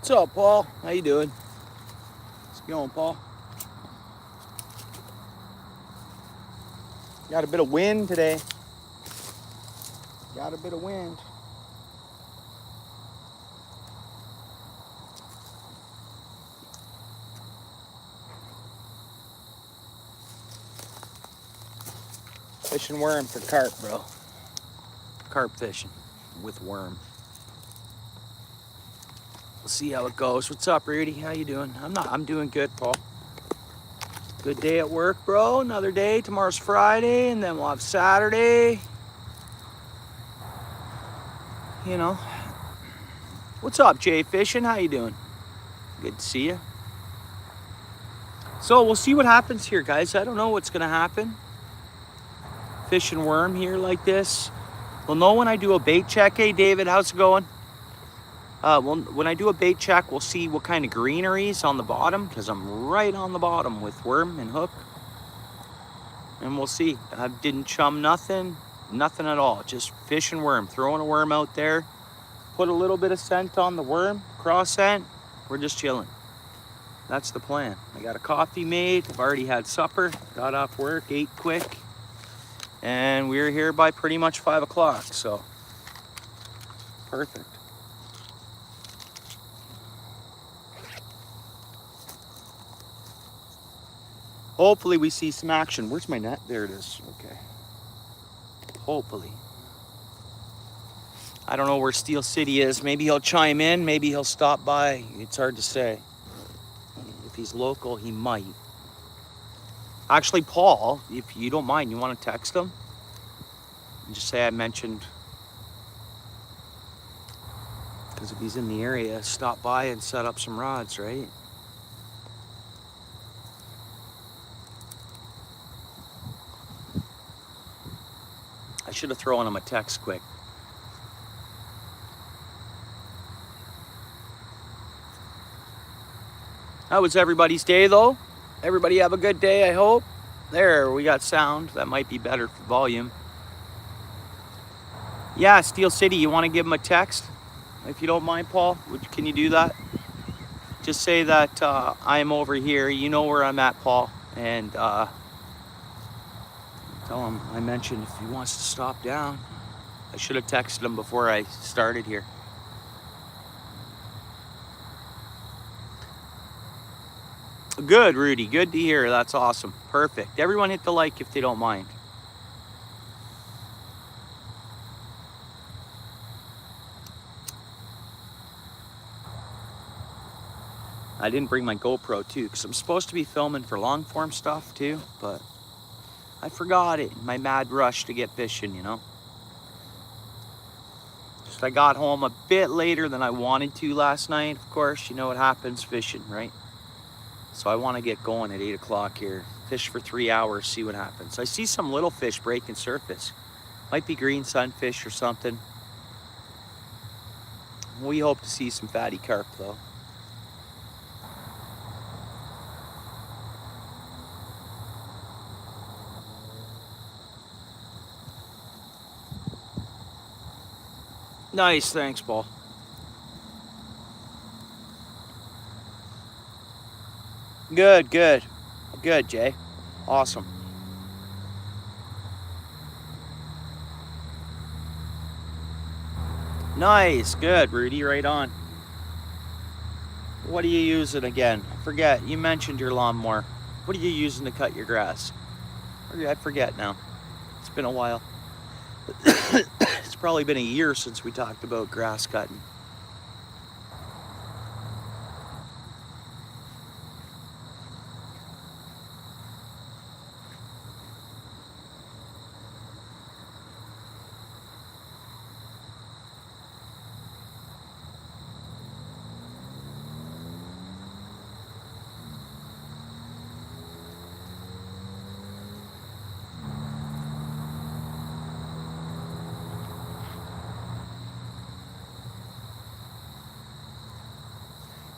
What's up, Paul? How you doing? How's it going, Paul? Got a bit of wind today. Got a bit of wind. Fishing worm for carp, bro. Carp fishing with worm. We'll see how it goes. What's up, Rudy? How you doing? I'm doing good, Paul. Good day at work, bro. Another day. Tomorrow's Friday, and then we'll have Saturday. You know. What's up, Jay Fishing? How you doing? Good to see you. So we'll see what happens here, guys. I don't know what's gonna happen. Fishing worm here like this. We'll know when I do a bait check. Hey, David, how's it going? When I do a bait check, we'll see what kind of greenery is on the bottom, because I'm right on the bottom with worm and hook. And we'll see. I didn't chum nothing at all. Just fish and worm, throwing a worm out there. Put a little bit of scent on the worm, cross scent. We're just chilling. That's the plan. I got a coffee made. I've already had supper. Got off work, ate quick. And we were here by pretty much 5 o'clock, so perfect. Hopefully we see some action. Where's my net? There it is. Okay. Hopefully. I don't know where Steel City is. Maybe he'll chime in. Maybe he'll stop by. It's hard to say. If he's local, he might. Actually, Paul, if you don't mind, you want to text him? And just say I mentioned. Because if he's in the area, stop by and set up some rods, right? I should have thrown him a text quick. How was everybody's day, though? Everybody have a good day, I hope. There, we got sound. That might be better for volume. Yeah, Steel City, you want to give him a text? If you don't mind, Paul, can you do that? Just say that I'm over here. You know where I'm at, Paul. And tell him I mentioned if he wants to stop down. I should have texted him before I started here. Good, Rudy. Good to hear. That's awesome. Perfect. Everyone hit the like if they don't mind. I didn't bring my GoPro too, because I'm supposed to be filming for long form stuff too, but I forgot it in my mad rush to get fishing, you know. Just I got home a bit later than I wanted to last night, of course. You know what happens fishing, right? So I want to get going at 8 o'clock here. Fish for 3 hours, see what happens. I see some little fish breaking surface. Might be green sunfish or something. We hope to see some fatty carp though. Nice, thanks, Paul. Good, good. Good, Jay. Awesome. Nice, good, Rudy, right on. What are you using again? I forget, you mentioned your lawnmower. What are you using to cut your grass? I forget now. It's been a while. It's probably been a year since we talked about grass cutting.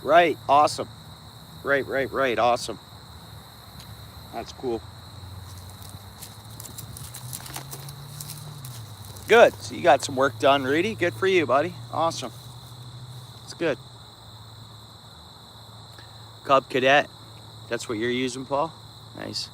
Right, awesome. Right, awesome. That's cool. Good, so you got some work done, Rudy. Good for you, buddy. Awesome. It's good. Cub Cadet. That's what you're using, Paul? Nice.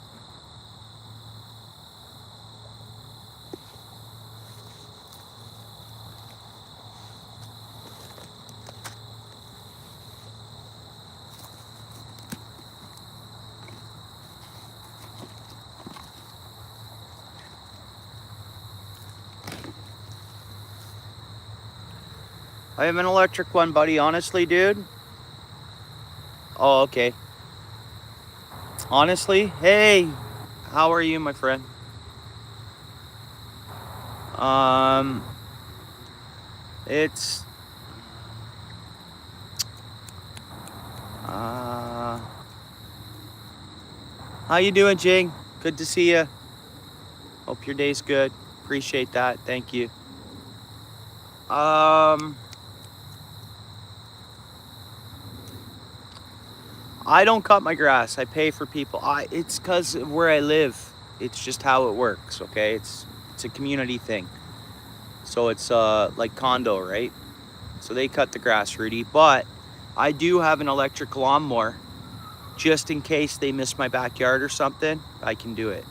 I have an electric one, buddy. Honestly, dude. Oh, okay. Honestly, hey, how are you, my friend? It's how you doing, Jing? Good to see you. Hope your day's good. Appreciate that. Thank you. I don't cut my grass. I pay for people. It's because of where I live. It's just how it works. Okay, it's a community thing. So it's like condo, right? So they cut the grass, Rudy. But I do have an electric lawnmower, just in case they miss my backyard or something. I can do it.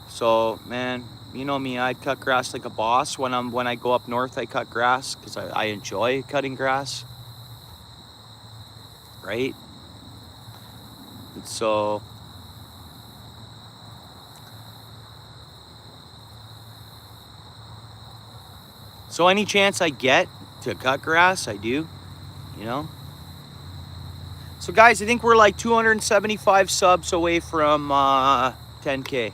So man, you know me. I cut grass like a boss. When I go up north, I cut grass because I enjoy cutting grass. Right? And so any chance I get to cut grass, I do, you know? So guys, I think we're like 275 subs away from 10K.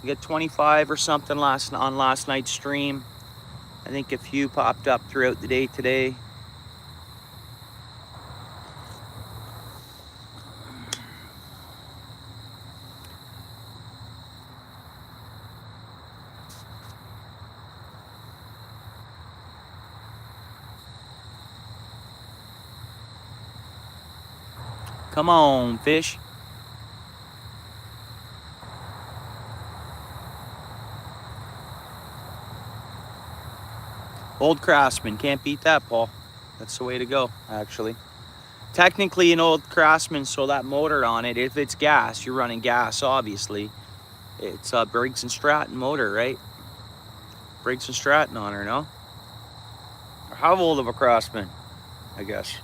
We got 25 or something on last night's stream. I think a few popped up throughout the day today. Come on, fish. Old Craftsman, can't beat that, Paul. That's the way to go, actually. Technically an old Craftsman, so that motor on it, if it's gas, you're running gas, obviously. It's a Briggs & Stratton motor, right? Briggs & Stratton on her, no? Or how old of a Craftsman, I guess.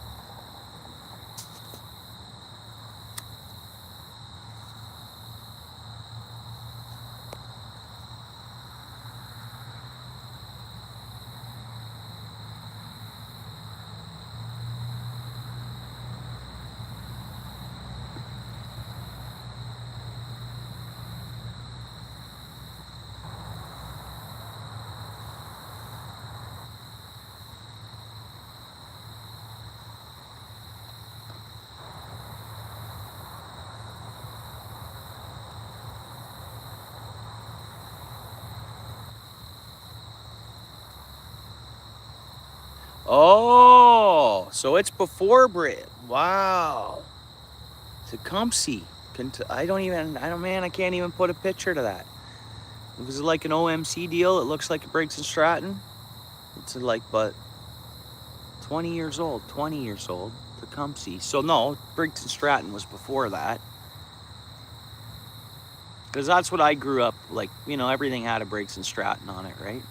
Oh, so it's before Brit. Wow. Tecumseh. Man, I can't even put a picture to that. It was like an OMC deal. It looks like a Briggs & Stratton. It's like, but 20 years old, Tecumseh. So no, Briggs & Stratton was before that. Because that's what I grew up, like, you know, everything had a Briggs & Stratton on it, right?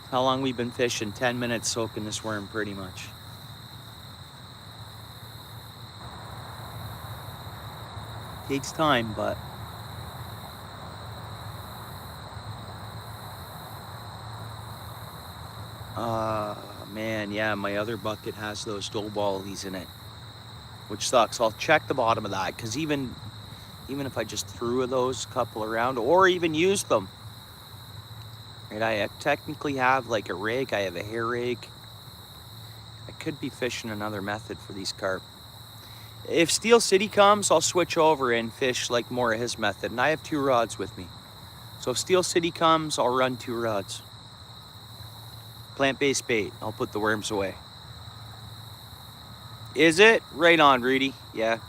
How long we've been fishing? 10 minutes soaking this worm, pretty much. Takes time, but man, yeah, my other bucket has those dough ballies in it, which sucks. I'll check the bottom of that, because even Even if I just threw those couple around or even used them. Right, I technically have like a rig. I have a hair rig. I could be fishing another method for these carp. If Steel City comes, I'll switch over and fish like more of his method. And I have 2 rods with me. So if Steel City comes, I'll run 2 rods. Plant-based bait. I'll put the worms away. Is it? Right on, Rudy. Yeah.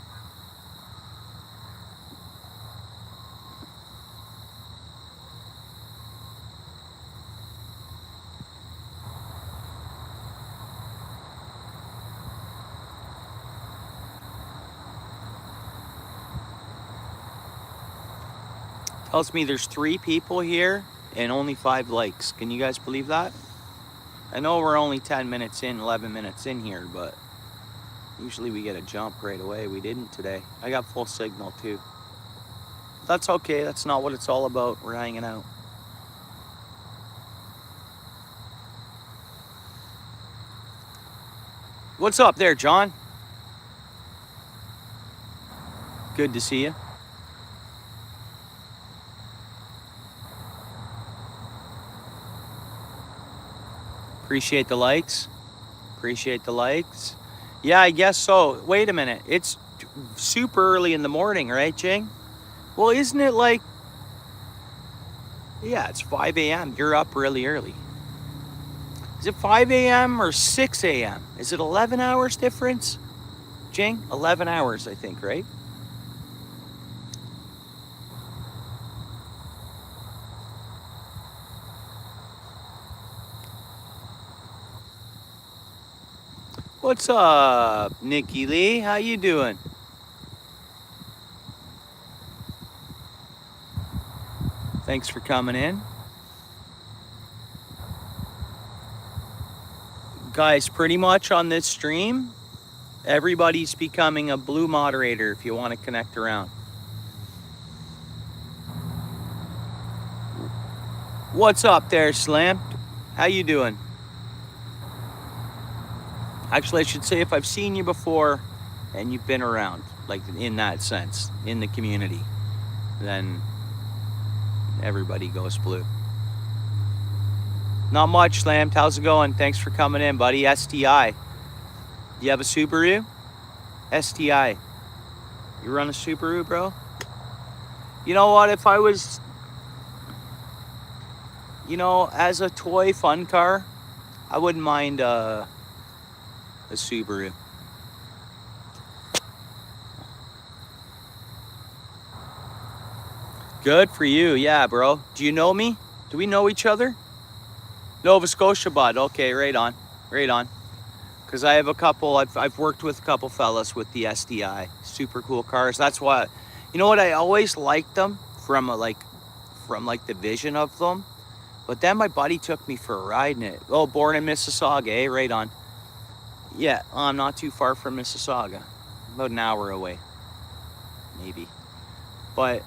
Tells me there's 3 people here and only 5 likes. Can you guys believe that? I know we're only 10 minutes in, 11 minutes in here, but usually we get a jump right away. We didn't today. I got full signal too. That's okay. That's not what it's all about. We're hanging out. What's up there, John? Good to see you. Appreciate the likes. Appreciate the likes. Yeah, I guess so. Wait a minute. It's super early in the morning, right, Jing? Well, isn't it like... Yeah, it's 5 a.m. You're up really early. Is it 5 a.m. or 6 a.m.? Is it 11 hours difference? Jing? 11 hours, I think, right? What's up, Nikki Lee? How you doing? Thanks for coming in. Guys, pretty much on this stream, everybody's becoming a blue moderator if you want to connect around. What's up there, Slam? How you doing? Actually, I should say if I've seen you before and you've been around, like in that sense, in the community, then everybody goes blue. Not much, Slam. How's it going? Thanks for coming in, buddy. STI. You have a Subaru? STI. You run a Subaru, bro? You know what? If I was, as a toy fun car, I wouldn't mind a Subaru. Good for you. Yeah, bro. Do you know me? Do we know each other? Nova Scotia bud. Okay, right on. Right on. Because I have a couple, I've worked with a couple fellas with the SDI. Super cool cars. That's why, you know what? I always liked them from the vision of them. But then my buddy took me for a ride in it. Oh, born in Mississauga, eh? Right on. Yeah, I'm not too far from Mississauga. About an hour away, maybe. But,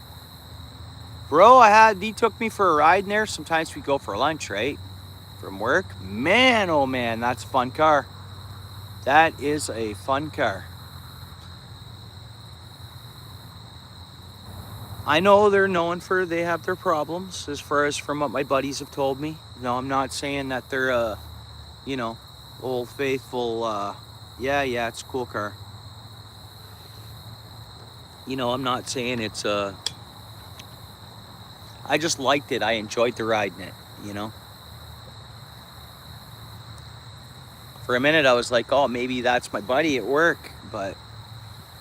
bro, he took me for a ride in there. Sometimes we go for lunch, right? From work. Man, oh man, that's a fun car. That is a fun car. I know they're known they have their problems as far as from what my buddies have told me. No, I'm not saying that they're, Old Faithful, yeah, it's a cool car. I'm not saying it's, I just liked it. I enjoyed the ride in it, For a minute, I was like, oh, maybe that's my buddy at work, but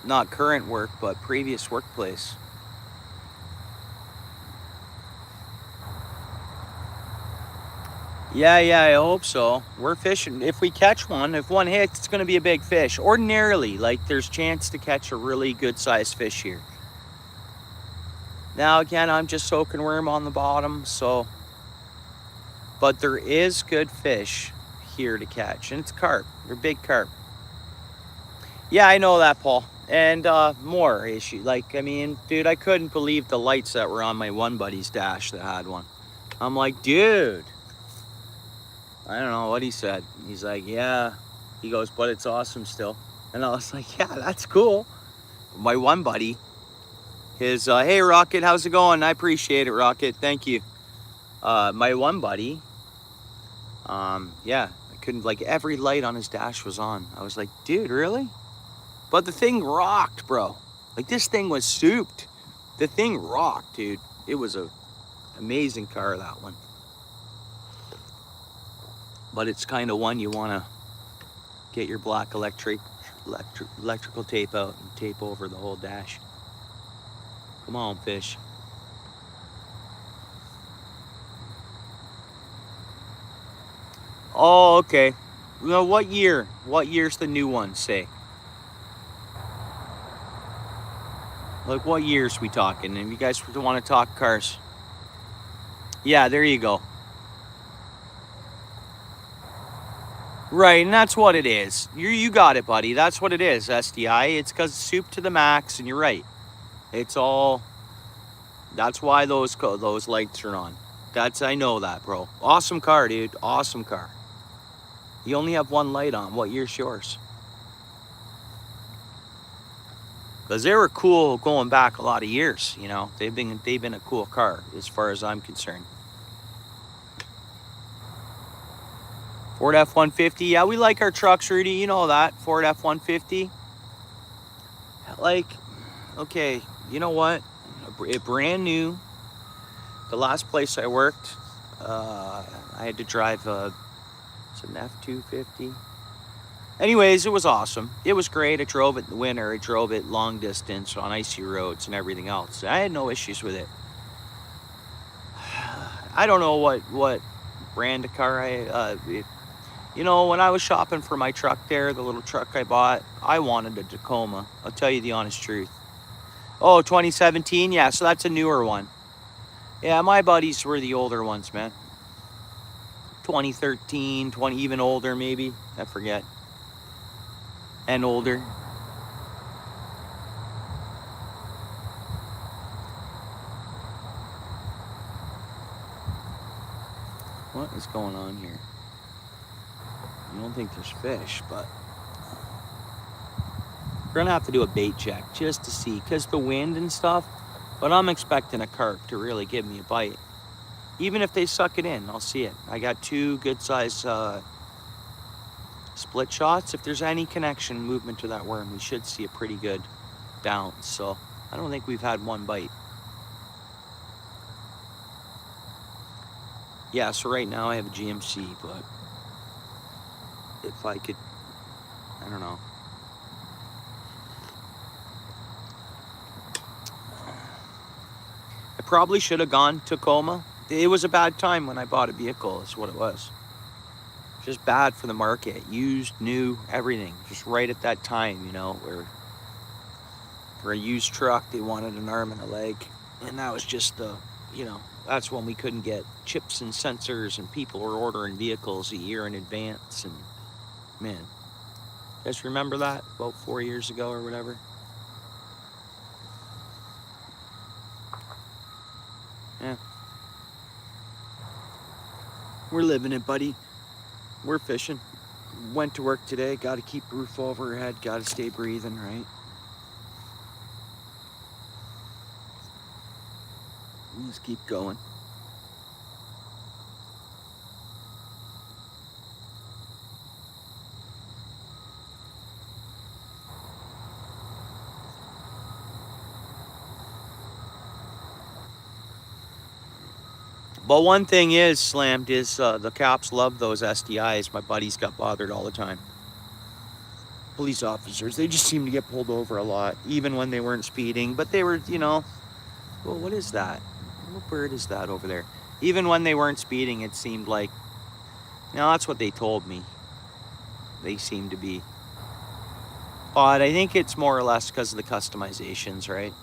not current work, but previous workplace. Yeah, I hope so. We're fishing. If we catch one, if one hits, it's going to be a big fish. Ordinarily, there's chance to catch a really good-sized fish here. Now, again, I'm just soaking worm on the bottom, so... But there is good fish here to catch, and it's carp. They're big carp. Yeah, I know that, Paul. And more issue. Dude, I couldn't believe the lights that were on my one buddy's dash that had one. I'm like, dude... I don't know what he said. He's like, yeah. He goes, but it's awesome still. And I was like, yeah, that's cool. My one buddy, His, hey, Rocket, how's it going? I appreciate it, Rocket. Thank you. My one buddy, yeah, I couldn't, like, every light on his dash was on. I was like, dude, really? But the thing rocked, bro. Like, this thing was souped. The thing rocked, dude. It was a amazing car, that one. But it's kind of one you want to get your black electrical tape out and tape over the whole dash. Come on, fish. Oh, okay. Well, what year? What year's the new one, say? Like, what years we talking? And you guys want to talk cars? Yeah, there you go. Right, and that's what it is. You got it, buddy. That's what it is, SDI. It's because soup to the max, and you're right. It's all... That's why those lights are on. I know that, bro. Awesome car, dude. Awesome car. You only have one light on. What year's yours? Because they were cool going back a lot of years, you know. They've been a cool car as far as I'm concerned. Ford F-150. Yeah, we like our trucks, Rudy. You know that. Ford F-150. Like, okay, you know what? Brand new. The last place I worked, I had to drive it's an F-250. Anyways, it was awesome. It was great. I drove it in the winter. I drove it long distance on icy roads and everything else. I had no issues with it. I don't know what brand of car you know, when I was shopping for my truck there, the little truck I bought, I wanted a Tacoma. I'll tell you the honest truth. Oh, 2017? Yeah, so that's a newer one. Yeah, my buddies were the older ones, man. 2013, 20, even older maybe. I forget. And older. What is going on here? I don't think there's fish, but we're gonna have to do a bait check just to see, because the wind and stuff. But I'm expecting a carp to really give me a bite. Even if they suck it in, I'll see it. I got two good size split shots. If there's any connection movement to that worm, we should see a pretty good bounce. So I don't think we've had one bite. Yeah, so right now I have a GMC, but if I could, I don't know. I probably should have gone Tacoma. It was a bad time when I bought a vehicle, is what it was. Just bad for the market. Used, new, everything. Just right at that time, you know, where for a used truck, they wanted an arm and a leg. And that was just the, you know, that's when we couldn't get chips and sensors and people were ordering vehicles a year in advance. And man, you guys remember that about 4 years ago or whatever? Yeah. We're living it, buddy. We're fishing. Went to work today. Got to keep a roof over our head. Got to stay breathing, right? Let's keep going. But one thing is, Slammed, is the cops love those SDIs. My buddies got bothered all the time. Police officers, they just seem to get pulled over a lot, even when they weren't speeding. But they were, you know, well, what is that? What bird is that over there? Even when they weren't speeding, it seemed like, no, that's what they told me. They seem to be. But I think it's more or less because of the customizations, right?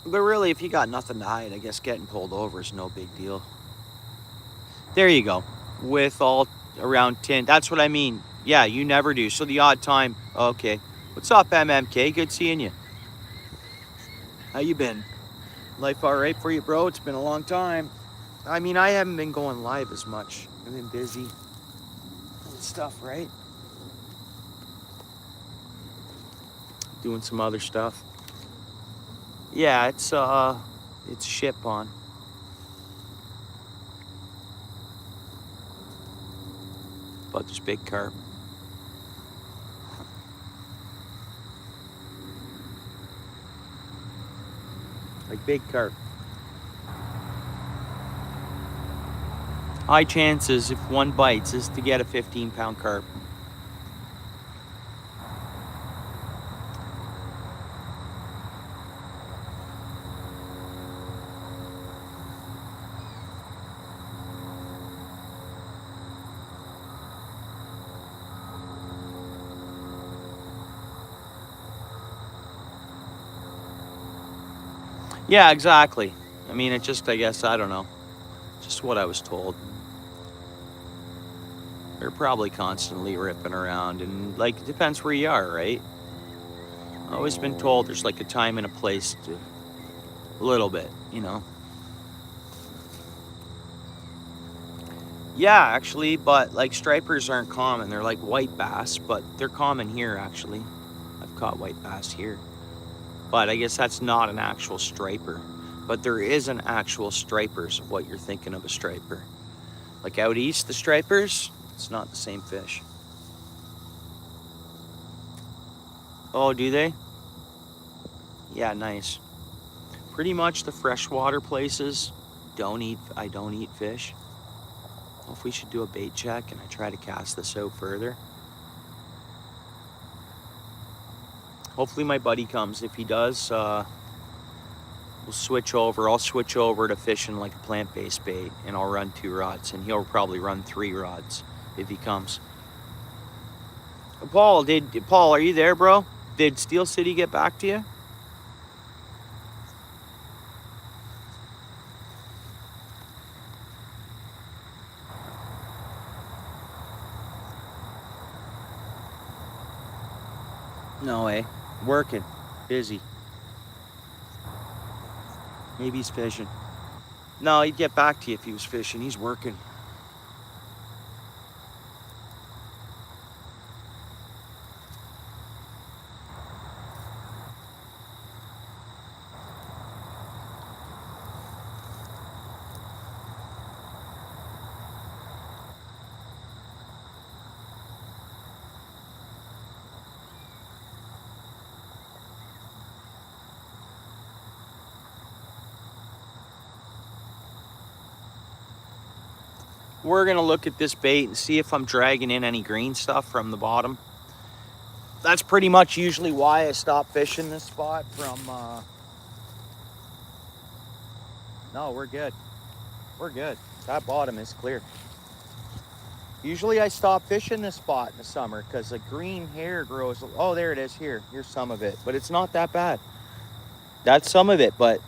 But really, if you got nothing to hide, I guess getting pulled over is no big deal. There you go. With all around 10. That's what I mean. Yeah, you never do. So the odd time. Okay. What's up, MMK? Good seeing you. How you been? Life all right for you, bro? It's been a long time. I mean, I haven't been going live as much. I've been busy. stuff, right? Doing some other stuff. Yeah, it's shit pond. But there's big carp. Like big carp. High chances if one bites is to get a 15-pound carp. Yeah, exactly. I mean, it just, I guess, I don't know. Just what I was told. They're probably constantly ripping around, and like, it depends where you are, right? I've always been told there's like a time and a place to, a little bit, you know? Yeah, actually, but like stripers aren't common. They're like white bass, but they're common here, actually. I've caught white bass here. But I guess that's not an actual striper. But there is an actual stripers of what you're thinking of a striper. Like out east, the stripers, it's not the same fish. Oh, do they? Yeah, nice. Pretty much the freshwater places I don't eat fish. Well, if we should do a bait check and I try to cast this out further. Hopefully my buddy comes. If he does, we'll switch over. I'll switch over to fishing like a plant-based bait, and I'll run 2 rods, and he'll probably run 3 rods if he comes. Paul, are you there, bro? Did Steel City get back to you? No way. Working. Busy. Maybe he's fishing. No, he'd get back to you if he was fishing. He's working. We're gonna look at this bait and see if I'm dragging in any green stuff from the bottom. That's pretty much usually why I stop fishing this spot from, no, we're good. We're good. That bottom is clear. Usually I stop fishing this spot in the summer because the green hair grows. Oh, there it is here. Here's some of it, but it's not that bad. That's some of it, but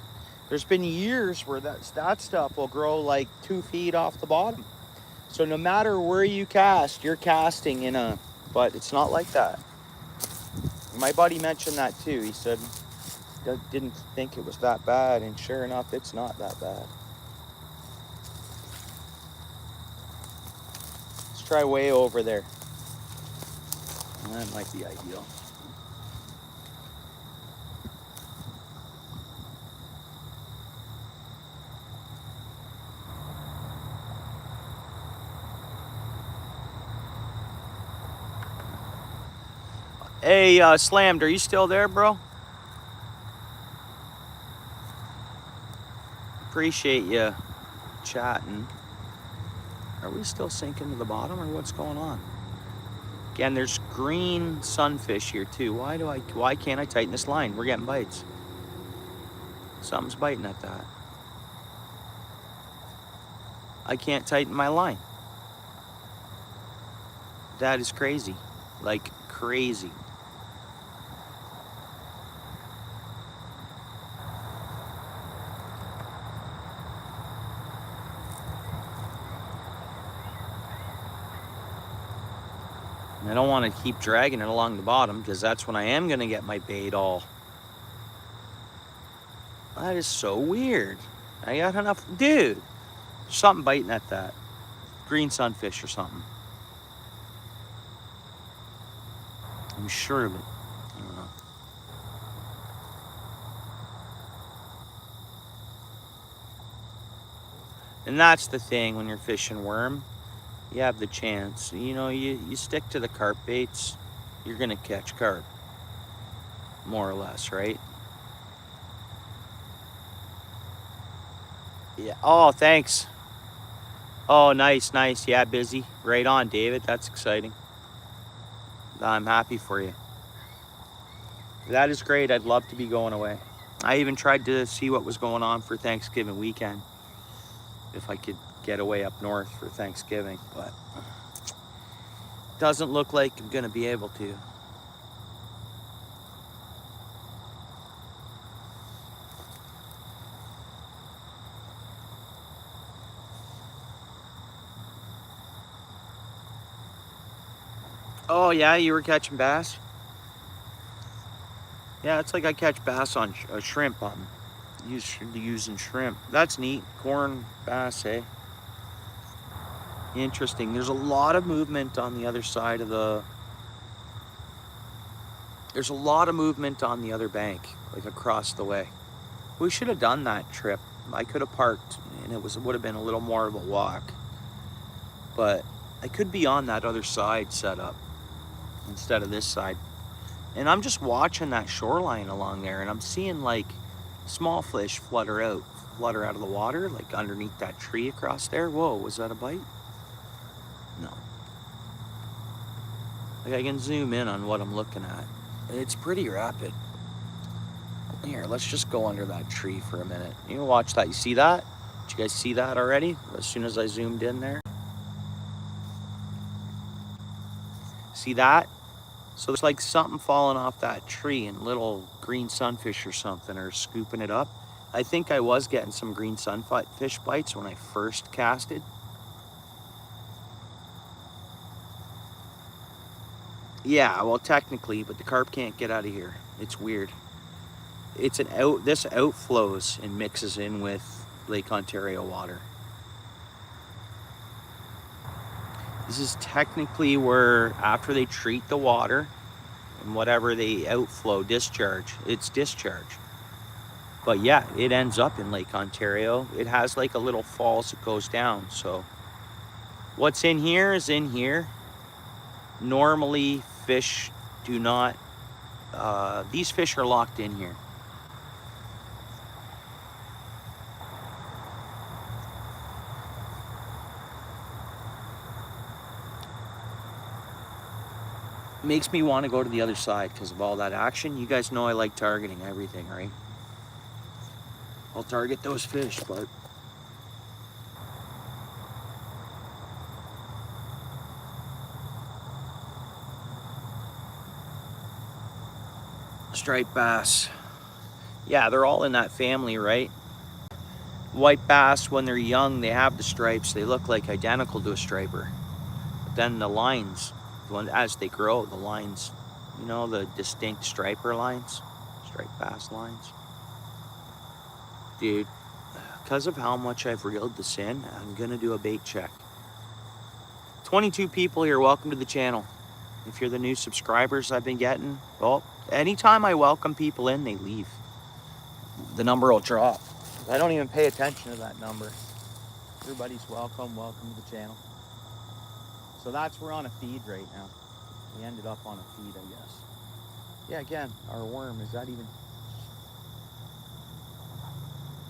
there's been years where that stuff will grow like 2 feet off the bottom. So no matter where you cast, you're casting in a, but it's not like that. My buddy mentioned that too. He said, didn't think it was that bad, and sure enough, it's not that bad. Let's try way over there. That might be ideal. Hey, Slammed, are you still there, bro? Appreciate you chatting. Are we still sinking to the bottom, or what's going on? Again, there's green sunfish here too. Why can't I tighten this line? We're getting bites. Something's biting at that. I can't tighten my line. That is crazy. Like crazy. I don't want to keep dragging it along the bottom because that's when I am going to get my bait all. That is so weird. I got enough. Dude, there's something biting at that. Green sunfish or something. I'm sure of it. I don't know. And that's the thing when you're fishing worm, you have the chance. You know, you stick to the carp baits, you're gonna catch carp, more or less, right? Yeah. Oh, thanks. Oh, nice, nice. Yeah, busy. Right on, David. That's exciting. I'm happy for you. That is great. I'd love to be going away. I even tried to see what was going on for Thanksgiving weekend, if I could get away up north for Thanksgiving, but doesn't look like I'm gonna be able to. Oh yeah, you were catching bass? Yeah, it's like I catch bass on shrimp. Using shrimp. That's neat. Corn bass, eh? Interesting. There's a lot of movement on the other side of the... There's a lot of movement on the other bank, like across the way. We should have done that trip. I could have parked, and it would have been a little more of a walk. But I could be on that other side set up instead of this side. And I'm just watching that shoreline along there, and I'm seeing like small fish flutter out of the water, like underneath that tree across there. Whoa, was that a bite? No. Like I can zoom in on what I'm looking at. It's pretty rapid. Here, let's just go under that tree for a minute. You can watch that. You see that? Did you guys see that already? As soon as I zoomed in there. See that? So it's like something falling off that tree, and little green sunfish or something are scooping it up. I think I was getting some green sunfish bites when I first casted. Yeah, well, technically, but the carp can't get out of here. It's weird. It's this outflows and mixes in with Lake Ontario water. This is technically where, after they treat the water and whatever they outflow, discharge, it's discharge. But yeah, it ends up in Lake Ontario. It has like a little falls that goes down. So what's in here is in here. Normally fish do not, these fish are locked in here. Makes me want to go to the other side because of all that action. You guys know I like targeting everything, right? I'll target those fish, but striped bass. Yeah, they're all in that family, right? White bass, when they're young, they have the stripes. They look like identical to a striper. But then the lines, as they grow, the lines, you know, the distinct striper lines, striped bass lines. Dude, because of how much I've reeled this in, I'm gonna do a bait check. 22 people here, welcome to the channel. If you're the new subscribers I've been getting, well, anytime I welcome people in, they leave. The number will drop. I don't even pay attention to that number. Everybody's welcome to the channel. So we're on a feed right now. We ended up on a feed, I guess. Yeah, again, our worm, is that even...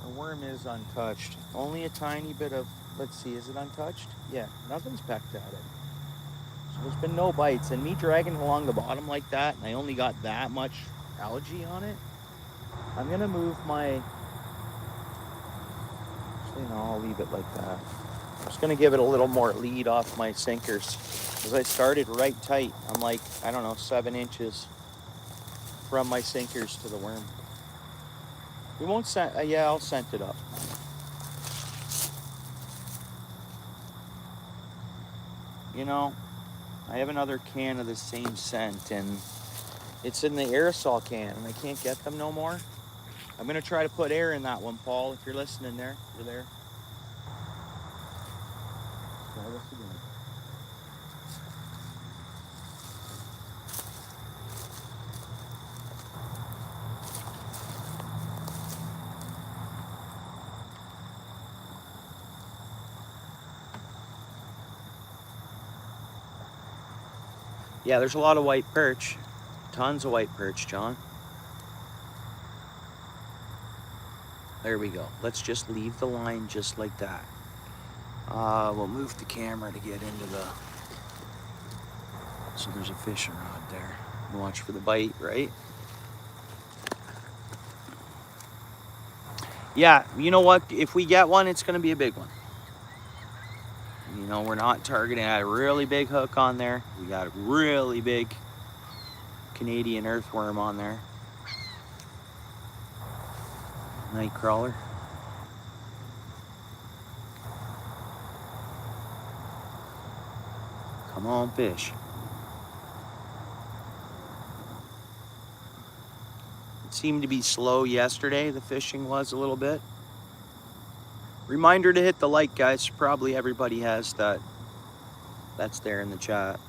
Our worm is untouched. Only a tiny bit of, let's see, is it untouched? Yeah, nothing's pecked at it. So there's been no bites. And me dragging along the bottom like that, and I only got that much algae on it, I'm gonna move my... Actually, no, I'll leave it like that. I'm just gonna give it a little more lead off my sinkers, because I started right tight. I'm like, I don't know, 7 inches from my sinkers to the worm. We won't scent, yeah, I'll scent it up. You know, I have another can of the same scent, and it's in the aerosol can, and I can't get them no more. I'm gonna try to put air in that one, Paul, if you're listening there. You're there. Try this again. Yeah, there's a lot of white perch. Tons of white perch, John. There we go. Let's just leave the line just like that. We'll move the camera to get into the... So there's a fishing rod there. Watch for the bite, right? Yeah, you know what? If we get one, it's going to be a big one. You know, we're not targeting at a really big hook on there. We got a really big Canadian earthworm on there. Night crawler. Come on, fish. It seemed to be slow yesterday. The fishing was a little bit. Reminder to hit the like, guys. Probably everybody has that. That's there in the chat.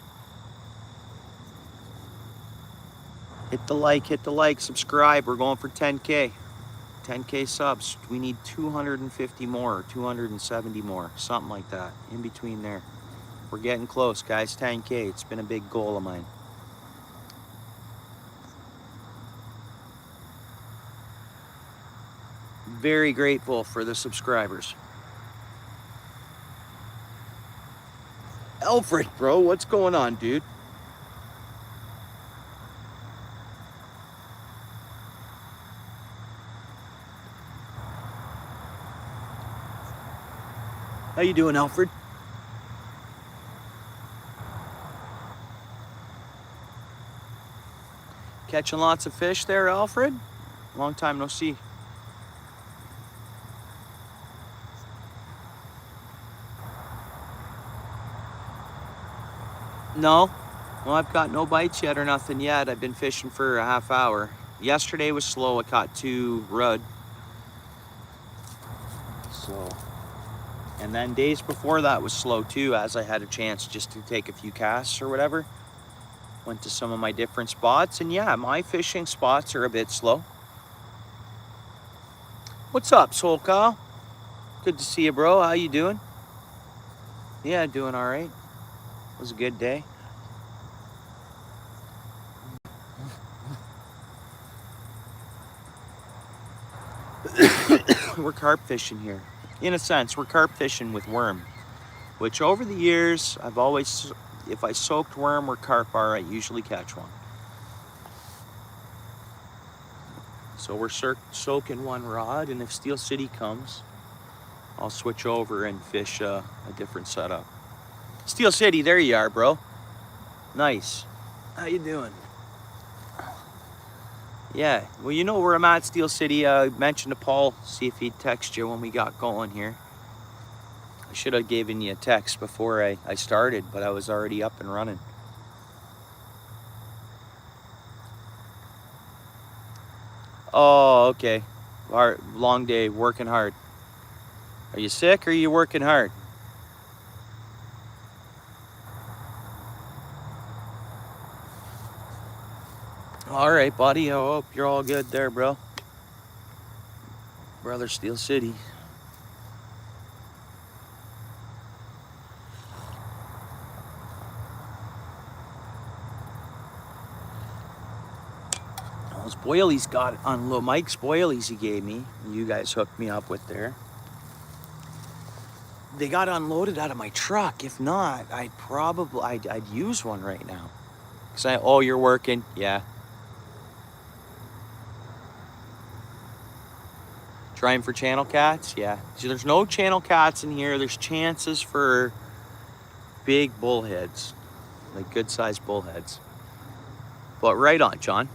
Hit the like, subscribe. We're going for 10K. 10K subs. We need 250 more, or 270 more, something like that. In between there. We're getting close, guys. 10K. It's been a big goal of mine. Very grateful for the subscribers. Alfred, bro, what's going on, dude? How you doing, Alfred? Catching lots of fish there, Alfred? Long time no see. No, I've got no bites yet or nothing yet. I've been fishing for a half hour. Yesterday was slow. I caught 2 rudd. So, and then days before that was slow too, as I had a chance just to take a few casts or whatever. Went to some of my different spots, and yeah, my fishing spots are a bit slow. What's up, Soul Kyle? Good to see you, bro. How you doing? Yeah, doing all right. It was a good day. We're carp fishing here. In a sense, we're carp fishing with worm, which over the years, I've always, if I soaked worm or carp are, I usually catch one. So we're soaking one rod, and if Steel City comes, I'll switch over and fish a different setup. Steel City, there you are, bro. Nice. How you doing? Yeah, well, you know where I'm at, Steel City. I mentioned to Paul, see if he'd text you when we got going here. I should have given you a text before I started, but I was already up and running. Oh, okay. Long day, working hard. Are you sick or are you working hard? All right, buddy. I hope you're all good there, bro. Brother Steel City. Those boilies got unloaded. Mike's boilies he gave me, you guys hooked me up with there. They got unloaded out of my truck. If not, I'd use one right now. Oh, you're working? Yeah. Trying for channel cats? Yeah. So there's no channel cats in here. There's chances for big bullheads, like good sized bullheads. But right on, John.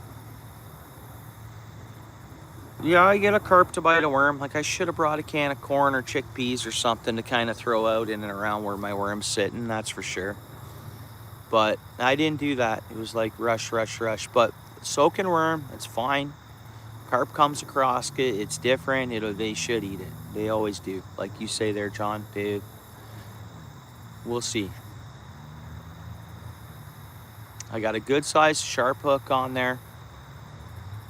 Yeah, I get a carp to bite a worm. Like I should have brought a can of corn or chickpeas or something to kind of throw out in and around where my worm's sitting, that's for sure. But I didn't do that. It was like rush, rush, rush. But soaking worm, it's fine. Carp comes across it, it's different. They should eat it. They always do. Like you say there, John, we'll see. I got a good sized sharp hook on there.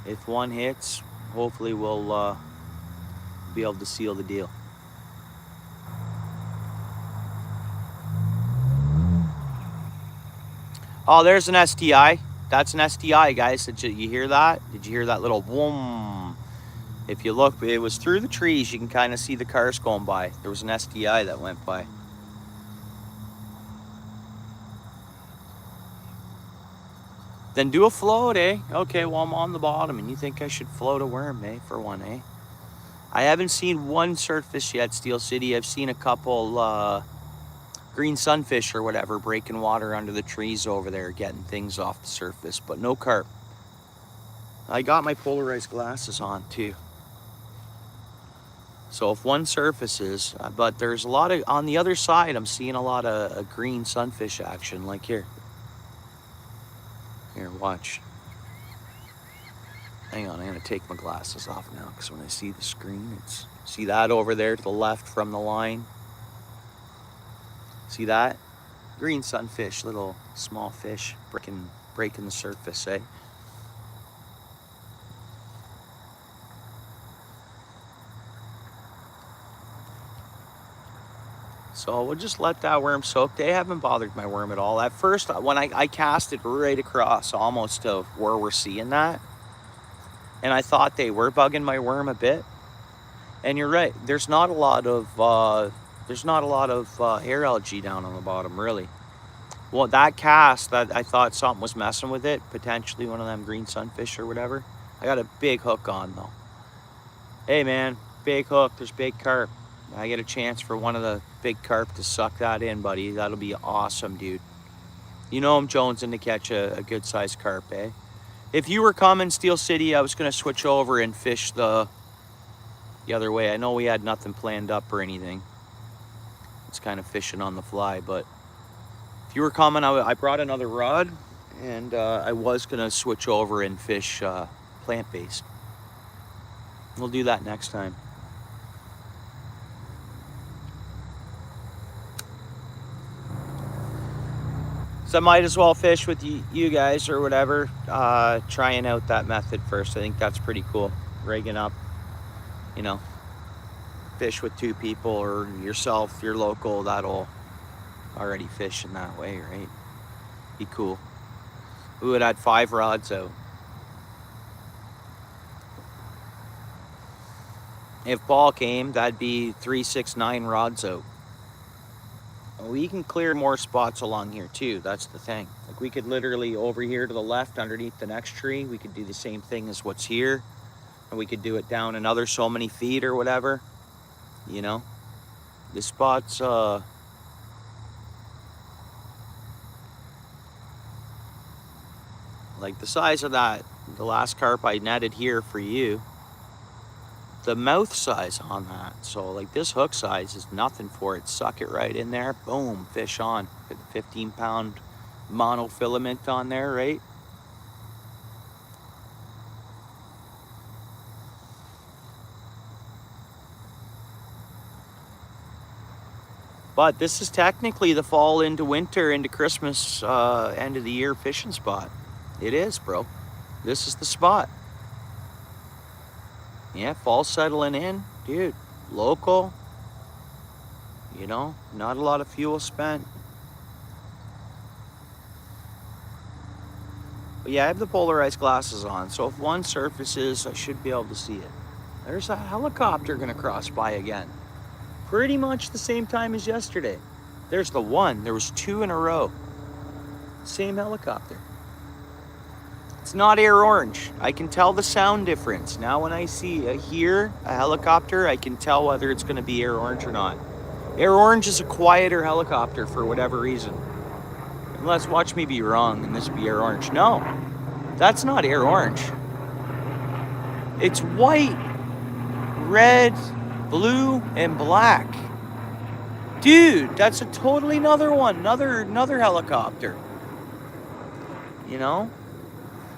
If one hits, hopefully we'll be able to seal the deal. Oh, there's an STI. That's an STI, guys. Did you hear that? Did you hear that little boom? If you look, it was through the trees. You can kind of see the cars going by. There was an STI that went by. Then do a float, eh? Okay, well, I'm on the bottom, and you think I should float a worm, eh? For one, eh? I haven't seen one surffish yet, Steel City. I've seen a couple green sunfish or whatever breaking water under the trees over there, getting things off the surface, but no carp. I got my polarized glasses on too. So if one surfaces, but there's a lot of, on the other side, I'm seeing a lot of green sunfish action, like here. Here, watch. Hang on, I'm gonna take my glasses off now, because when I see the screen, see that over there to the left from the line? See that? Green sunfish, little small fish breaking the surface, eh? So we'll just let that worm soak. They haven't bothered my worm at all. At first, when I cast it right across almost to where we're seeing that, and I thought they were bugging my worm a bit. And you're right. There's not a lot of air algae down on the bottom, really. Well, that cast, that I thought something was messing with it, potentially one of them green sunfish or whatever. I got a big hook on though. Hey man, big hook. There's big carp. I get a chance for one of the big carp to suck that in, buddy. That'll be awesome, dude. You know I'm jonesing to catch a good sized carp, eh? If you were coming, Steel City, I was gonna switch over and fish the other way. I know we had nothing planned up or anything. It's kind of fishing on the fly, but if you were coming, I brought another rod, and I was gonna switch over and fish plant-based. We'll do that next time. So I might as well fish with you guys or whatever, trying out that method first. I think that's pretty cool. Rigging up, you know, fish with two people or yourself, your local, that'll already fish in that way, right? Be cool. We would add 5 rods out. If ball came, that'd be 3, 6, 9 rods out. We can clear more spots along here too. That's the thing. Like we could literally over here to the left underneath the next tree, we could do the same thing as what's here. And we could do it down another so many feet or whatever. You know, this spot's like the size of that, the last carp I netted here for you, the mouth size on that. So like this hook size is nothing for it. Suck it right in there, boom, fish on. Get the 15-pound monofilament on there, right? But this is technically the fall into winter into Christmas end of the year fishing spot. It is, bro. This is the spot. Yeah, fall settling in, dude. Local, you know, not a lot of fuel spent. But yeah, I have the polarized glasses on, so if one surfaces, I should be able to see it. There's a helicopter gonna cross by again. Pretty much the same time as yesterday. There's the one. There was 2 in a row. Same helicopter. It's not air orange. I can tell the sound difference. Now when I hear a helicopter, I can tell whether it's going to be air orange or not. Air orange is a quieter helicopter for whatever reason. Unless, watch me be wrong and this be air orange. No, that's not air orange. It's white, red, blue, and black. Dude, that's a totally another one. Another helicopter. You know?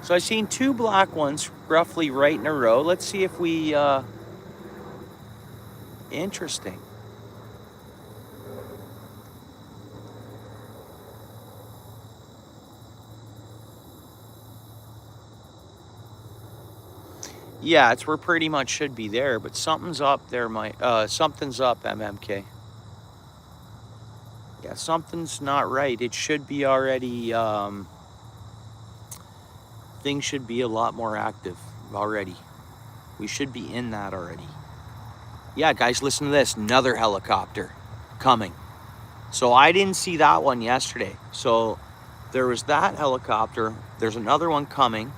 So I've seen 2 black ones roughly right in a row. Let's see if we, interesting. Yeah, it's where pretty much should be there, but something's up there, something's up, MMK. Yeah, something's not right. It should be already, things should be a lot more active already. We should be in that already. Yeah, guys, listen to this. Another helicopter coming. So I didn't see that one yesterday. So there was that helicopter. There's another one coming.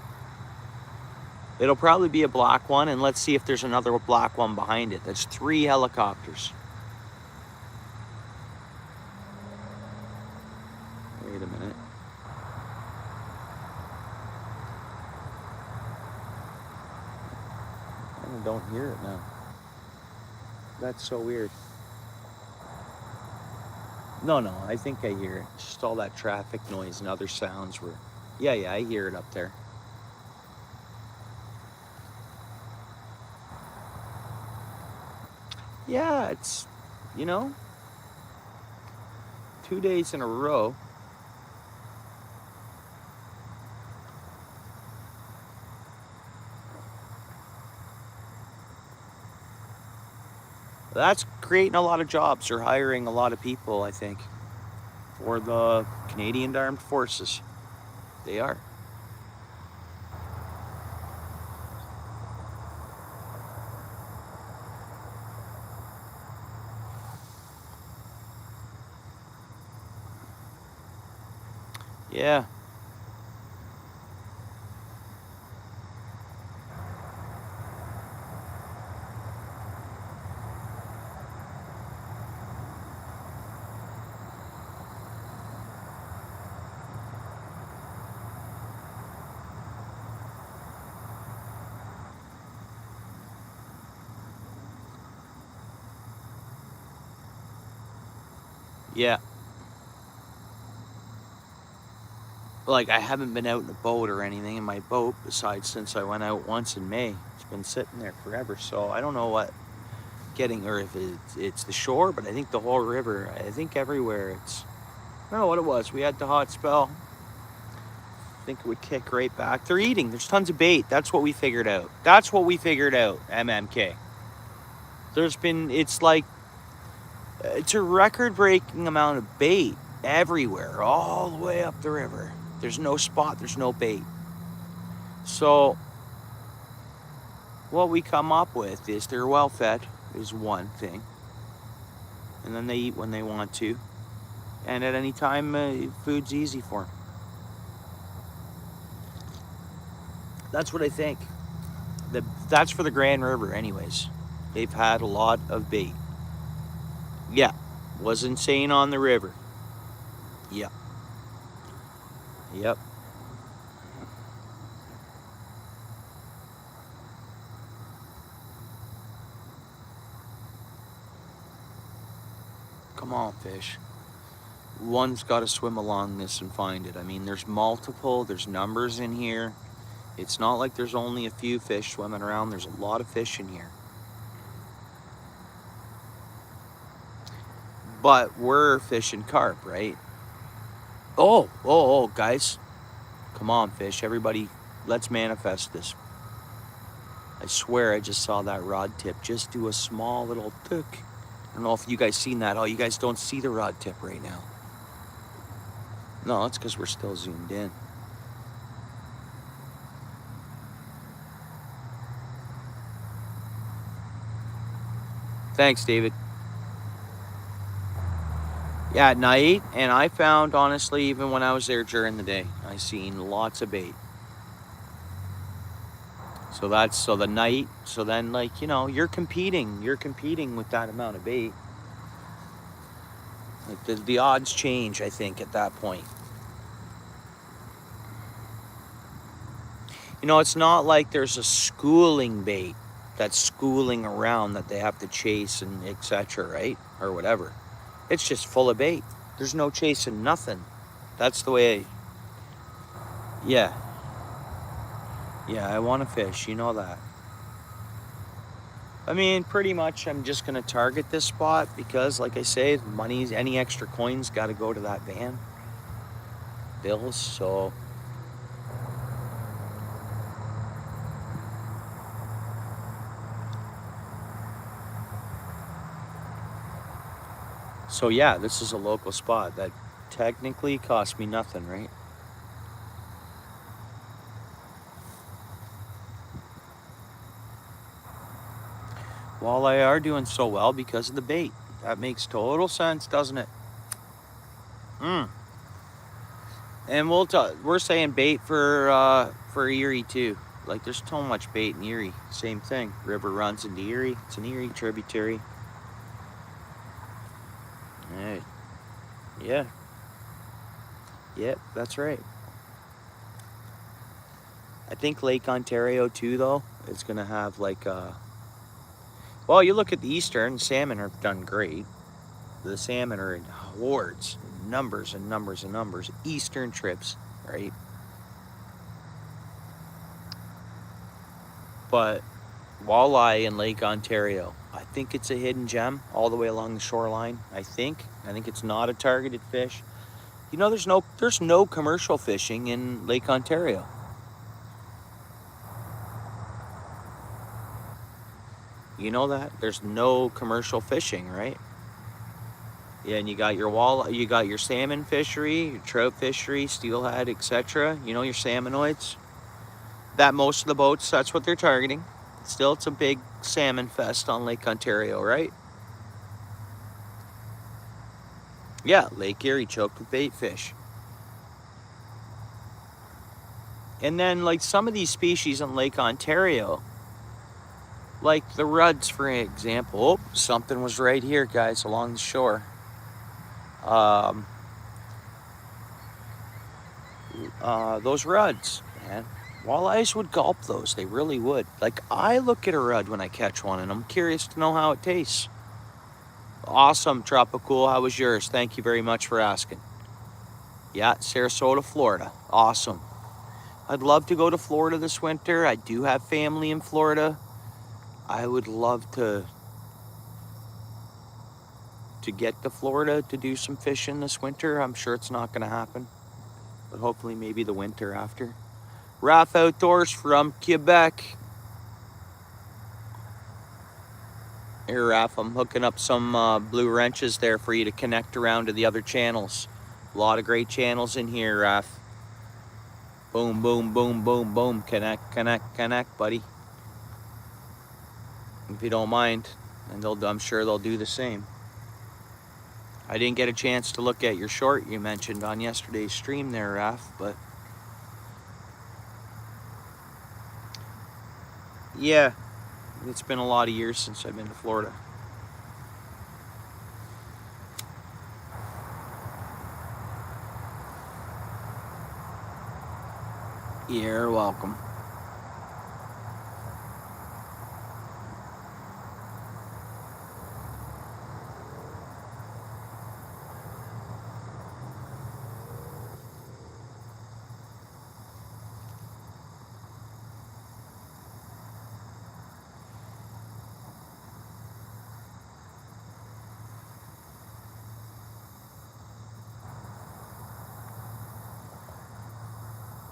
It'll probably be a black one, and let's see if there's another black one behind it. That's 3 helicopters. Wait a minute. I don't hear it now. That's so weird. No, I think I hear it. It's just all that traffic noise and other sounds were... Yeah, I hear it up there. Yeah, it's, 2 days in a row. That's creating a lot of jobs. They're hiring a lot of people, I think, for the Canadian Armed Forces. They are. Yeah. Yeah. Like, I haven't been out in a boat or anything in my boat, besides since I went out once in May. It's been sitting there forever, so I don't know what or if it's the shore, but I think the whole river, I think everywhere it's... I don't know what it was. We had the hot spell. I think it would kick right back. They're eating. There's tons of bait. That's what we figured out. MMK. It's a record-breaking amount of bait everywhere, all the way up the river. There's no spot, there's no bait. So what we come up with is they're well fed, is one thing. And then they eat when they want to. And at any time, food's easy for them. That's what I think. That's for the Grand River anyways. They've had a lot of bait. Yeah, wasn't saying on the river. Yeah. Yep. Come on, fish. One's got to swim along this and find it. I mean, there's numbers in here. It's not like there's only a few fish swimming around. There's a lot of fish in here. But we're fishing carp, right? Oh, guys. Come on, fish. Everybody, let's manifest this. I swear I just saw that rod tip just do a small little tick. I don't know if you guys seen that. Oh, you guys don't see the rod tip right now. No, it's because we're still zoomed in. Thanks, David. Yeah, at night, and I found, honestly, even when I was there during the day, I seen lots of bait. So the night, so then, like, you're competing with that amount of bait. Like, the odds change, I think, at that point. It's not like there's a schooling bait that's schooling around that they have to chase and etc., right? Or whatever. It's just full of bait. There's no chasing nothing. That's the way Yeah, I want to fish, you know that. I mean, pretty much I'm just going to target this spot because, like I say, any extra coins got to go to that van. Bills, so... So yeah, this is a local spot that technically cost me nothing, right? Walleye are doing so well because of the bait. That makes total sense, doesn't it? And we're saying bait for Erie too. Like there's so much bait in Erie. Same thing. River runs into Erie. It's an Erie tributary. Hey. Yeah. Yep, that's right. I think Lake Ontario too, though, is gonna have like well, you look at the Eastern, salmon are done great. The salmon are in hordes, numbers and numbers and numbers. Eastern trips, right? But walleye in Lake Ontario, I think it's a hidden gem all the way along the shoreline. I think it's not a targeted fish. You know, there's no commercial fishing in Lake Ontario. You know that there's no commercial fishing, right? Yeah, and you got you got your salmon fishery, your trout fishery, steelhead, etc. You know, your salmonoids. That most of the boats, that's what they're targeting. Still, it's a big salmon fest on Lake Ontario, right? Yeah, Lake Erie choked with bait fish. And then, like some of these species in Lake Ontario, like the ruds, for example. Oh, something was right here, guys, along the shore. Those ruds, man. Walleyes would gulp those. They really would. Like, I look at a rud when I catch one, and I'm curious to know how it tastes. Awesome, Tropicool. How was yours? Thank you very much for asking. Yeah, Sarasota, Florida. Awesome. I'd love to go to Florida this winter. I do have family in Florida. I would love to get to Florida to do some fishing this winter. I'm sure it's not going to happen, but hopefully maybe the winter after. Raph Outdoors from Quebec. Here, Raph, I'm hooking up some blue wrenches there for you to connect around to the other channels. A lot of great channels in here, Raph. Boom, boom, boom, boom, boom. Connect, connect, connect, buddy. If you don't mind, and I'm sure they'll do the same. I didn't get a chance to look at your short you mentioned on yesterday's stream there, Raph, but yeah, it's been a lot of years since I've been to Florida. You're welcome.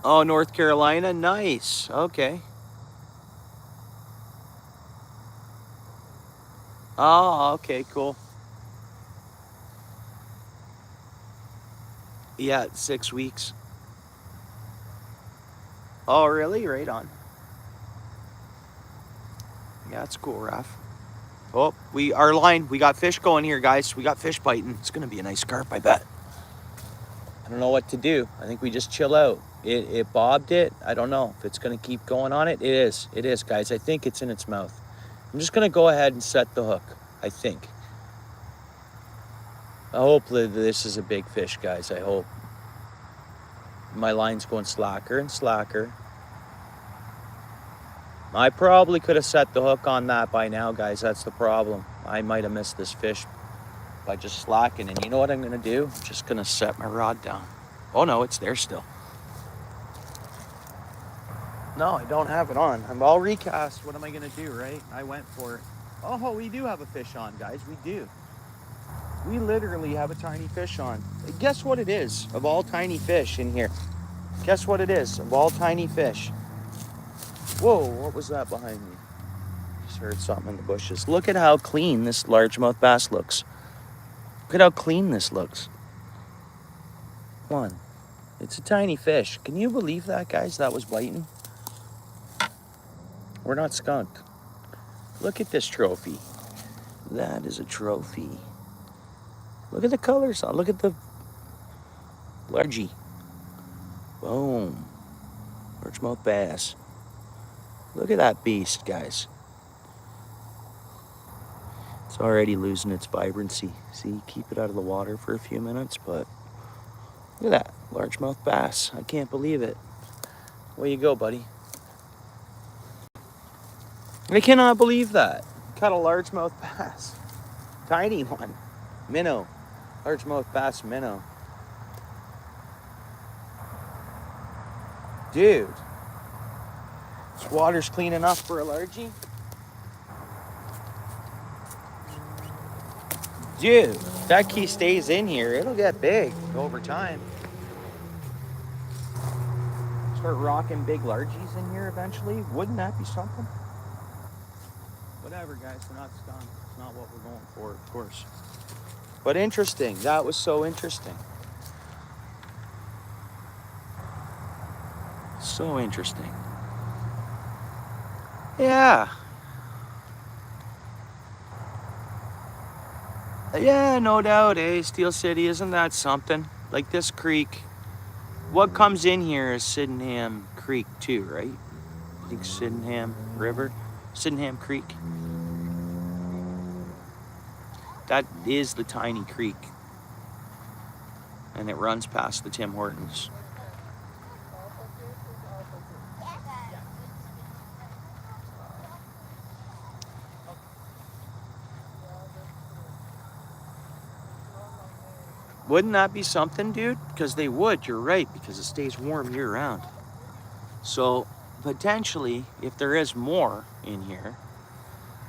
Oh, North Carolina? Nice. Okay. Oh, okay, cool. Yeah, 6 weeks. Oh, really? Right on. Yeah, that's cool, Raph. Oh, we got fish going here, guys. We got fish biting. It's gonna be a nice carp, I bet. I don't know what to do. I think we just chill out. It bobbed it. I don't know if it's gonna keep going on it. It is, guys. I think it's in its mouth. I'm just gonna go ahead and set the hook, I think. Hopefully this is a big fish, guys. I hope. My line's going slacker and slacker. I probably could have set the hook on that by now, guys. That's the problem. I might have missed this fish by just slacking. And you know what I'm going to do? I'm just going to set my rod down. Oh, no, it's there still. No, I don't have it on. I'm all recast. What am I going to do, right? I went for it. Oh, we do have a fish on, guys. We do. We literally have a tiny fish on. Guess what it is of all tiny fish in here? Guess what it is of all tiny fish? Whoa, what was that behind me? Just heard something in the bushes. Look at how clean this largemouth bass looks. Look at how clean this looks. Come on. It's a tiny fish. Can you believe that, guys? That was biting. We're not skunked. Look at this trophy. That is a trophy. Look at the colors on. Look at the largie. Boom. Largemouth bass. Look at that beast, guys. It's already losing its vibrancy. See, keep it out of the water for a few minutes, but look at that. Largemouth bass. I can't believe it. Where you go, buddy? I cannot believe that. Caught a largemouth bass. Tiny one. Minnow. Largemouth bass minnow. Dude. This water's clean enough for a largie? Dude, if that key stays in here, it'll get big over time. Start rocking big largies in here eventually. Wouldn't that be something? Whatever, guys, we're not skunked. It's not what we're going for, of course. But interesting. That was so interesting. So interesting. Yeah. Yeah, no doubt, eh? Steel City, isn't that something? Like this creek. What comes in here is Sydenham Creek too, right? I think Sydenham River. Sydenham Creek. That is the tiny creek. And it runs past the Tim Hortons. Wouldn't that be something, dude? Because they would, you're right, because it stays warm year round. So potentially, if there is more in here,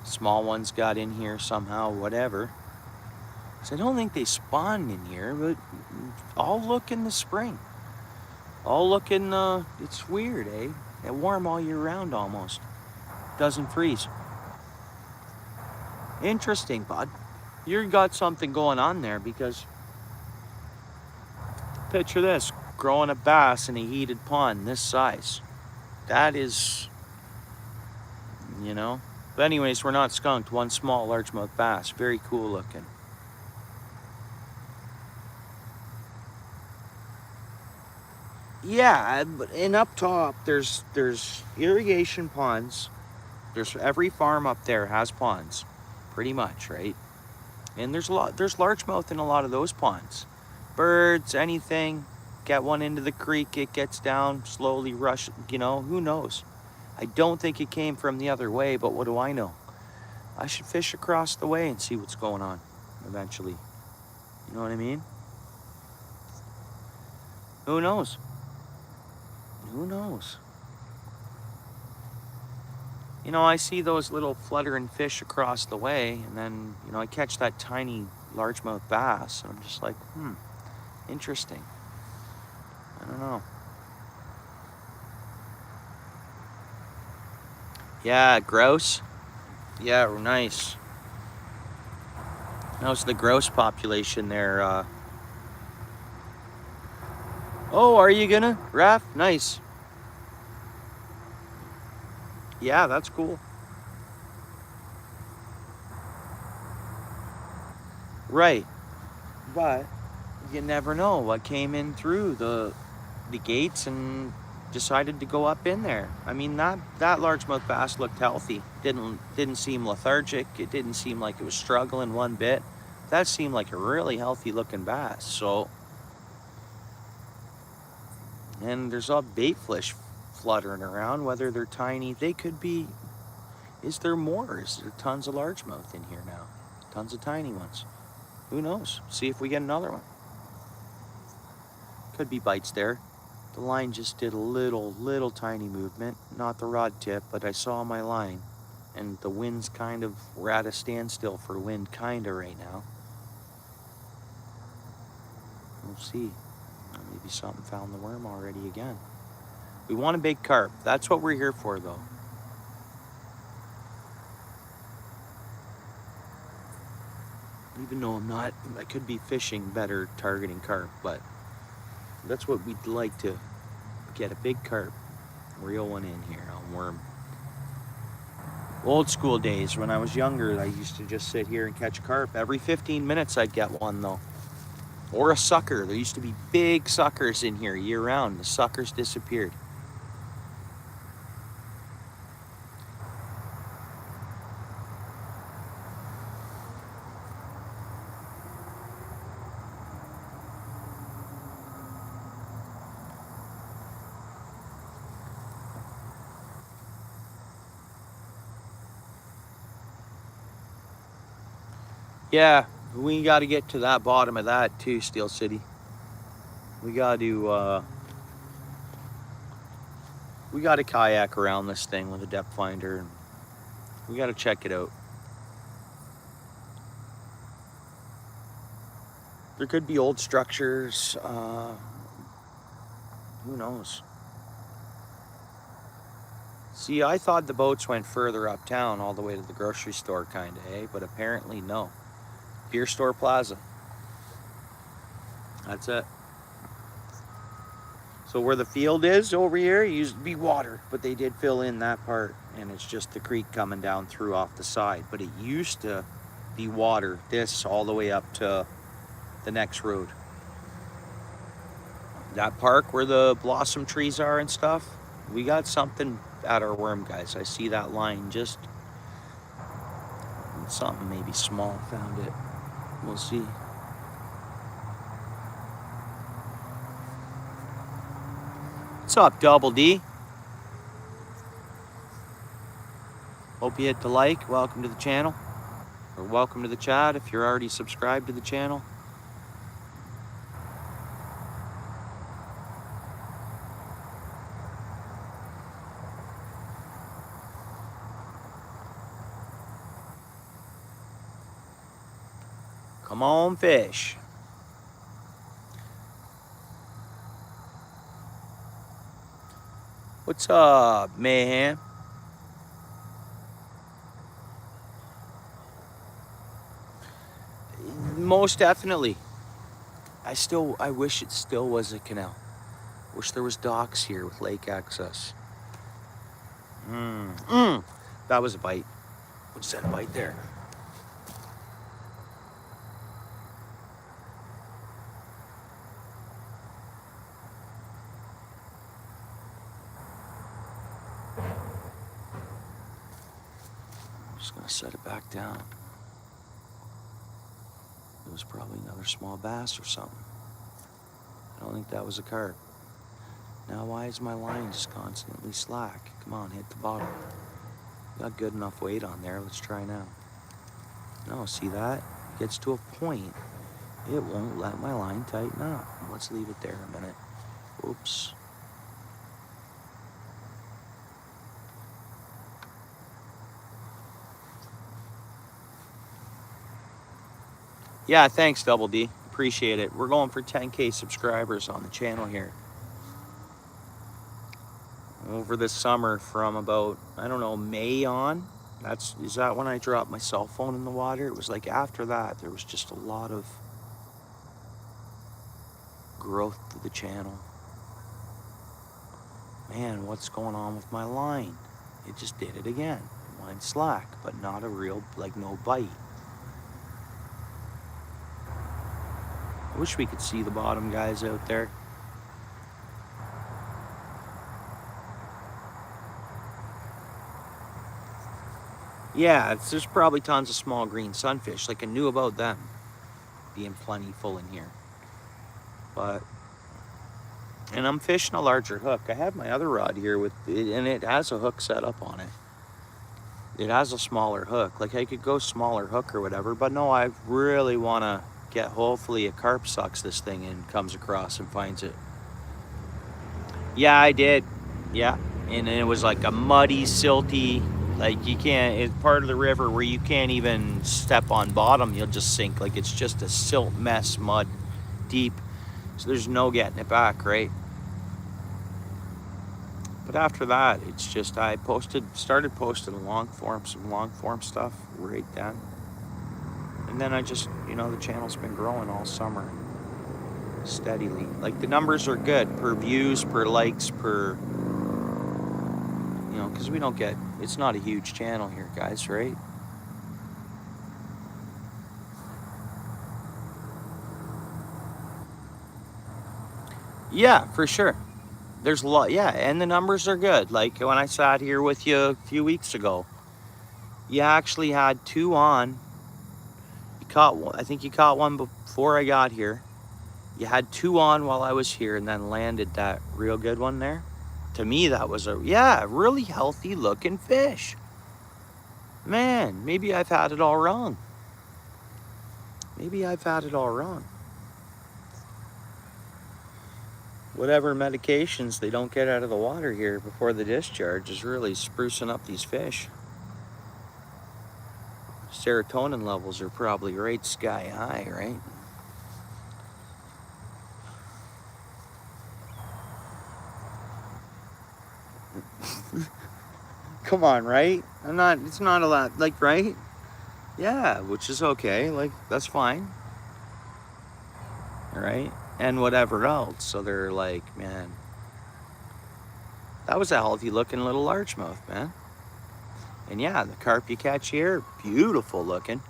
small ones got in here somehow, whatever. So I don't think they spawned in here, but I'll look in the spring. I'll look in the, it's weird, eh? It's warm all year round almost. Doesn't freeze. Interesting, bud. You got something going on there because picture this, growing a bass in a heated pond this size. That is, you know. But anyways, we're not skunked. One small largemouth bass. Very cool looking. Yeah, and up top, there's irrigation ponds. There's every farm up there has ponds, pretty much, right? And there's largemouth in a lot of those ponds. Birds, anything, get one into the creek, it gets down, slowly rush, you know, who knows? I don't think it came from the other way, but what do I know? I should fish across the way and see what's going on eventually. You know what I mean? Who knows? Who knows? You know, I see those little fluttering fish across the way, and then, you know, I catch that tiny largemouth bass, and I'm just like, interesting. I don't know. Yeah, grouse. Yeah, nice. How's the grouse population there? Oh, are you gonna? Raph? Nice. Yeah, that's cool. Right. But you never know what came in through the gates and decided to go up in there. I mean, that largemouth bass looked healthy. Didn't seem lethargic. It didn't seem like it was struggling one bit. That seemed like a really healthy looking bass. So, and there's all bait fish fluttering around, whether they're tiny. They could be, is there more? Is there tons of largemouth in here now? Tons of tiny ones. Who knows? See if we get another one. Could be bites there. The line just did a little tiny movement. Not the rod tip, but I saw my line. And the wind's kind of, we're at a standstill for wind kinda right now. We'll see. Maybe something found the worm already again. We want a big carp. That's what we're here for, though. Even though I could be fishing better targeting carp, but that's what we'd like to get, a big carp. Reel one in here on worm. Old school days when I was younger, I used to just sit here and catch carp. Every 15 minutes I'd get one though. Or a sucker. There used to be big suckers in here year round. The suckers disappeared. Yeah, we got to get to that bottom of that too, Steel City. We got to kayak around this thing with a depth finder, and we got to check it out. There could be old structures. Who knows? See, I thought the boats went further uptown, all the way to the grocery store, kind of, eh? But apparently, no. Beer Store Plaza. That's it. So where the field is over here, it used to be water, but they did fill in that part, and it's just the creek coming down through off the side. But it used to be water, this all the way up to the next road. That park where the blossom trees are and stuff, we got something at our worm, guys. I see that line, just something maybe small found it. We'll see. What's up, Double D? Hope you hit the like. Welcome to the channel. Or welcome to the chat if you're already subscribed to the channel. Come on, fish. What's up, Mayhem? Most definitely. I wish it still was a canal. Wish there was docks here with lake access. That was a bite. What's that bite there? Just gonna set it back down. It was probably another small bass or something. I don't think that was a carp. Now why is my line just constantly slack? Come on, hit the bottom. Got good enough weight on there. Let's try now. No, see that? It gets to a point. It won't let my line tighten up. Let's leave it there a minute. Oops. Yeah, thanks, Double D. Appreciate it. We're going for 10K subscribers on the channel here. Over this summer from about, I don't know, May on. Is that when I dropped my cell phone in the water? It was like after that, there was just a lot of growth to the channel. Man, what's going on with my line? It just did it again. Line's slack, but not a real, like no bite. I wish we could see the bottom, guys, out there. Yeah, there's probably tons of small green sunfish. Like I knew about them being plentiful in here. And I'm fishing a larger hook. I have my other rod here with it, and it has a hook set up on it. It has a smaller hook. Like I could go smaller hook or whatever, but no, I really want to get, hopefully a carp sucks this thing and comes across and finds it. Yeah, I did. Yeah, and it was like a muddy, silty, like you can't, it's part of the river where you can't even step on bottom, you'll just sink. Like it's just a silt mess, mud deep, so there's no getting it back, right? But after that, it's just, I started posting some long form stuff right then. And then I just, the channel's been growing all summer steadily. Like the numbers are good per views, per likes, per you know, because we don't get, it's not a huge channel here, guys, right? Yeah, for sure. There's a lot, yeah, and the numbers are good. Like when I sat here with you a few weeks ago, you actually had 2 on. You caught one, I think you caught one before I got here. You had 2 on while I was here and then landed that real good one there. To me, that was a, yeah, really healthy looking fish. Man, maybe I've had it all wrong. Maybe I've had it all wrong. Whatever medications they don't get out of the water here before the discharge is really sprucing up these fish. Serotonin levels are probably right sky high, right? Come on, right? It's not a lot, like, right? Yeah, which is okay, like, that's fine. Right? And whatever else. So they're like, man, that was a healthy looking little largemouth, man. And yeah, the carp you catch here, beautiful looking.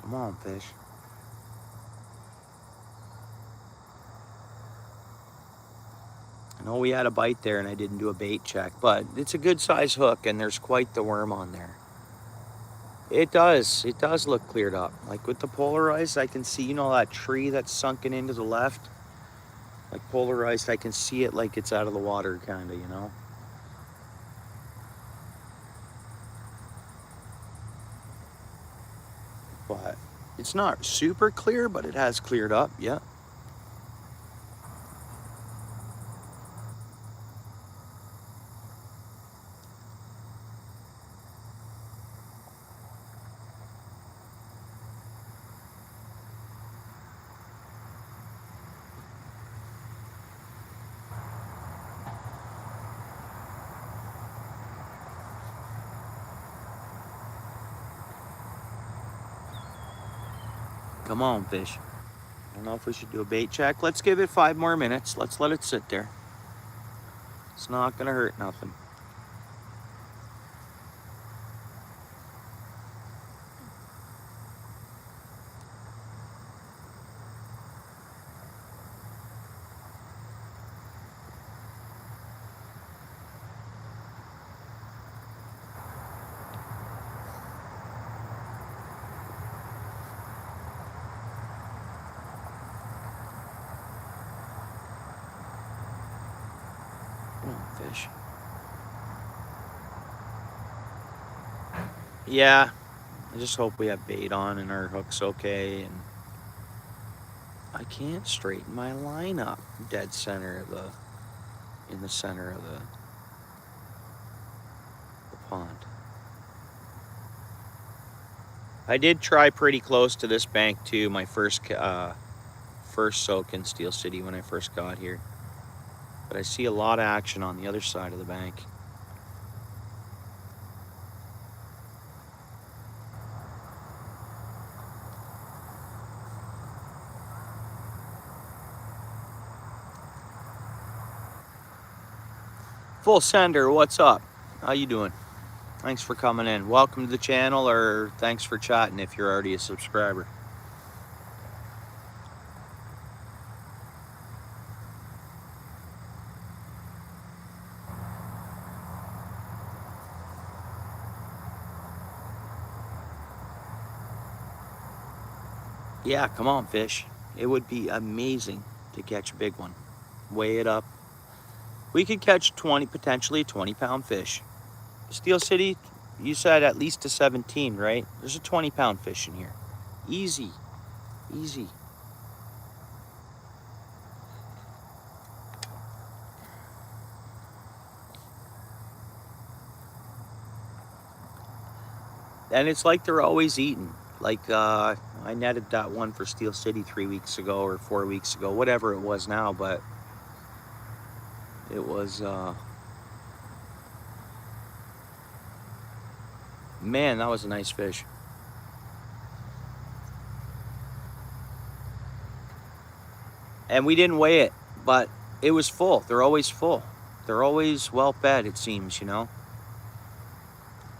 Come on, fish. I know we had a bite there and I didn't do a bait check, but it's a good size hook and there's quite the worm on there. It does look cleared up. Like with the polarized, I can see, you know, that tree that's sunken into the left? Like polarized, I can see it like it's out of the water kind of, you know? But it's not super clear, but it has cleared up, yeah. Come on, fish. I don't know if we should do a bait check. Let's give it 5 more minutes. Let's let it sit there. It's not gonna hurt nothing. Come on, fish. Yeah, I just hope we have bait on and our hook's okay. And I can't straighten my line up dead center of in the center of the pond. I did try pretty close to this bank too, my first soak in Steel City when I first got here. But I see a lot of action on the other side of the bank. Full Sender, what's up? How you doing? Thanks for coming in. Welcome to the channel, or thanks for chatting if you're already a subscriber. Yeah, come on, fish. It would be amazing to catch a big one. Weigh it up. We could catch 20, potentially 20-pound fish. Steel City, you said at least a 17, right? There's a 20-pound fish in here. Easy, easy. And it's like they're always eating. Like I netted that one for Steel City 3 weeks ago or 4 weeks ago, whatever it was now, but it was, man, that was a nice fish. And we didn't weigh it, but it was full. They're always full. They're always well fed, it seems, you know?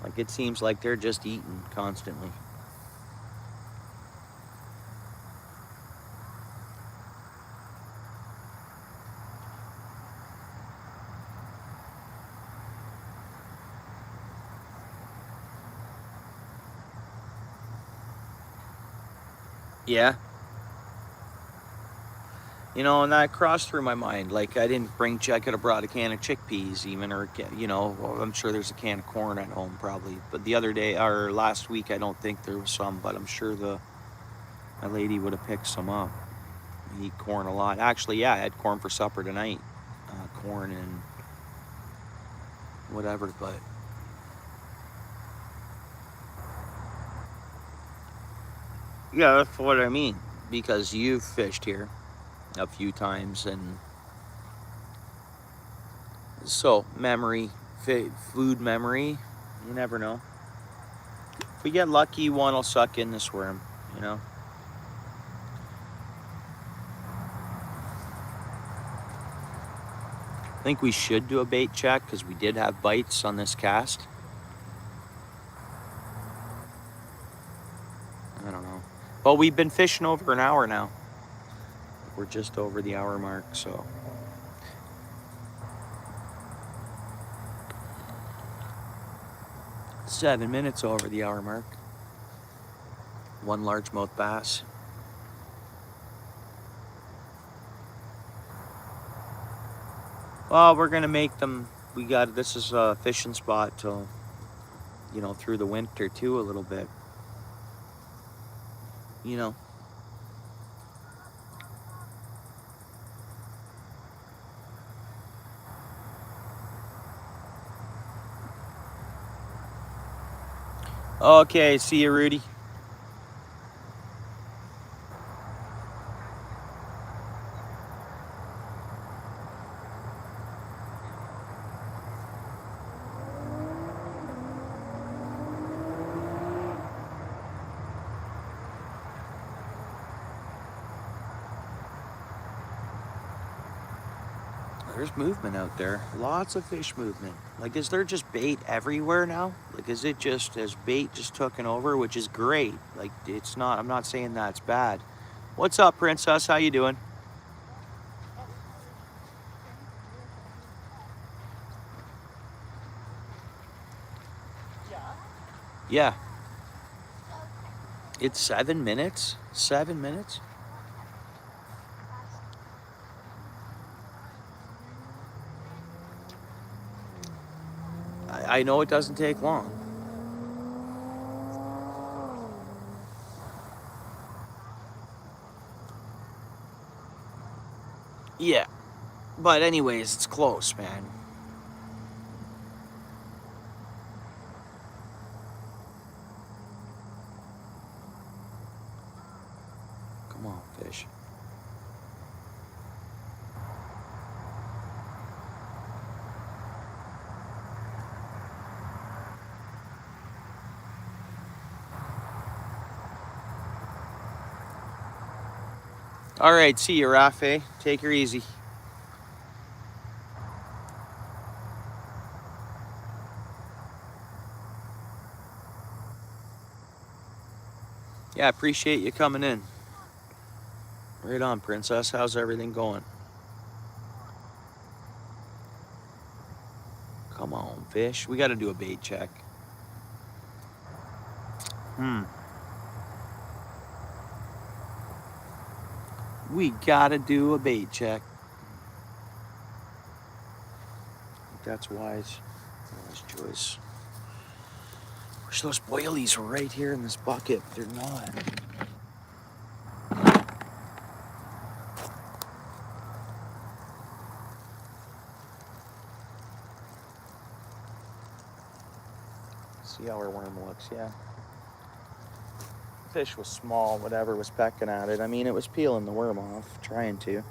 Like, it seems like they're just eating constantly. Yeah. You know, and that crossed through my mind. Like, I didn't bring, I could have brought a can of chickpeas even, or, you know, I'm sure there's a can of corn at home probably. But the other day, or last week, I don't think there was some, but I'm sure my lady would have picked some up. I eat corn a lot. Actually, yeah, I had corn for supper tonight. Corn and whatever, but yeah, that's what I mean. Because you've fished here a few times, and so memory, food memory, you never know. If we get lucky, one will suck in this worm, you know. I think we should do a bait check because we did have bites on this cast. I don't know. Well, we've been fishing over an hour now. We're just over the hour mark, so. Seven minutes over the hour mark. One largemouth bass. Well, we're gonna make them. This is a fishing spot till, you know, through the winter too, a little bit. You know. Okay, see you, Rudy. There's movement out there. Lots of fish movement. Like, is there just bait everywhere now? Like, is it just, has bait just taken over, which is great. Like, it's not, I'm not saying that's bad. What's up, Princess? How you doing? Yeah. It's 7 minutes? 7 minutes? I know it doesn't take long. Yeah. But anyways, it's close, man. Come on, fish. All right, see you, Rafe. Take her easy. Yeah, appreciate you coming in. Right on, Princess. How's everything going? Come on, fish. We got to do a bait check. We got to do a bait check. That's wise. Wise choice. Wish those boilies were right here in this bucket. They're not. See how our worm looks, yeah. Fish was small, whatever was pecking at it. I mean, it was peeling the worm off, trying to.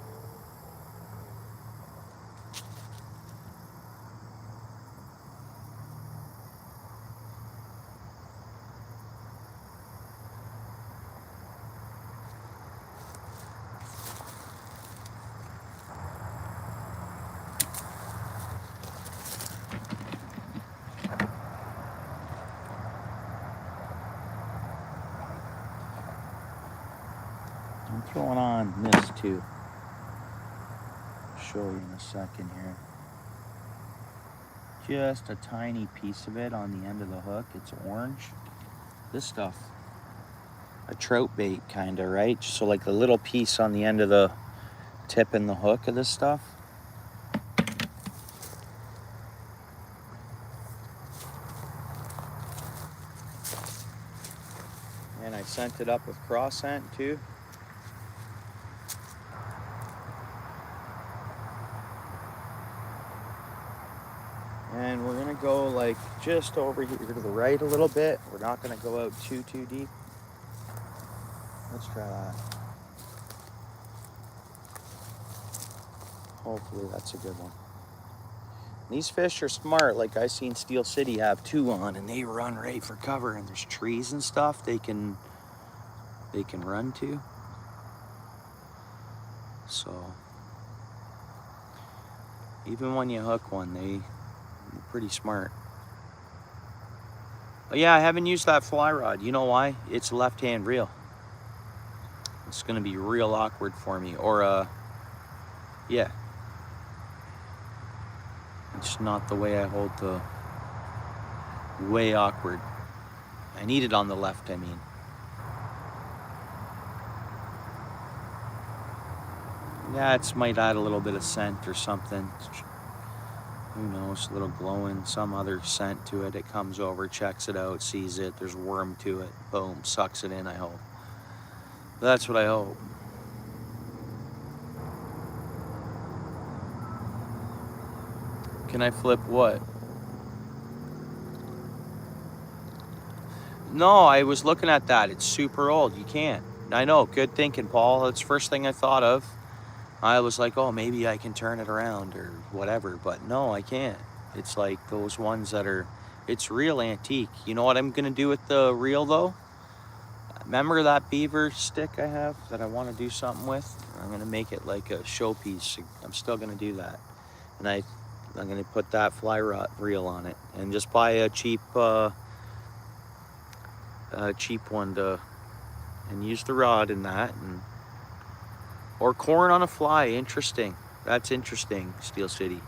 going on in this too. I'll show you in a second here. Just a tiny piece of it on the end of the hook. It's orange. This stuff, a trout bait kind of, right? So like a little piece on the end of the tip and the hook of this stuff. And I sent it up with cross scent too. And we're gonna go like just over here to the right a little bit. We're not gonna go out too deep. Let's try that. Hopefully that's a good one. These fish are smart. Like I seen Steel City have 2 on, and they run right for cover. And there's trees and stuff they can run to. So even when you hook one, they're pretty smart. But yeah, I haven't used that fly rod. You know why? It's a left-hand reel. It's gonna be real awkward for me. Or yeah. It's not the way I hold the... Way awkward. I need it on the left, I mean. Yeah, it might add a little bit of scent or something. Who knows, a little glowing, some other scent to it. It comes over, checks it out, sees it, there's worm to it. Boom, sucks it in, I hope. That's what I hope. Can I flip what? No, I was looking at that. It's super old. You can't. I know. Good thinking, Paul. That's the first thing I thought of. I was like, oh, maybe I can turn it around or whatever. But no, I can't. It's like those ones that are... It's real antique. You know what I'm going to do with the reel, though? Remember that beaver stick I have that I want to do something with? I'm going to make it like a showpiece. I'm still going to do that. And I'm going to put that fly rod reel on it. And just buy a cheap one to... And use the rod in that. Or corn on a fly. Interesting. That's interesting, Steel City.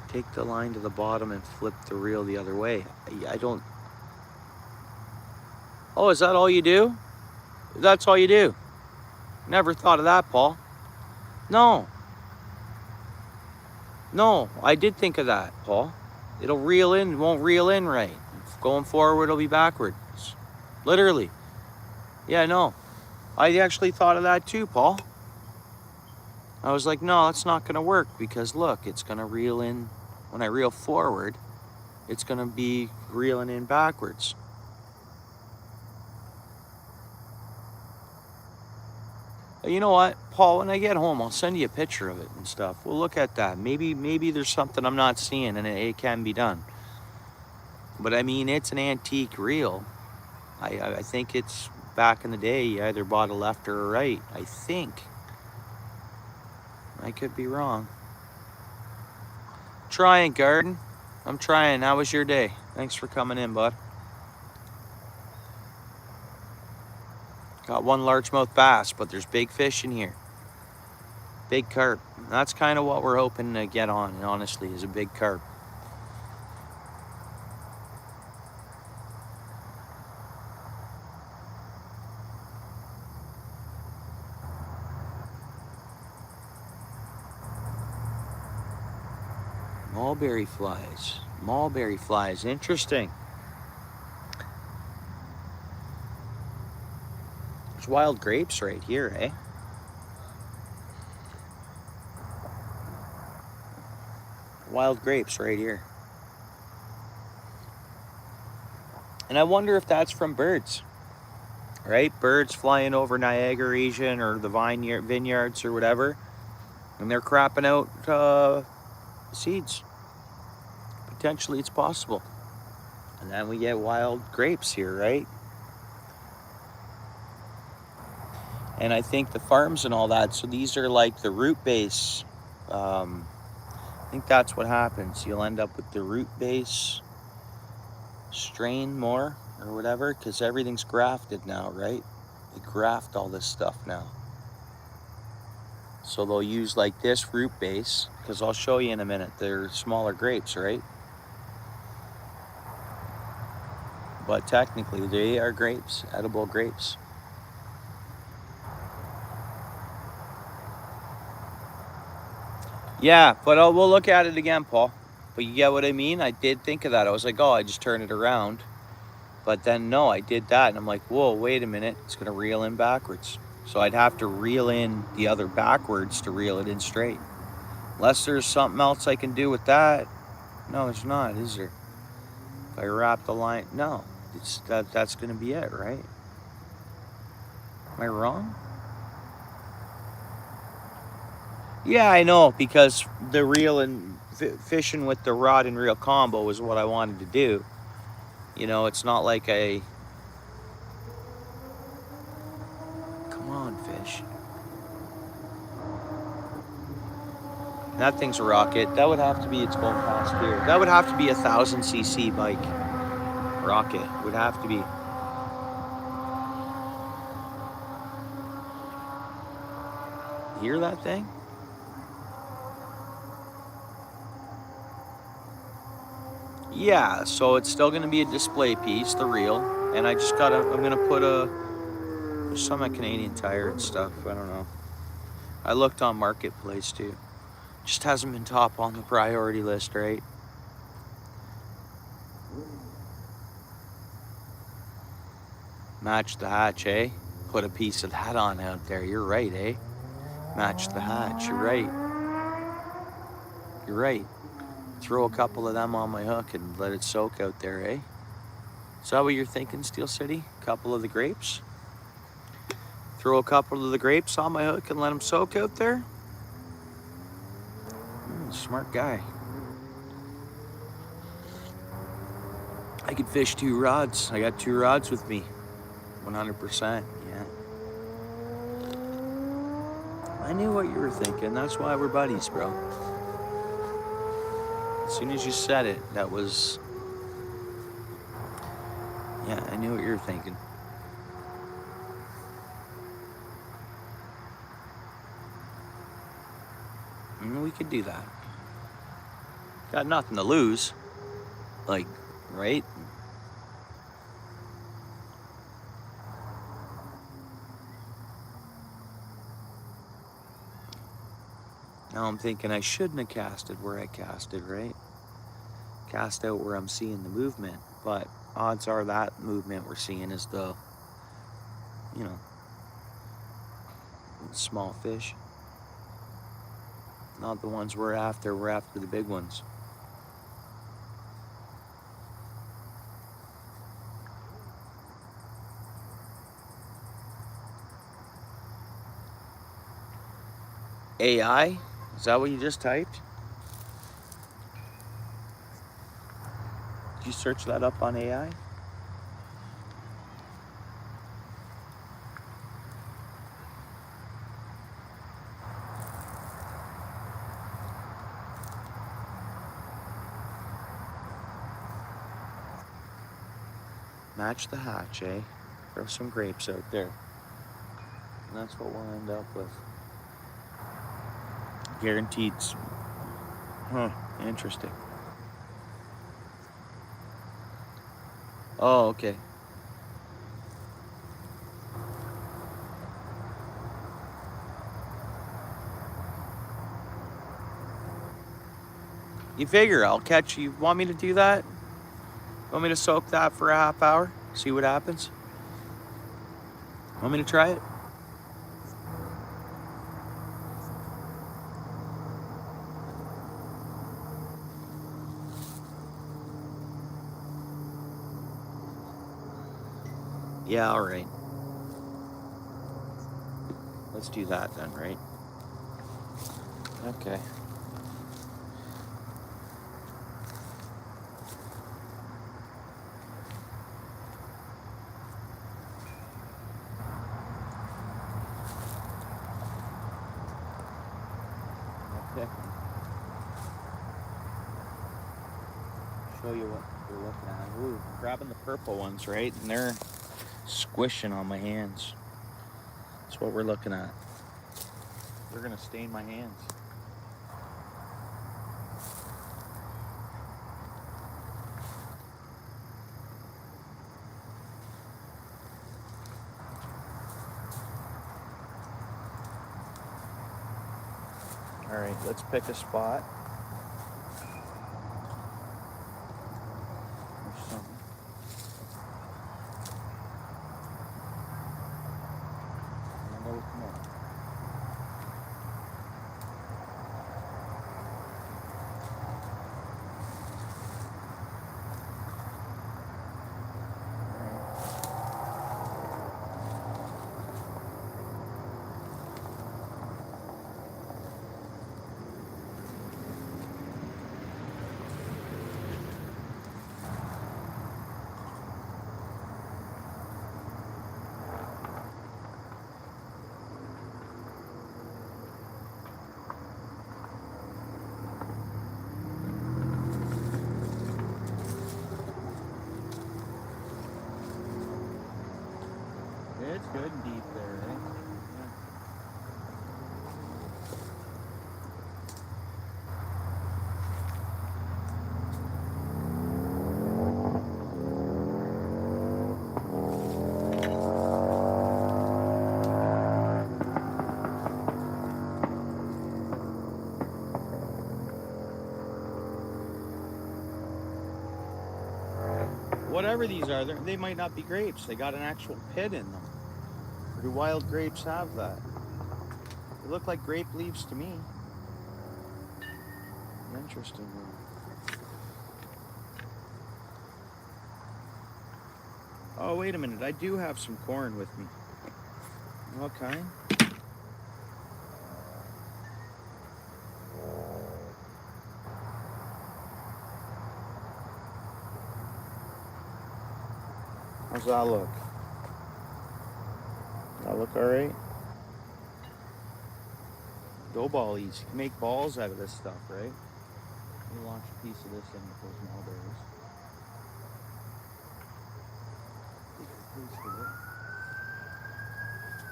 Take the line to the bottom and flip the reel the other way. I don't... Oh, is that all you do? That's all you do? Never thought of that, Paul. No. No, I did think of that, Paul. It'll reel in, won't reel in right. Going forward, it'll be backwards. Literally. Yeah, no. I actually thought of that too, Paul. I was like, no, that's not going to work because look, it's going to reel in. When I reel forward, it's going to be reeling in backwards. You know what, Paul, when I get home, I'll send you a picture of it and stuff. We'll look at that. Maybe there's something I'm not seeing and it can be done. But I mean, it's an antique reel. I think it's back in the day, you either bought a left or a right, I think. I could be wrong. Trying, Garden. I'm trying. How was your day? Thanks for coming in, bud. Got one largemouth bass, but there's big fish in here. Big carp. That's kind of what we're hoping to get on, honestly, is a big carp. Mulberry flies. Mulberry flies. Interesting. There's wild grapes right here, eh? Wild grapes right here. And I wonder if that's from birds. Right? Birds flying over Niagara region or the vineyards or whatever. And they're crapping out seeds. Potentially it's possible. And then we get wild grapes here, right? And I think the farms and all that, so these are like the root base. I think that's what happens. You'll end up with the root base strain more. or whatever, because everything's grafted now, right? They graft all this stuff now. So they'll use like this root base, because I'll show you in a minute. They're smaller grapes, right? But technically they are grapes, edible grapes. Yeah, but we'll look at it again, Paul. But you get what I mean? I did think of that. I was like, oh, I just turn it around. But then no, I did that, and I'm like, whoa, wait a minute. It's gonna reel in backwards. So I'd have to reel in the other backwards to reel it in straight. Unless there's something else I can do with that. No, there's not, is there? If I wrap the line, no. That's gonna be it, right? Am I wrong? Yeah, I know, because the reel and fishing with the rod and reel combo was what I wanted to do. You know, it's not like come on, fish. That thing's a rocket. That would have to be, it's going past here. That would have to be a 1000cc bike. Rocket would have to be. Hear that thing? Yeah, so it's still gonna be a display piece, the reel. And I'm gonna put some at Canadian Tire and stuff, I don't know. I looked on Marketplace too. Just hasn't been top on the priority list, right? Match the hatch, eh? Put a piece of that on out there. You're right, eh? Match the hatch. You're right. You're right. Throw a couple of them on my hook and let it soak out there, eh? Is that what you're thinking, Steel City? A couple of the grapes? Throw a couple of the grapes on my hook and let them soak out there? Smart guy. I could fish 2 rods. I got 2 rods with me. 100%, yeah. I knew what you were thinking. That's why we're buddies, bro. As soon as you said it, that was... Yeah, I knew what you were thinking. We could do that. Got nothing to lose. Like, right? Now I'm thinking I shouldn't have casted where I casted, right? Cast out where I'm seeing the movement. But odds are that movement we're seeing is the, you know, small fish. Not the ones we're after the big ones. AI? Is that what you just typed? Did you search that up on AI? Match the hatch, eh? Throw some grapes out there. And that's what we'll end up with. Guaranteed. Huh, interesting. Oh, okay. You figure I'll catch you. Want me to do that? Want me to soak that for a half hour? See what happens? Want me to try it? Yeah, all right. Let's do that then, right? Okay. Okay. show you what we're looking at. Ooh, I'm grabbing the purple ones, right? And they're squishing on my hands. That's what we're looking at. They're gonna stain my hands. All right, let's pick a spot. There's something. It's good and deep there, right? Whatever these are, they might not be grapes. They got an actual pit in them. Or do wild grapes have that? They look like grape leaves to me. Interesting. Oh, wait a minute. I do have some corn with me. What kind? How's that look? That look all right? Dough ballies. You can make balls out of this stuff, right? Let me launch a piece of this in with those mulberries.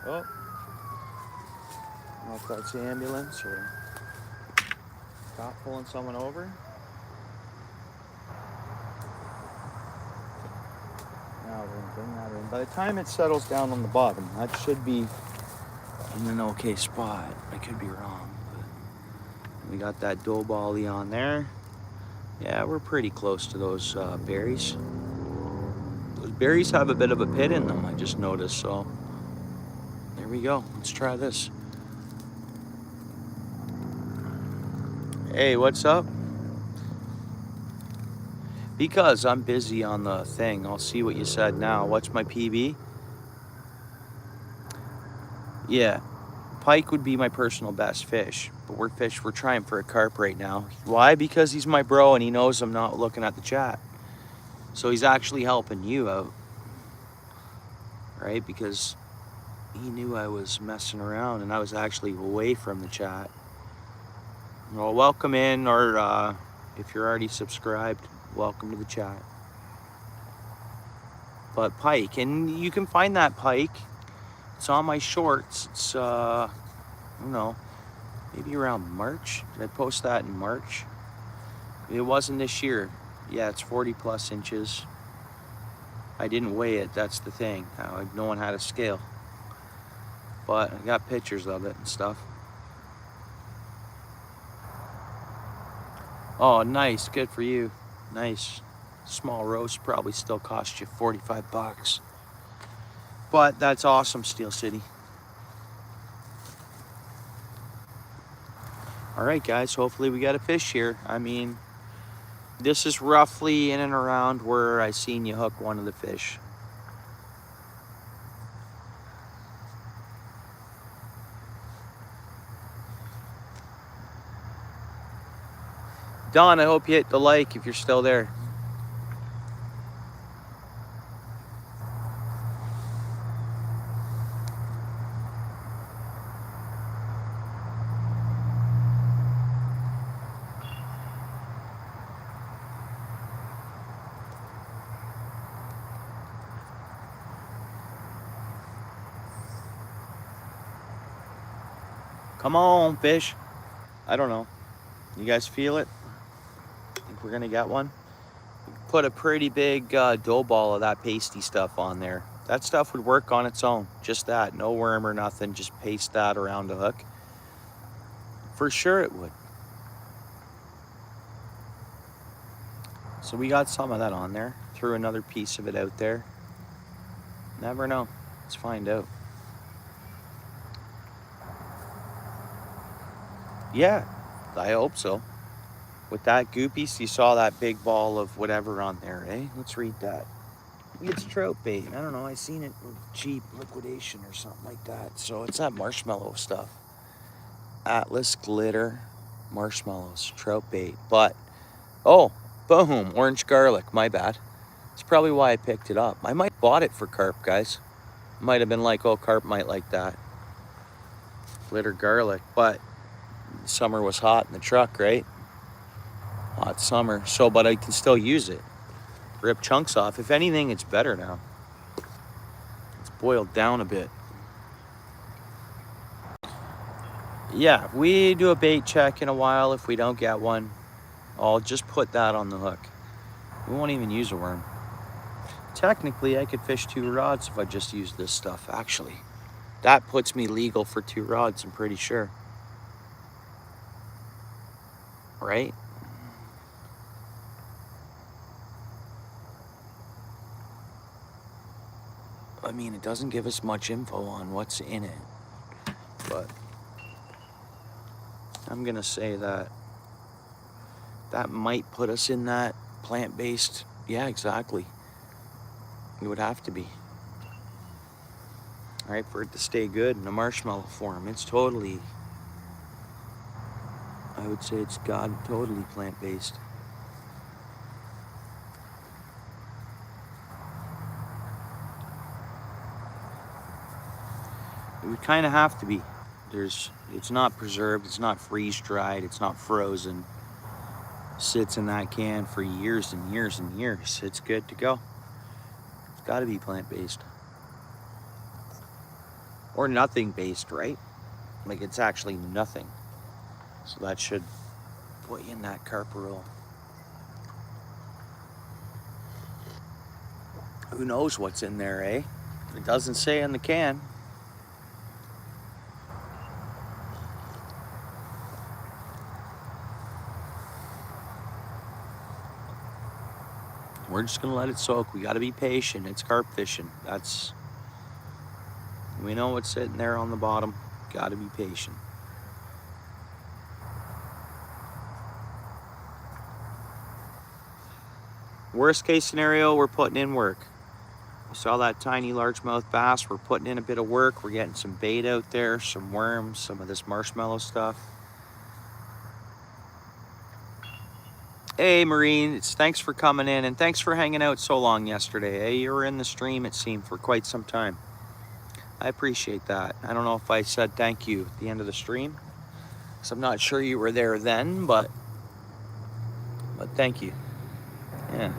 Oh. I don't know if that's the ambulance or cop pulling someone over. Now we're gonna bring that in. By the time it settles down on the bottom, that should be in an okay spot. I could be wrong, but we got that dough bally on there. Yeah, we're pretty close to those berries. Those berries have a bit of a pit in them, I just noticed, so there we go. Let's try this. Hey, what's up? Because I'm busy on the thing, I'll see what you said now. What's my PB? Yeah, pike would be my personal best fish, but we're trying for a carp right now. Why? Because he's my bro and he knows I'm not looking at the chat. So he's actually helping you out, right? Because he knew I was messing around and I was actually away from the chat. Well, welcome in, or if you're already subscribed, welcome to the chat. But pike, and you can find that pike. It's on my shorts. It's, I don't know, maybe around March. Did I post that in March? It wasn't this year. Yeah, it's 40 plus inches. I didn't weigh it, that's the thing. No one had a scale. But I got pictures of it and stuff. Oh, nice, good for you. Nice. Small roast probably still cost you 45 bucks. But that's awesome, Steel City. All right, guys, hopefully we got a fish here. I mean, this is roughly in and around where I seen you hook one of the fish. Don, I hope you hit the like if you're still there. Come on, fish. I don't know. You guys feel it? Think we're gonna get one? Put a pretty big dough ball of that pasty stuff on there. That stuff would work on its own. Just that, no worm or nothing. Just paste that around the hook. For sure it would. So we got some of that on there. Threw another piece of it out there. Never know. Let's find out. Yeah, I hope so. With that goopy, you saw that big ball of whatever on there, eh? Let's read that. It's trout bait. I don't know. I seen it with cheap liquidation or something like that. So it's that marshmallow stuff. Atlas glitter marshmallows, trout bait. But, oh, boom, orange garlic. My bad. That's probably why I picked it up. I might have bought it for carp, guys. Might have been like, oh, carp might like that. Glitter garlic. But summer was hot in the truck, right? Hot summer. So, but I can still use it. Rip chunks off. If anything, it's better now. It's boiled down a bit. Yeah, we do a bait check in a while. If we don't get one, I'll just put that on the hook. We won't even use a worm. Technically, I could fish 2 rods if I just used this stuff, actually. That puts me legal for 2 rods, I'm pretty sure. Right? I mean, it doesn't give us much info on what's in it, but I'm gonna say that that might put us in that plant-based. Yeah, exactly. It would have to be. All right, for it to stay good in a marshmallow form. It's totally, I would say it's totally plant-based. It would kind of have to be. It's not preserved, it's not freeze-dried, it's not frozen. Sits in that can for years and years and years. It's good to go. It's got to be plant-based. Or nothing-based, right? Like it's actually nothing. So that should put you in that carp roll. Who knows what's in there, eh? It doesn't say in the can. We're just gonna let it soak. We gotta be patient. It's carp fishing. We know what's sitting there on the bottom. Gotta be patient. Worst case scenario, we're putting in work. We saw that tiny largemouth bass. We're putting in a bit of work. We're getting some bait out there, some worms, some of this marshmallow stuff. Hey, Marine, thanks for coming in and thanks for hanging out so long yesterday. Hey, you were in the stream, it seemed, for quite some time. I appreciate that. I don't know if I said thank you at the end of the stream, because I'm not sure you were there then, but thank you. Yeah.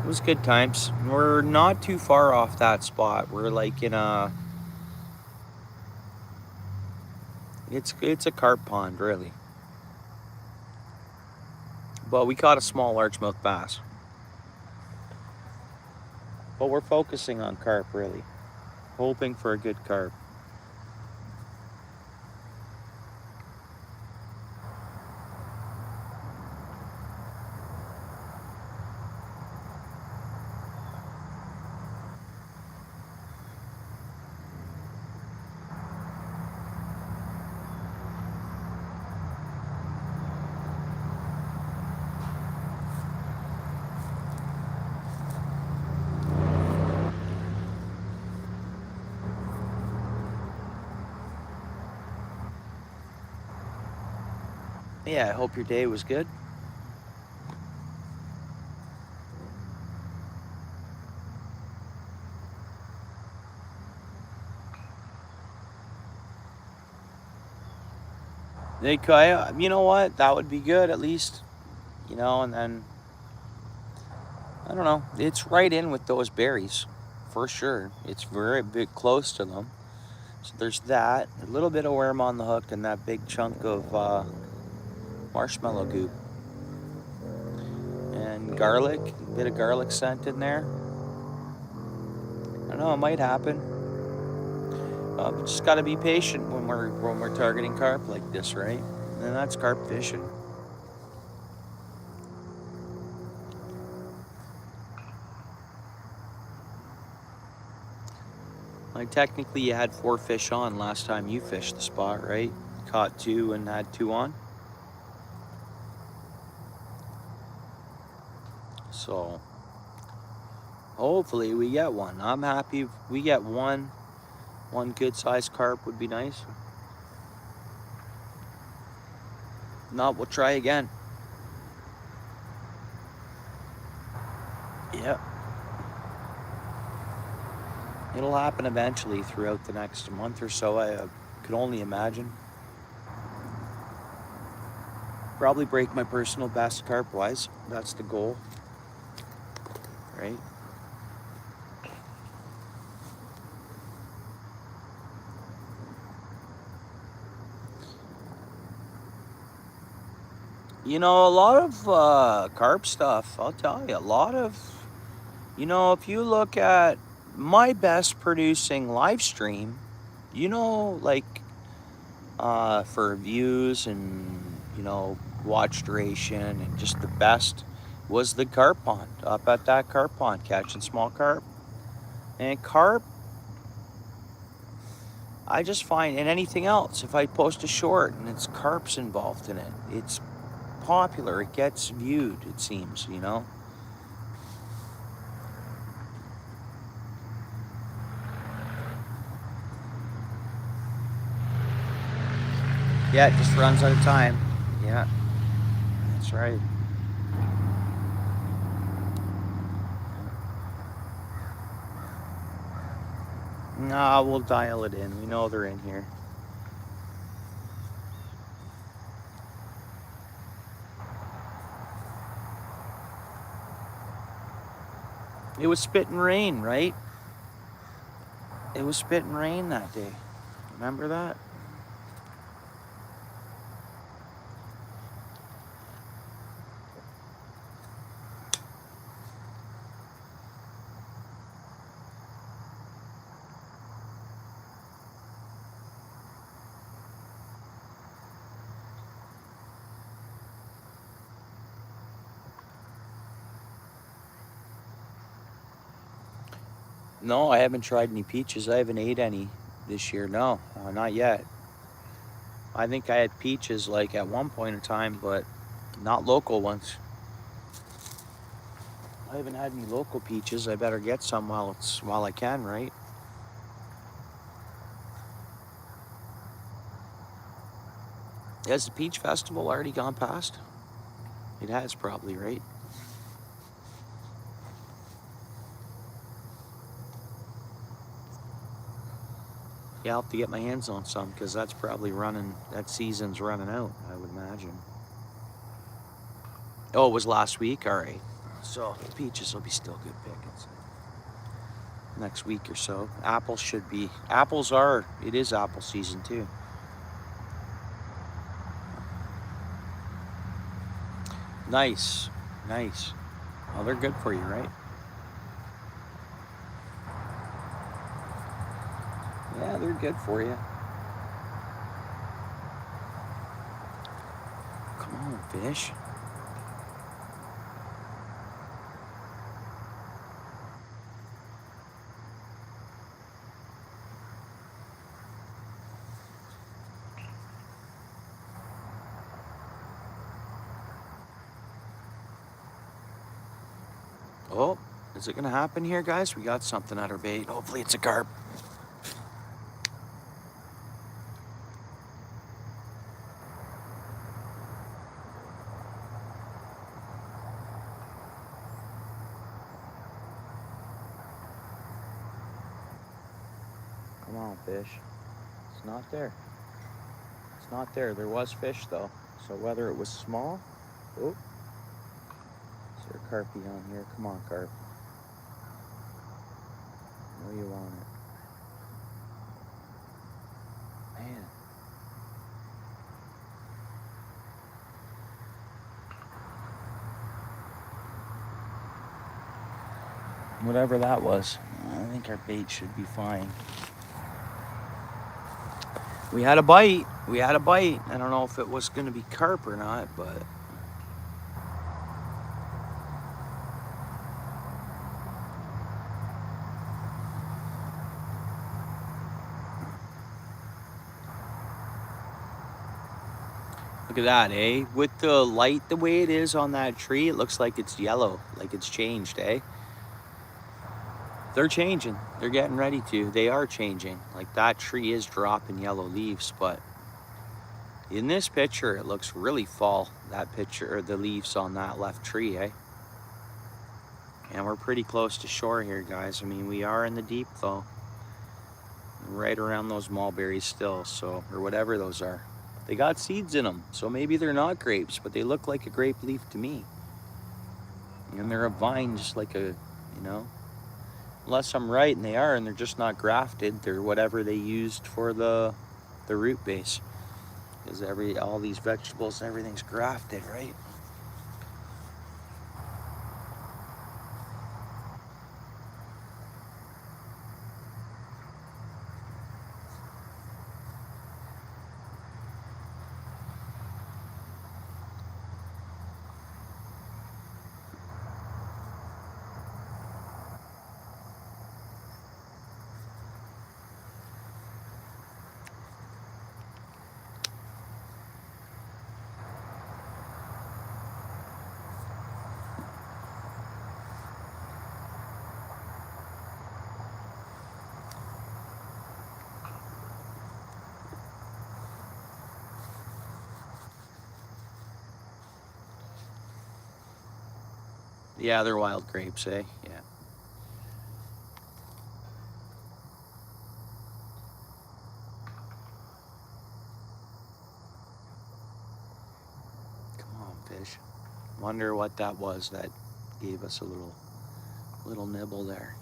It was good times. We're not too far off that spot. We're like in a... It's a carp pond, really. But we caught a small largemouth bass. But we're focusing on carp, really. Hoping for a good carp. Yeah, I hope your day was good. You know what? That would be good, at least. You know, and then... I don't know. It's right in with those berries, for sure. It's very big, close to them. So there's that. A little bit of worm on the hook and that big chunk of marshmallow goop. And garlic, a bit of garlic scent in there. I don't know, it might happen. We just got to be patient when we're targeting carp like this, right? And that's carp fishing. Like technically, you had 4 fish on last time you fished the spot, right? Caught 2 and had 2 on. So hopefully we get one. I'm happy if we get one. One good sized carp would be nice. Not, we'll try again. Yep. It'll happen eventually throughout the next month or so, I could only imagine. Probably break my personal best carp-wise. That's the goal, right? You know, a lot of carp stuff, I'll tell you, a lot of, you know, if you look at my best producing live stream, you know, like for views and, you know, watch duration and just the best was the carp pond, up at that carp pond, catching small carp. And carp, I just find, and anything else, if I post a short and it's carp's involved in it, it's popular, it gets viewed, it seems, you know. Yeah, it just runs out of time. Yeah, that's right. Nah, we'll dial it in. We know they're in here. It was spitting rain, right? It was spitting rain that day. Remember that? No, I haven't tried any peaches. I haven't ate any this year. No, not yet. I think I had peaches like at one point in time, but not local ones. I haven't had any local peaches. I better get some while I can, right? Has the peach festival already gone past? It has probably, right? Yeah, I'll have to get my hands on some because that's probably that season's running out, I would imagine. Oh, it was last week? All right. So peaches will be still good pickings next week or so. Apples it is apple season too. Nice, nice. Well, they're good for you, right? Yeah, they're good for you. Come on, fish. Oh, is it gonna happen here, guys? We got something at our bait. Hopefully it's a carp. Come on, fish. It's not there. It's not there. There was fish though. So whether it was small, oh, is there a carpy on here? Come on, carp. I know you want it. whatever that was. I think our bait should be fine. We had a bite. We had a bite. I don't know if it was going to be carp or not, but look at that, eh? With the light the way it is on that tree, it looks like it's yellow, like it's changed, eh? They're changing. They're getting ready to. They are changing. Like that tree is dropping yellow leaves, but in this picture, it looks really fall, that picture, or the leaves on that left tree, eh? And we're pretty close to shore here, guys. I mean, we are in the deep, though. Right around those mulberries still, so, or whatever those are. They got seeds in them, so maybe they're not grapes, but they look like a grape leaf to me. And they're a vine, just like a, you know, unless I'm right and they are, and they're just not grafted. They're whatever they used for the root base. Because all these vegetables and everything's grafted, right? Yeah, they're wild grapes, eh? Yeah. Come on, fish. Wonder what that was that gave us a little nibble there.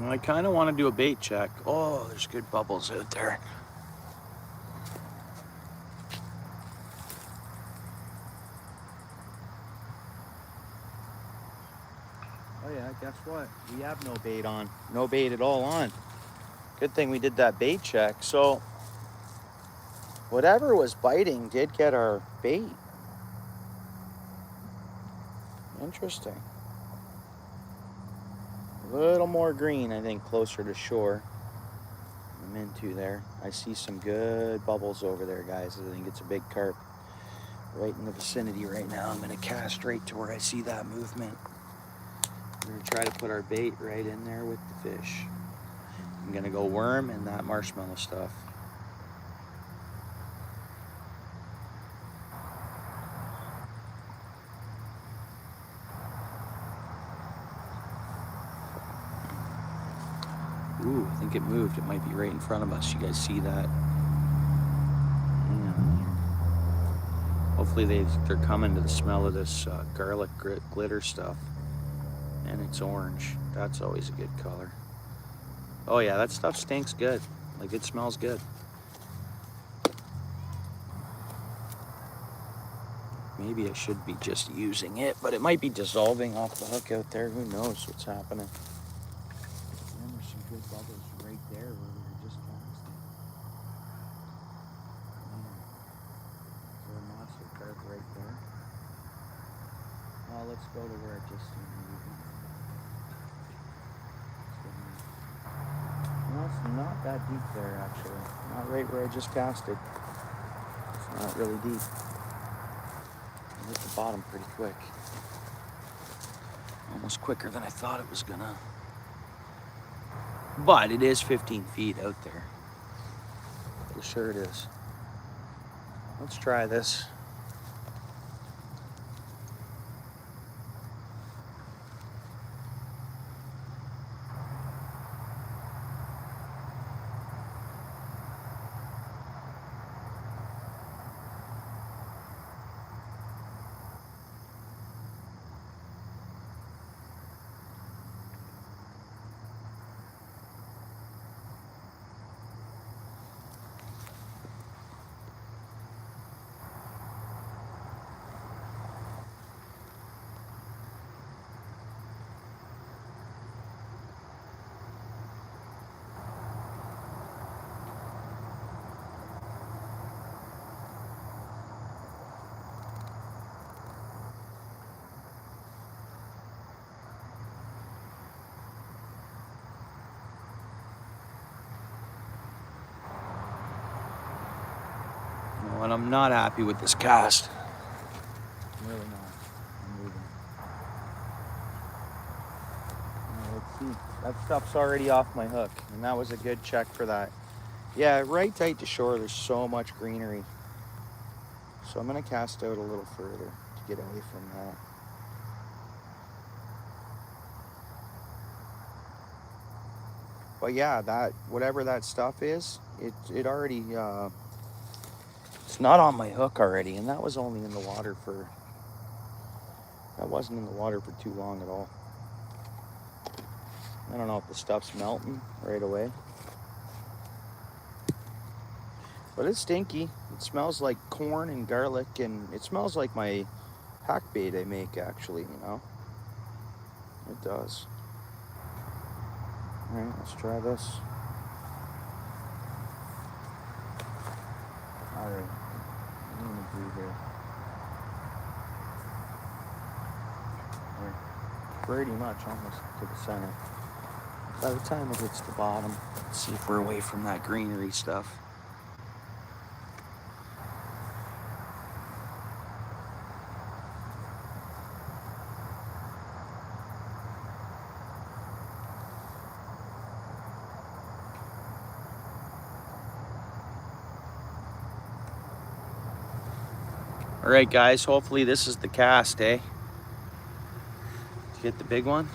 I kind of want to do a bait check. Oh, there's good bubbles out there. Oh yeah, guess what? We have no bait on. No bait at all on. Good thing we did that bait check. So whatever was biting did get our bait. Interesting. A little more green, I think, closer to shore. I'm into there. I see some good bubbles over there, guys. I think it's a big carp right in the vicinity right now. I'm going to cast right to where I see that movement. We're going to try to put our bait right in there with the fish. I'm going to go worm and that marshmallow stuff. Ooh, I think it moved. It might be right in front of us. You guys see that? Yeah. Hopefully they're coming to the smell of this garlic glitter stuff. And it's orange. That's always a good color. Oh yeah, that stuff stinks good. Like, it smells good. Maybe I should be just using it, but it might be dissolving off the hook out there. Who knows what's happening? And there's some good bubbles right there where we were just casting. So a monster carp right there. Well, let's go to where it just seemed moving. No, it's not that deep there, actually. Not right where I just casted. It's not really deep. I hit the bottom pretty quick. Almost quicker than I thought it was gonna. But it is 15 feet out there. For sure it is. Let's try this. And I'm not happy with this cast. I'm really not. I'm moving. Let's see. That stuff's already off my hook, and that was a good check for that. Yeah, right tight to shore, there's so much greenery. So I'm gonna cast out a little further to get away from that. But yeah, that whatever that stuff is, it already it's not on my hook already, and that was only in the water for, that wasn't in the water for too long at all. I don't know if the stuff's melting right away. But it's stinky. It smells like corn and garlic, and it smells like my hack bait I make, actually, you know? It does. All right, let's try this. All right, I'm gonna breathe here. We're pretty much almost to the center. By the time it hits the bottom, let's see if we're away from that greenery stuff. All right, guys, hopefully this is the cast, eh? Did you get the big one?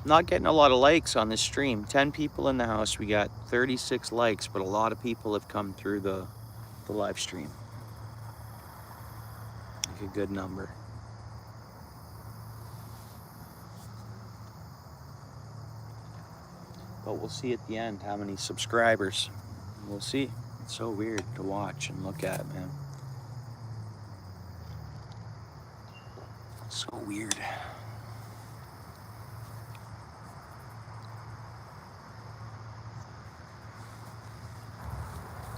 Not getting a lot of likes on this stream. 10 people in the house. We got 36 likes, but a lot of people have come through the live stream. Like a good number. But we'll see at the end how many subscribers. We'll see. It's so weird to watch and look at, man. So weird.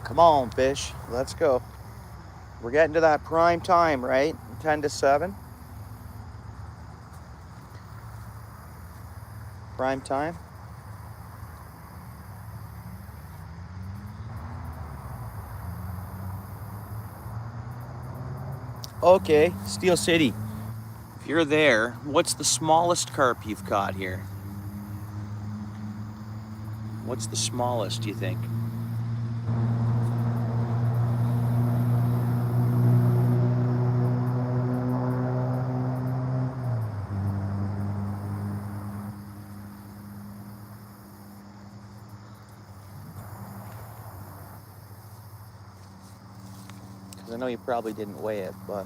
Come on, fish. Let's go. We're getting to that prime time, right? 10 to 7. Prime time. Okay, Steel City. If you're there, what's the smallest carp you've caught here? What's the smallest, do you think? Because I know you probably didn't weigh it, but...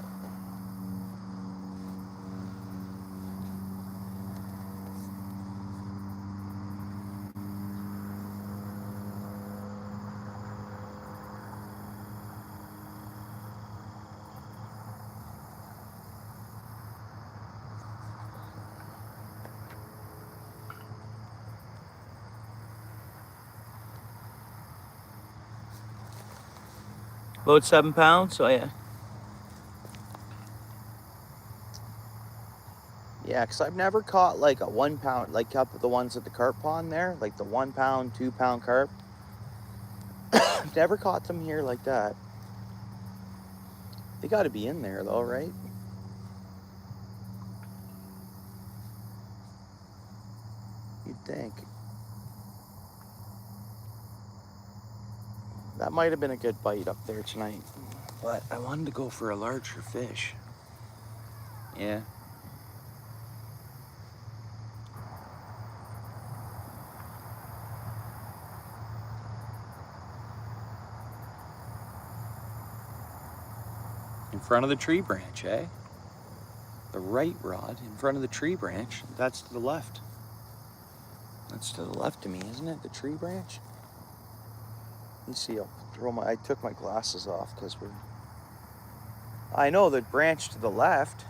About 7 pounds, so yeah. Yeah, because I've never caught like a 1 pound, like up the ones at the carp pond there, like the 1 pound, 2 pound carp. I've never caught them here like that. They got to be in there though, right? You'd think. That might have been a good bite up there tonight, but I wanted to go for a larger fish. Yeah. In front of the tree branch, eh? The right rod in front of the tree branch. That's to the left. That's to the left of me, isn't it? The tree branch? Let me see. I took my glasses off because I know the branch to the left.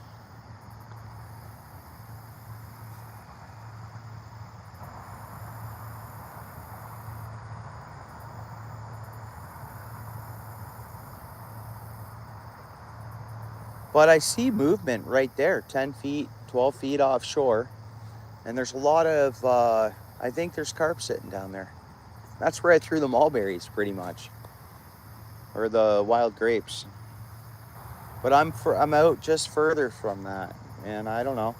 But I see movement right there, 10 feet, 12 feet offshore. And there's a lot of, I think there's carp sitting down there. That's where I threw the mulberries pretty much. Or the wild grapes. But I'm out just further from that. And I don't know.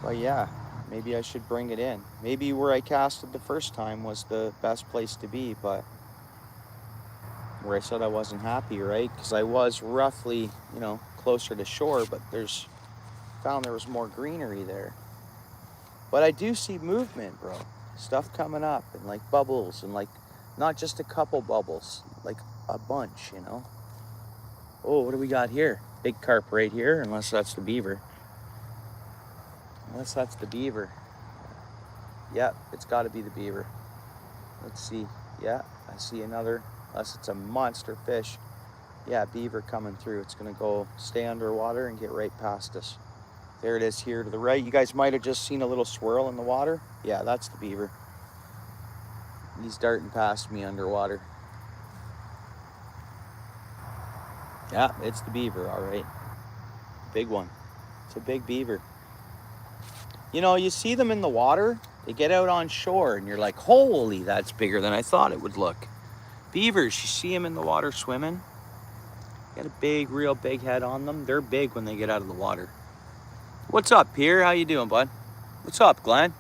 But yeah, maybe I should bring it in. Maybe where I casted the first time was the best place to be, but where I said I wasn't happy, right? Because I was roughly, you know, closer to shore, but found there was more greenery there. But I do see movement, bro. Stuff coming up and like bubbles and like not just a couple bubbles, like a bunch, you know. Oh, what do we got here? Big carp right here, unless that's the beaver. Unless that's the beaver. Yep, it's got to be the beaver. Let's see. Yeah, I see another, unless it's a monster fish. Yeah, beaver coming through. It's going to go stay underwater and get right past us. There it is here to the right. You guys might have just seen a little swirl in the water. Yeah, that's the beaver. He's darting past me underwater. Yeah, it's the beaver, all right. Big one. It's a big beaver. You know, you see them in the water, they get out on shore, and you're like, holy, that's bigger than I thought it would look. Beavers, you see them in the water swimming. Got a big, real big head on them. They're big when they get out of the water. What's up, Pierre? How you doing, bud? What's up, Glenn?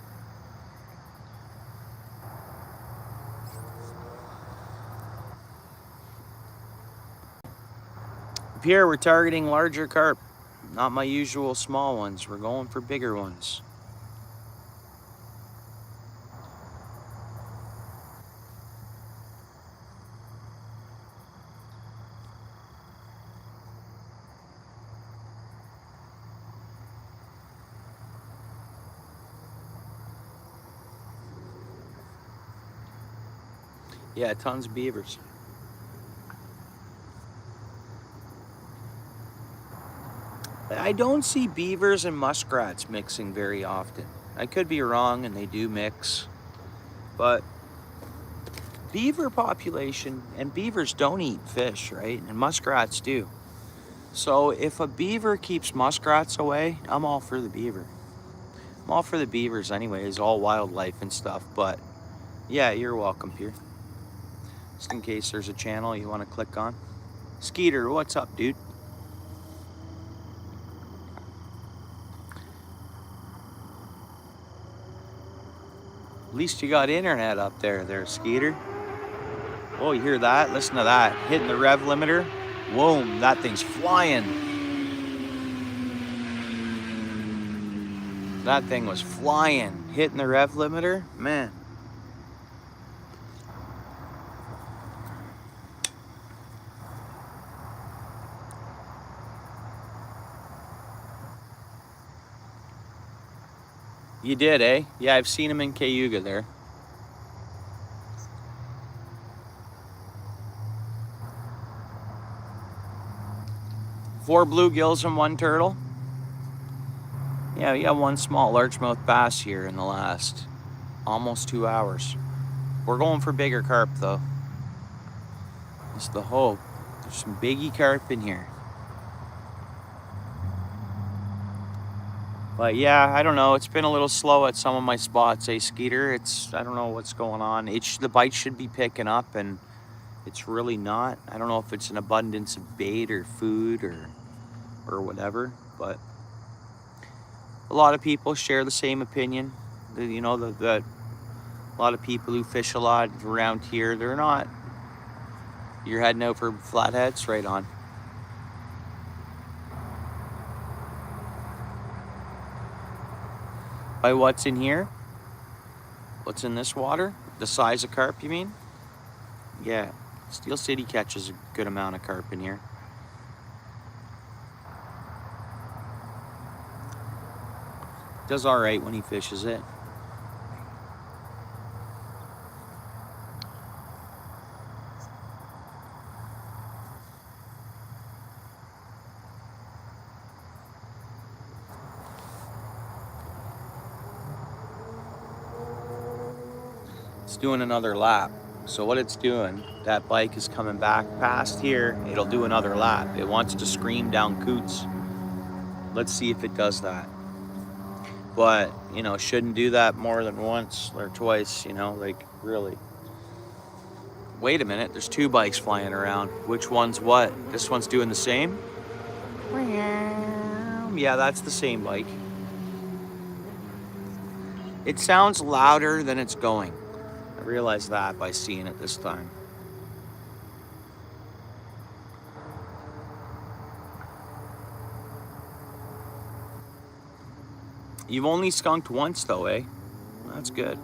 Pierre, we're targeting larger carp. Not my usual small ones. We're going for bigger ones. Yeah, tons of beavers. I don't see beavers and muskrats mixing very often. I could be wrong and they do mix, but beaver population, and beavers don't eat fish, right? And muskrats do. So if a beaver keeps muskrats away, I'm all for the beaver. I'm all for the beavers anyways, all wildlife and stuff, but yeah, you're welcome, Pierre. Just in case there's a channel you want to click on. Skeeter, what's up, dude? At least you got internet up there, Skeeter. Oh, you hear that? Listen to that. Hitting the rev limiter. Whoa, that thing's flying. That thing was flying. Hitting the rev limiter. Man. You did, eh? Yeah, I've seen him in Cayuga there. Four bluegills and one turtle. Yeah, we got one small largemouth bass here in the last almost 2 hours. We're going for bigger carp though. It's the hope. There's some biggie carp in here. But yeah, I don't know. It's been a little slow at some of my spots, Skeeter? I don't know what's going on. The bite should be picking up, and it's really not. I don't know if it's an abundance of bait or food or whatever, but a lot of people share the same opinion. You know, that a lot of people who fish a lot around here, they're not. You're heading out for flatheads, right on. By what's in here? What's in this water? The size of carp, you mean? Yeah, Steel City catches a good amount of carp in here. Does all right when he fishes it. It's doing another lap. So what it's doing, that bike is coming back past here. It'll do another lap. It wants to scream down coots. Let's see if it does that. But, you know, shouldn't do that more than once or twice, you know, like really. Wait a minute, there's two bikes flying around. Which one's what? This one's doing the same? Yeah, that's the same bike. It sounds louder than it's going. I realized that by seeing it this time. You've only skunked once though, eh? That's good.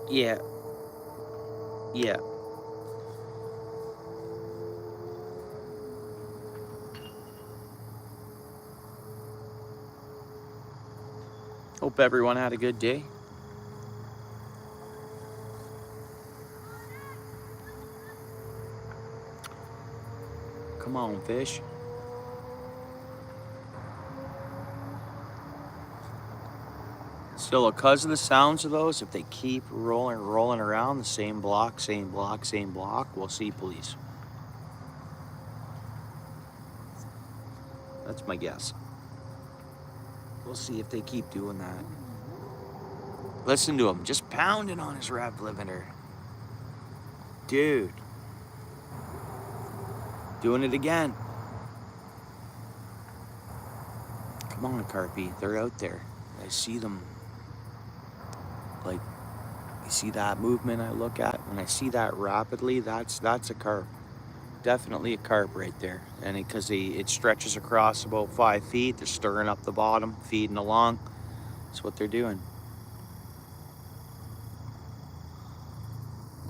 Yeah. Yeah. Hope everyone had a good day. Come on, fish. Still, because of the sounds of those, if they keep rolling around the same block, we'll see police. That's my guess. We'll see if they keep doing that. Listen to him, just pounding on his rev limiter. Dude. Doing it again. Come on, Carpy, they're out there. I see them. Like, you see that movement I look at? When I see that rapidly, that's a carp. Definitely a carp right there. And because it stretches across about 5 feet, they're stirring up the bottom, feeding along. That's what they're doing.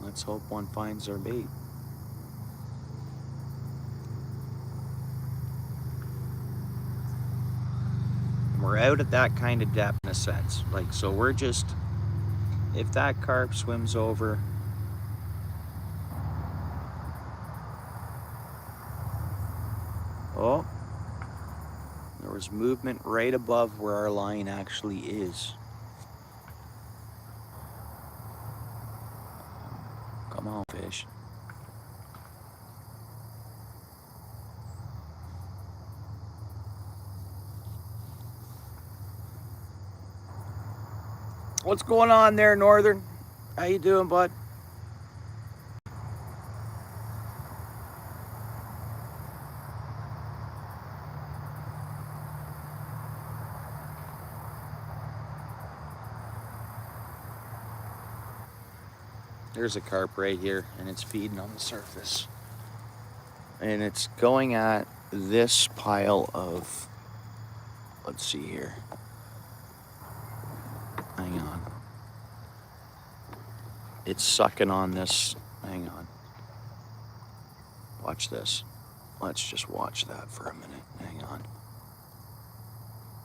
Let's hope one finds their bait. We're out at that kind of depth in a sense. Like, so we're just, if that carp swims over, oh, there was movement right above where our line actually is. Come on, fish. What's going on there, Northern? How you doing, bud? There's a carp right here, and it's feeding on the surface. And it's going at this pile of, let's see here. Hang on. It's sucking on this. Hang on. Watch this. Let's just watch that for a minute. Hang on.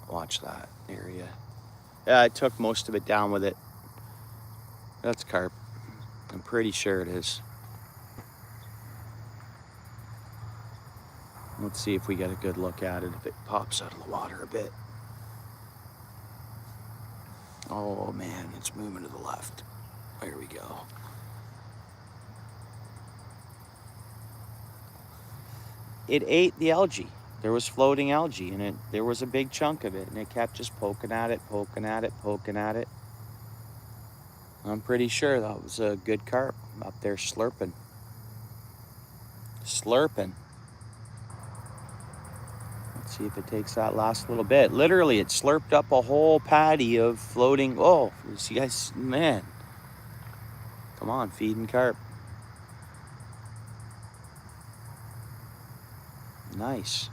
Watch that area. Yeah, I took most of it down with it. That's carp. I'm pretty sure it is. Let's see if we get a good look at it, if it pops out of the water a bit. Oh man, it's moving to the left. There we go. It ate the algae. There was floating algae in it. There was a big chunk of it, and it kept just poking at it, poking at it, poking at it. I'm pretty sure that was a good carp up there slurping. Slurping. Let's see if it takes that last little bit. Literally, it slurped up a whole patty of floating. Oh, you guys, man. Come on, feeding carp. Nice.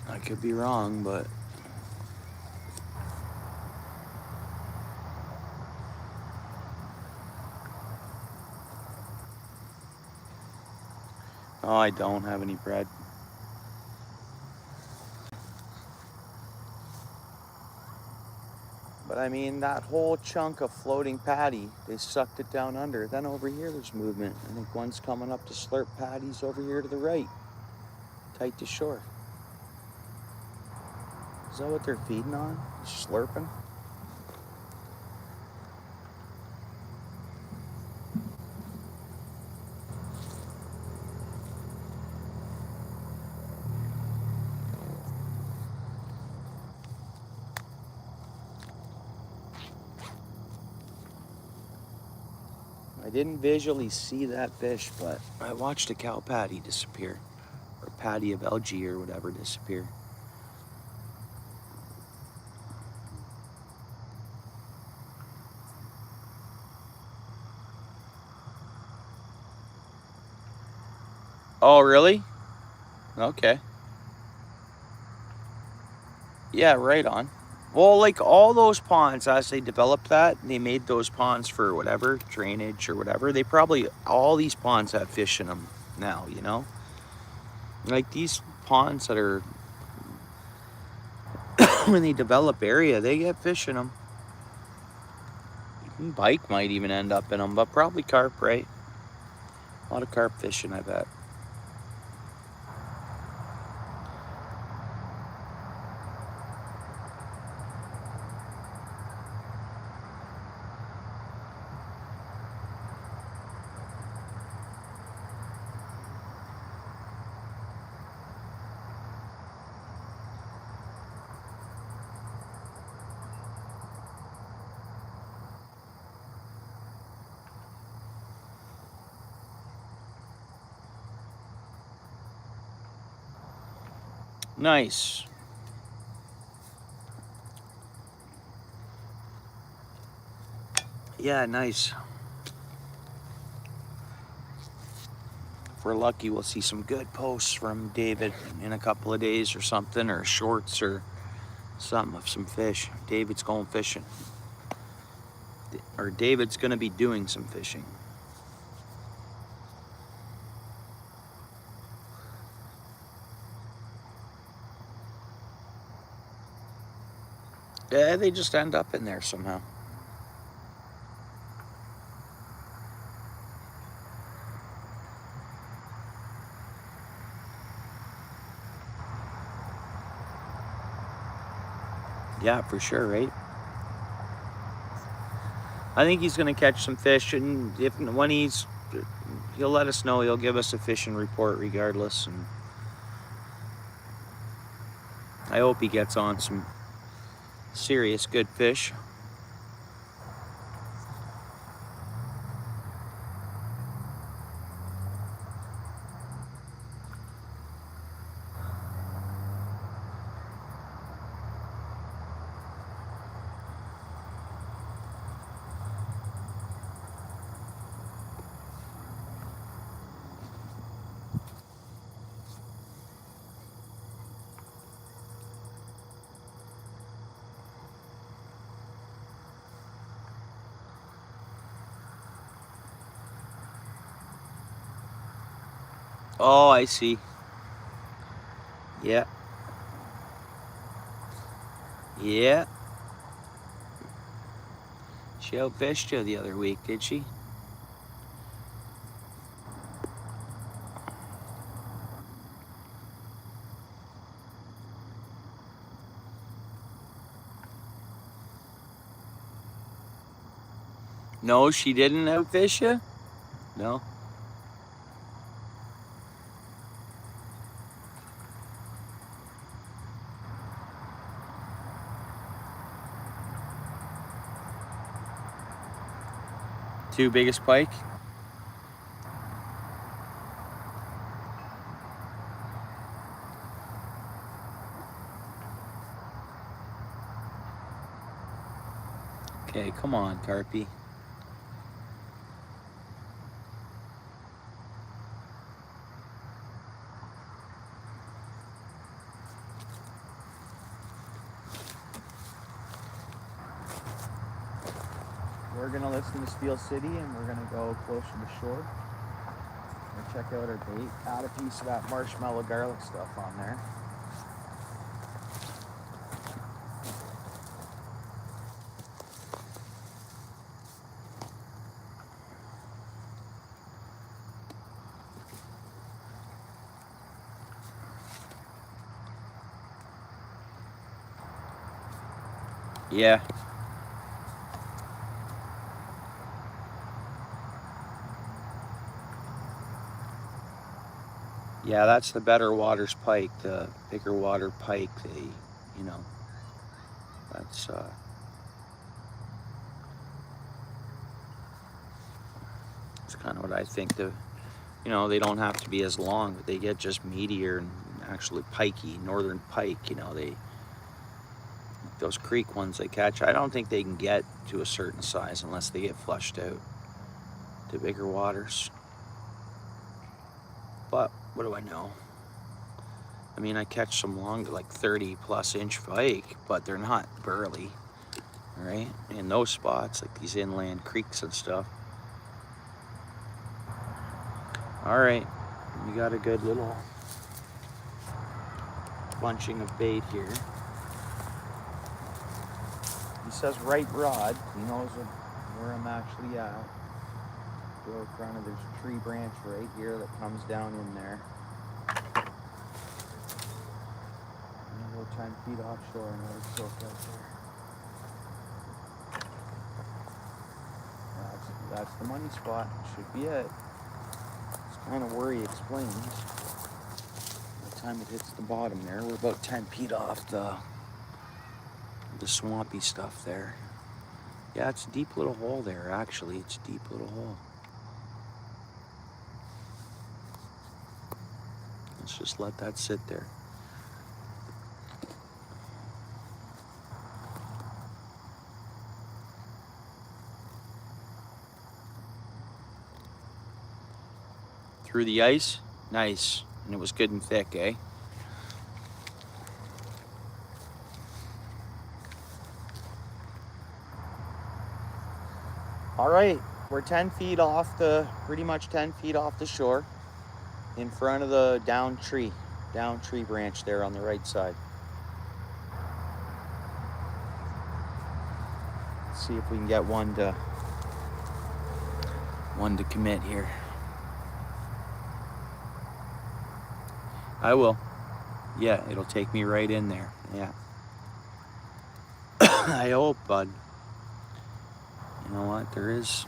I could be wrong, but oh, I don't have any bread. But I mean, that whole chunk of floating patty, they sucked it down under. Then over here, there's movement. I think one's coming up to slurp patties over here to the right, tight to shore. Is that what they're feeding on? Slurping? I didn't visually see that fish, but I watched a cow patty disappear, or patty of algae or whatever disappear. Oh, really? Okay. Yeah, right on. Well, like all those ponds, as they developed that, they made those ponds for whatever, drainage or whatever. They probably, all these ponds have fish in them now, you know? Like these ponds that are, when they develop area, they get fish in them. Bike might even end up in them, but probably carp, right? A lot of carp fishing, I bet. Nice. Yeah, nice. If we're lucky, we'll see some good posts from David in a couple of days or something, or shorts or something of some fish. David's going fishing. Or David's going to be doing some fishing. Yeah, they just end up in there somehow. Yeah, for sure, right? I think he's going to catch some fish, and when he'll let us know. He'll give us a fishing report regardless, and I hope he gets on some serious good fish. Oh, I see. Yeah. Yeah. She outfished you the other week, did she? No, she didn't outfish you? No. Two biggest pike? Okay, come on, Carpy. We're gonna listen to Steel City and we're gonna go closer to shore. We'll check out our bait. Add a piece of that marshmallow garlic stuff on there. Yeah. Yeah, that's the better waters pike, the bigger water pike. They, you know, that's kind of what I think. The, you know, they don't have to be as long, but they get just meatier and actually pikey. Northern pike, you know, those creek ones they catch, I don't think they can get to a certain size unless they get flushed out to bigger waters. But what do I know? I mean, I catch some long, like 30-plus-inch pike, but they're not burly, right? In those spots, like these inland creeks and stuff. All right, we got a good little bunching of bait here. He says right rod. He knows where I'm actually at. Go in front of, there's a tree branch right here that comes down in there. I'm gonna go 10 feet offshore and let it soak out there. That's the money spot. Should be it. It's kind of where he explains. By the time it hits the bottom there, we're about 10 feet off the swampy stuff there. Yeah, it's a deep little hole there, actually. It's a deep little hole. Let's just let that sit there. Through the ice? Nice. And it was good and thick, eh? All right, we're 10 feet off pretty much 10 feet off the shore, in front of the down tree branch there on the right side. Let's see if we can get one to commit here. I will. Yeah, it'll take me right in there. Yeah. I hope, bud. You know what? There is.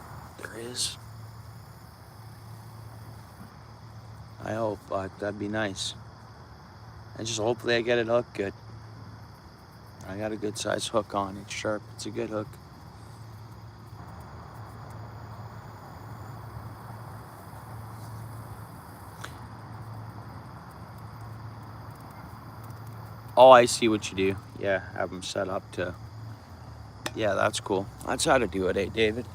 I hope, but that'd be nice. And just hopefully I get it hooked good. I got a good size hook on it, sharp. It's a good hook. Oh, I see what you do. Yeah, have them set up to. Yeah, that's cool. That's how to do it, eh, David?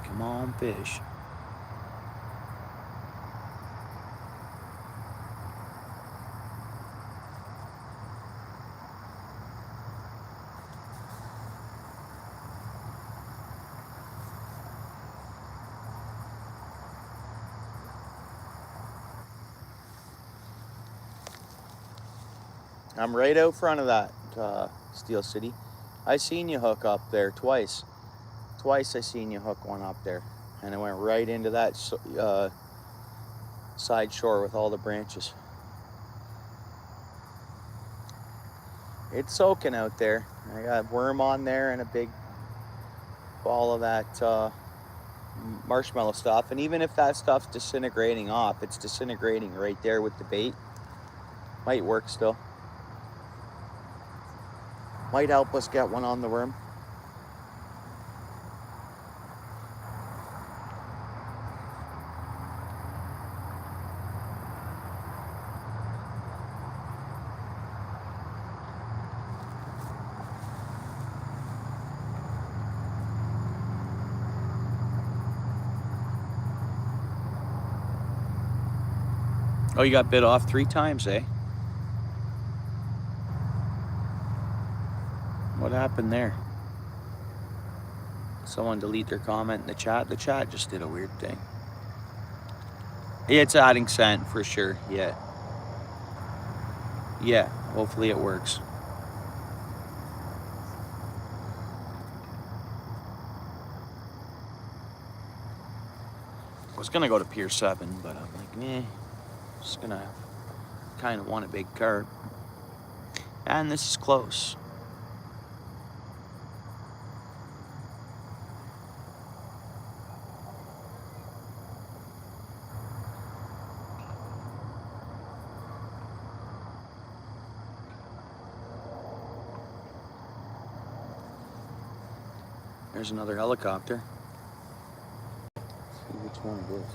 Come on, fish. I'm right out front of that Steel City. I seen you hook up there twice. Twice I seen you hook one up there. And it went right into that side shore with all the branches. It's soaking out there. I got worm on there and a big ball of that marshmallow stuff. And even if that stuff's disintegrating off, it's disintegrating right there with the bait. Might work still. Might help us get one on the worm. Oh, you got bit off 3 times, eh? What happened there? Someone delete their comment in the chat. The chat just did a weird thing. It's adding scent for sure, yeah. Yeah, hopefully it works. I was gonna go to Pier 7, but I'm like, meh. Just gonna kind of want a big carp. And this is close. There's another helicopter. See which one it is.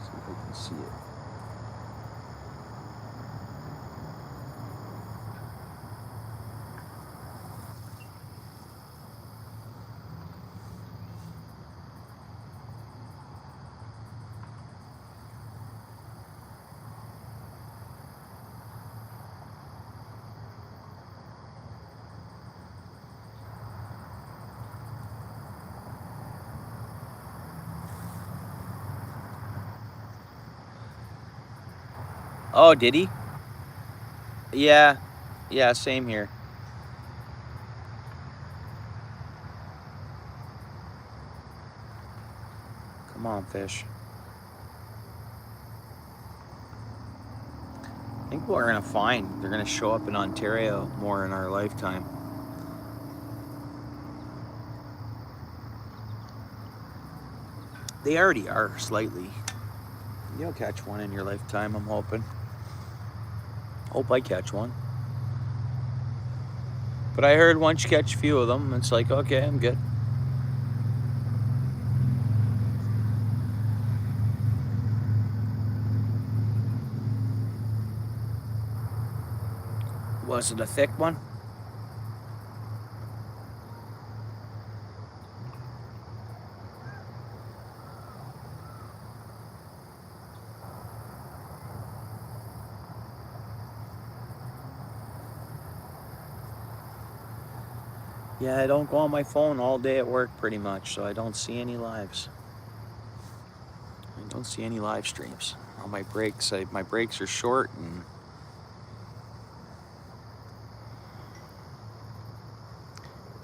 See if I can see it. Oh, did he? Yeah. Yeah, same here. Come on, fish. I think what we're gonna find, they're gonna show up in Ontario more in our lifetime. They already are, slightly. You'll catch one in your lifetime, I'm hoping. Hope I catch one. But I heard once you catch a few of them, it's like, okay, I'm good. Was it a thick one? Yeah, I don't go on my phone all day at work pretty much, so I don't see any lives. I don't see any live streams. On my breaks, my breaks are short and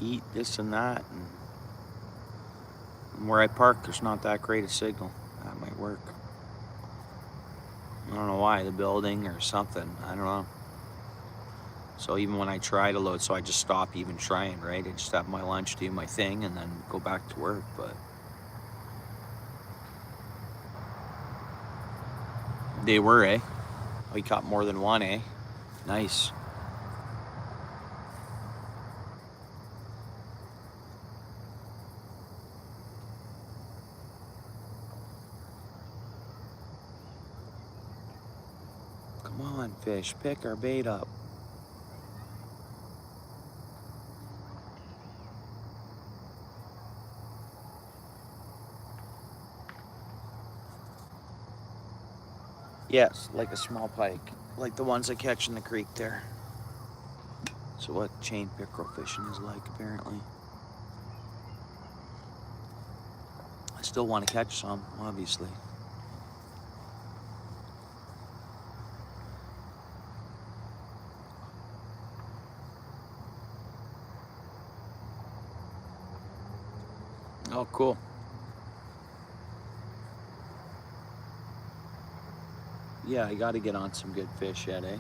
eat this and that. And where I park, there's not that great a signal at my work. I don't know why, the building or something, I don't know. So even when I try to load, so I just stop even trying, right? I just have my lunch, do my thing, and then go back to work, but they were, eh? We caught more than one, eh? Nice. Come on, fish, pick our bait up. Yes, like a small pike, like the ones I catch in the creek there. So what chain pickerel fishing is like, apparently. I still want to catch some, obviously. Oh, cool. Yeah, I got to get on some good fish yet, eh?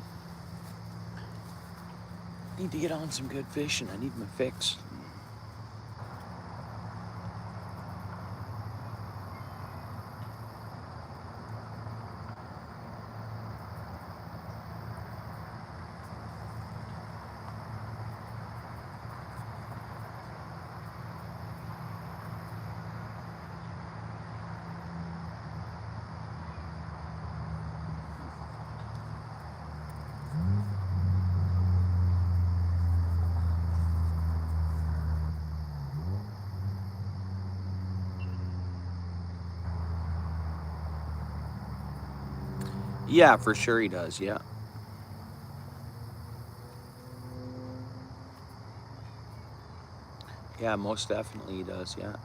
Need to get on some good fish, and I need my fix. Yeah, for sure he does, yeah. Yeah, most definitely he does, yeah.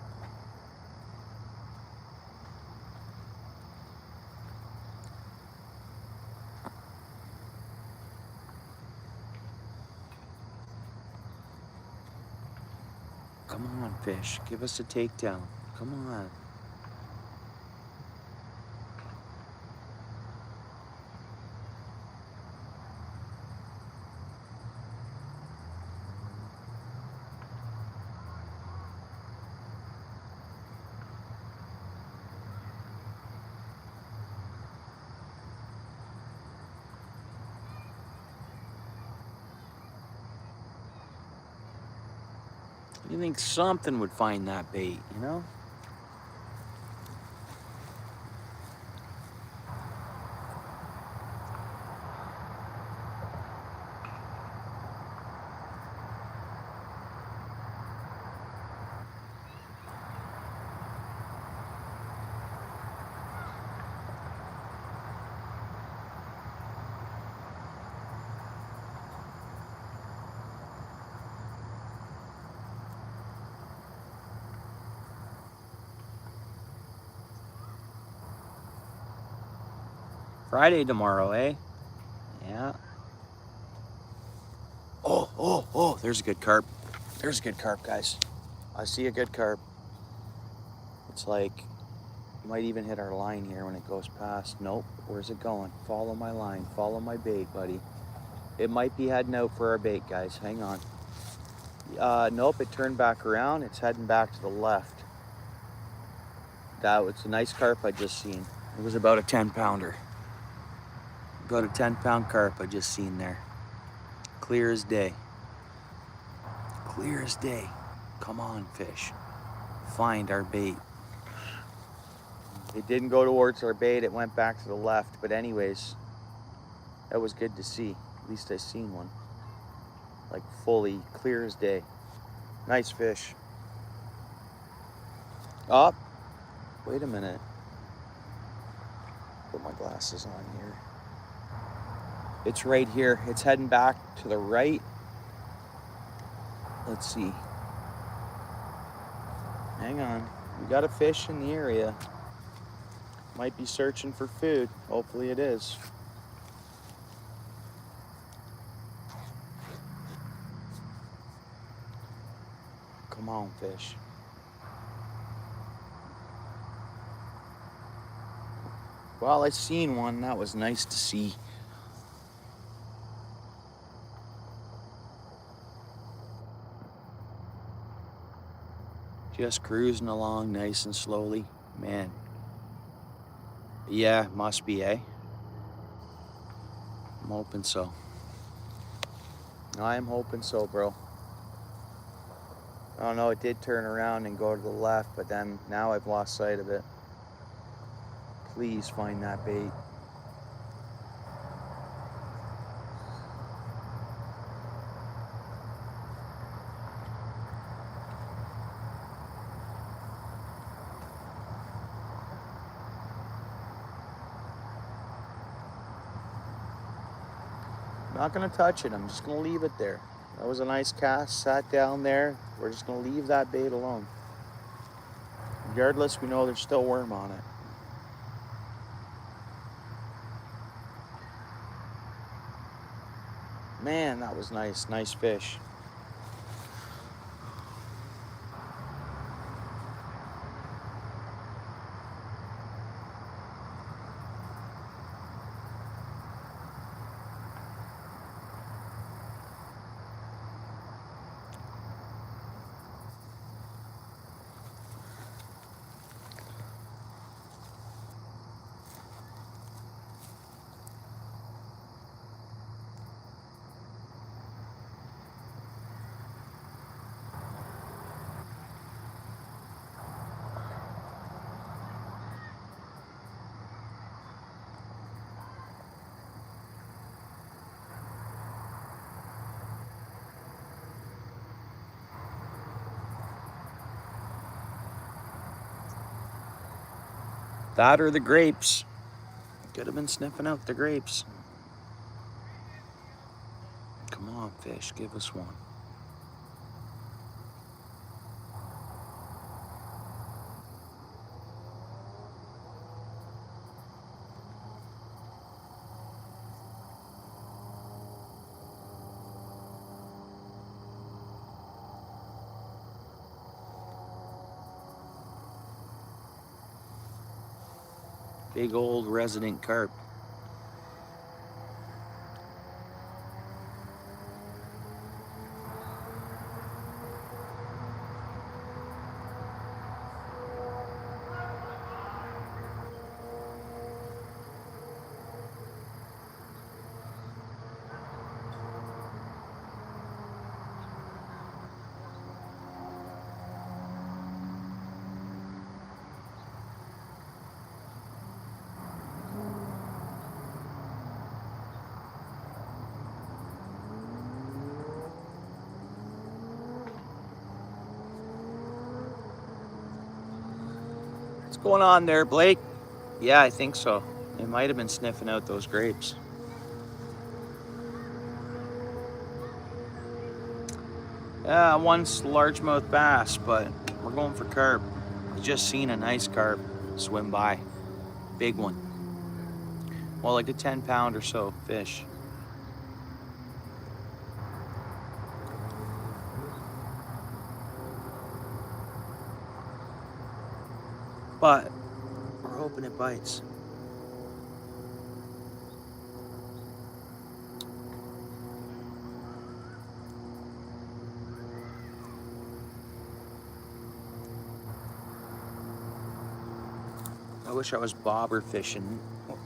Come on, fish. Give us a takedown. Come on. You think something would find that bait, you know? Friday tomorrow, eh? Yeah. Oh, there's a good carp. There's a good carp, guys. I see a good carp. It's like, might even hit our line here when it goes past. Nope, where's it going? Follow my line, follow my bait, buddy. It might be heading out for our bait, guys. Hang on. Nope, it turned back around. It's heading back to the left. That was a nice carp I just seen. It was about a 10-pounder. About a 10-pound carp I just seen there. Clear as day. Clear as day. Come on, fish. Find our bait. It didn't go towards our bait. It went back to the left. But anyways, that was good to see. At least I seen one. Like fully clear as day. Nice fish. Up. Wait a minute. Put my glasses on here. It's right here. It's heading back to the right. Let's see. Hang on. We got a fish in the area. Might be searching for food. Hopefully it is. Come on, fish. Well, I seen one. That was nice to see. Just cruising along nice and slowly. Man. Yeah, must be, eh? I'm hoping so. I'm hoping so, bro. I don't know, it did turn around and go to the left, but then now I've lost sight of it. Please find that bait. Not gonna touch it, I'm just gonna leave it there. That was a nice cast, sat down there. We're just gonna leave that bait alone. Regardless, we know there's still worm on it. Man, that was nice, nice fish. That or the grapes. Could have been sniffing out the grapes. Come on, fish, give us one. Big old resident carp. What's going on there, Blake? Yeah, I think so. They might have been sniffing out those grapes. Yeah, one largemouth bass, but we're going for carp. I just seen a nice carp swim by. Big one. Well, like a 10-pound or so fish. But we're hoping it bites. I wish I was bobber fishing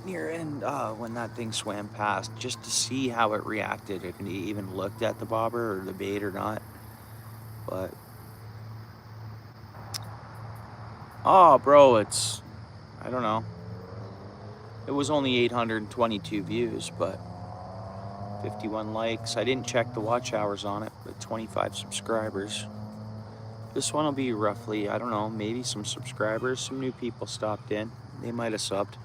near end when that thing swam past, just to see how it reacted, if it even looked at the bobber or the bait or not. But oh, bro, it's, I don't know. It was only 822 views, but 51 likes. I didn't check the watch hours on it, but 25 subscribers. This one will be roughly, I don't know, maybe some subscribers. Some new people stopped in. They might have subbed.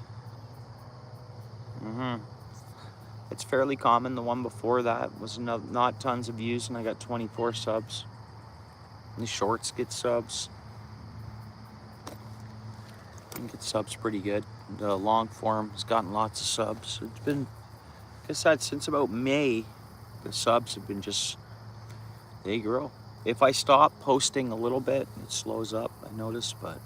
It's fairly common. The one before that was not tons of views, and I got 24 subs. The shorts get subs. I think it subs pretty good. The long form has gotten lots of subs. It's been, I guess that since about May, the subs have been just, they grow. If I stop posting a little bit, it slows up, I notice, but.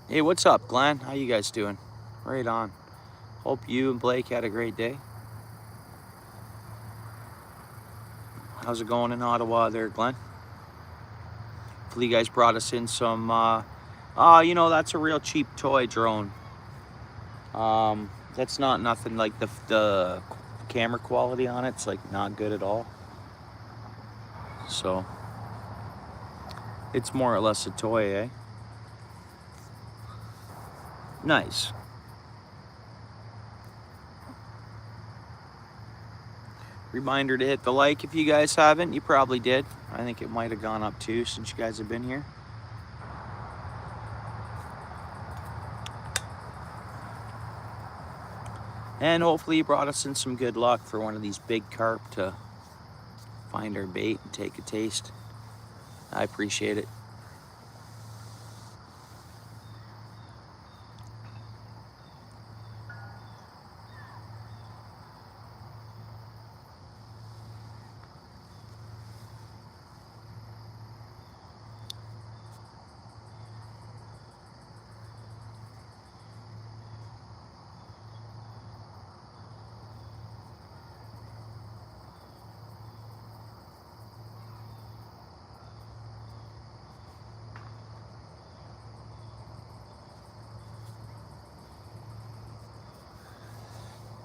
Hey, what's up, Glenn? How you guys doing? Right on. Hope you and Blake had a great day. How's it going in Ottawa there, Glenn? Hopefully you guys brought us in some, you know, that's a real cheap toy drone. That's not nothing like the camera quality on it's like not good at all. So it's more or less a toy, eh? Nice. Reminder to hit the like if you guys haven't. You probably did. I think it might have gone up too since you guys have been here. And hopefully he brought us in some good luck for one of these big carp to find our bait and take a taste. I appreciate it.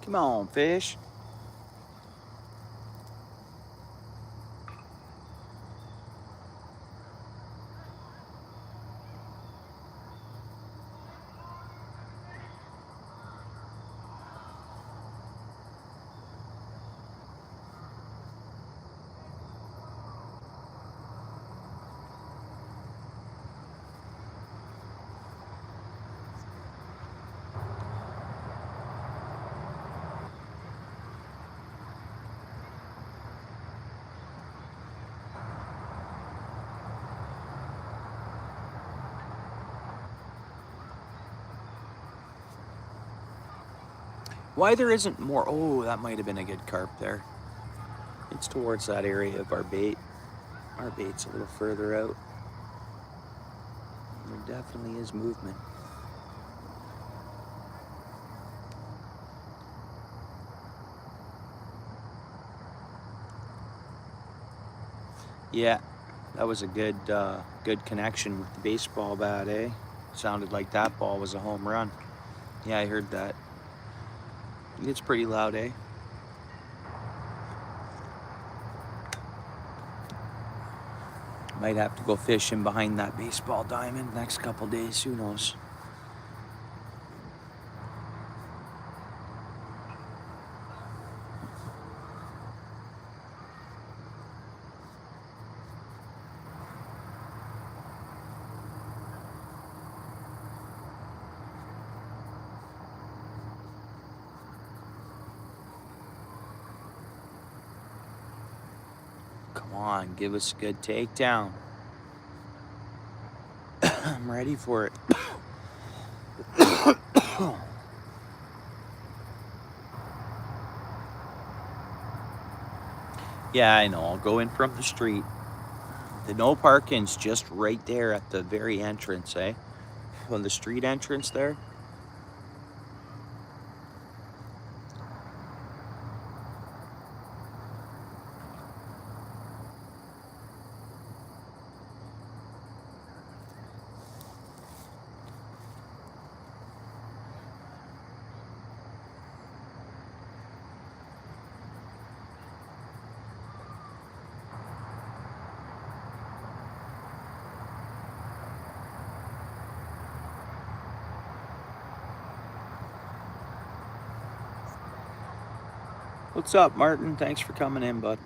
Come on, fish. Why there isn't more? Oh, that might have been a good carp there. It's towards that area of our bait. Our bait's a little further out. There definitely is movement. Yeah, that was a good good connection with the baseball bat, eh? Sounded like that ball was a home run. Yeah, I heard that. It's pretty loud, eh? Might have to go fishing behind that baseball diamond next couple days, who knows? Come on, give us a good takedown. I'm ready for it. Yeah, I know. I'll go in from the street. The no parking's just right there at the very entrance, eh? On the street entrance there. What's up, Martin? Thanks for coming in, bud.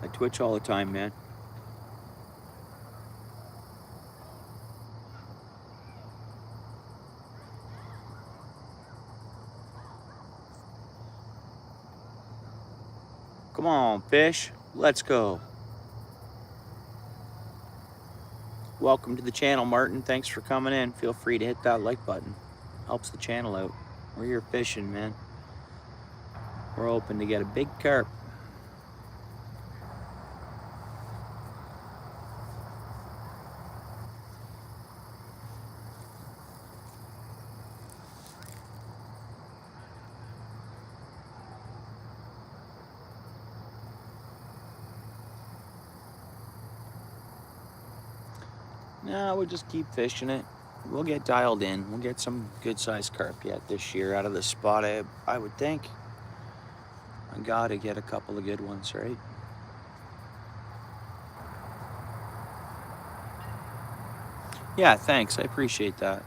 I twitch all the time, man. Come on, fish. Let's go. Welcome to the channel, Martin. Thanks for coming in. Feel free to hit that like button. Helps the channel out. We're here fishing, man. We're hoping to get a big carp. No, we'll just keep fishing it. We'll get dialed in. We'll get some good-sized carp yet this year out of the spot, I would think. I gotta get a couple of good ones, right? Yeah, thanks. I appreciate that.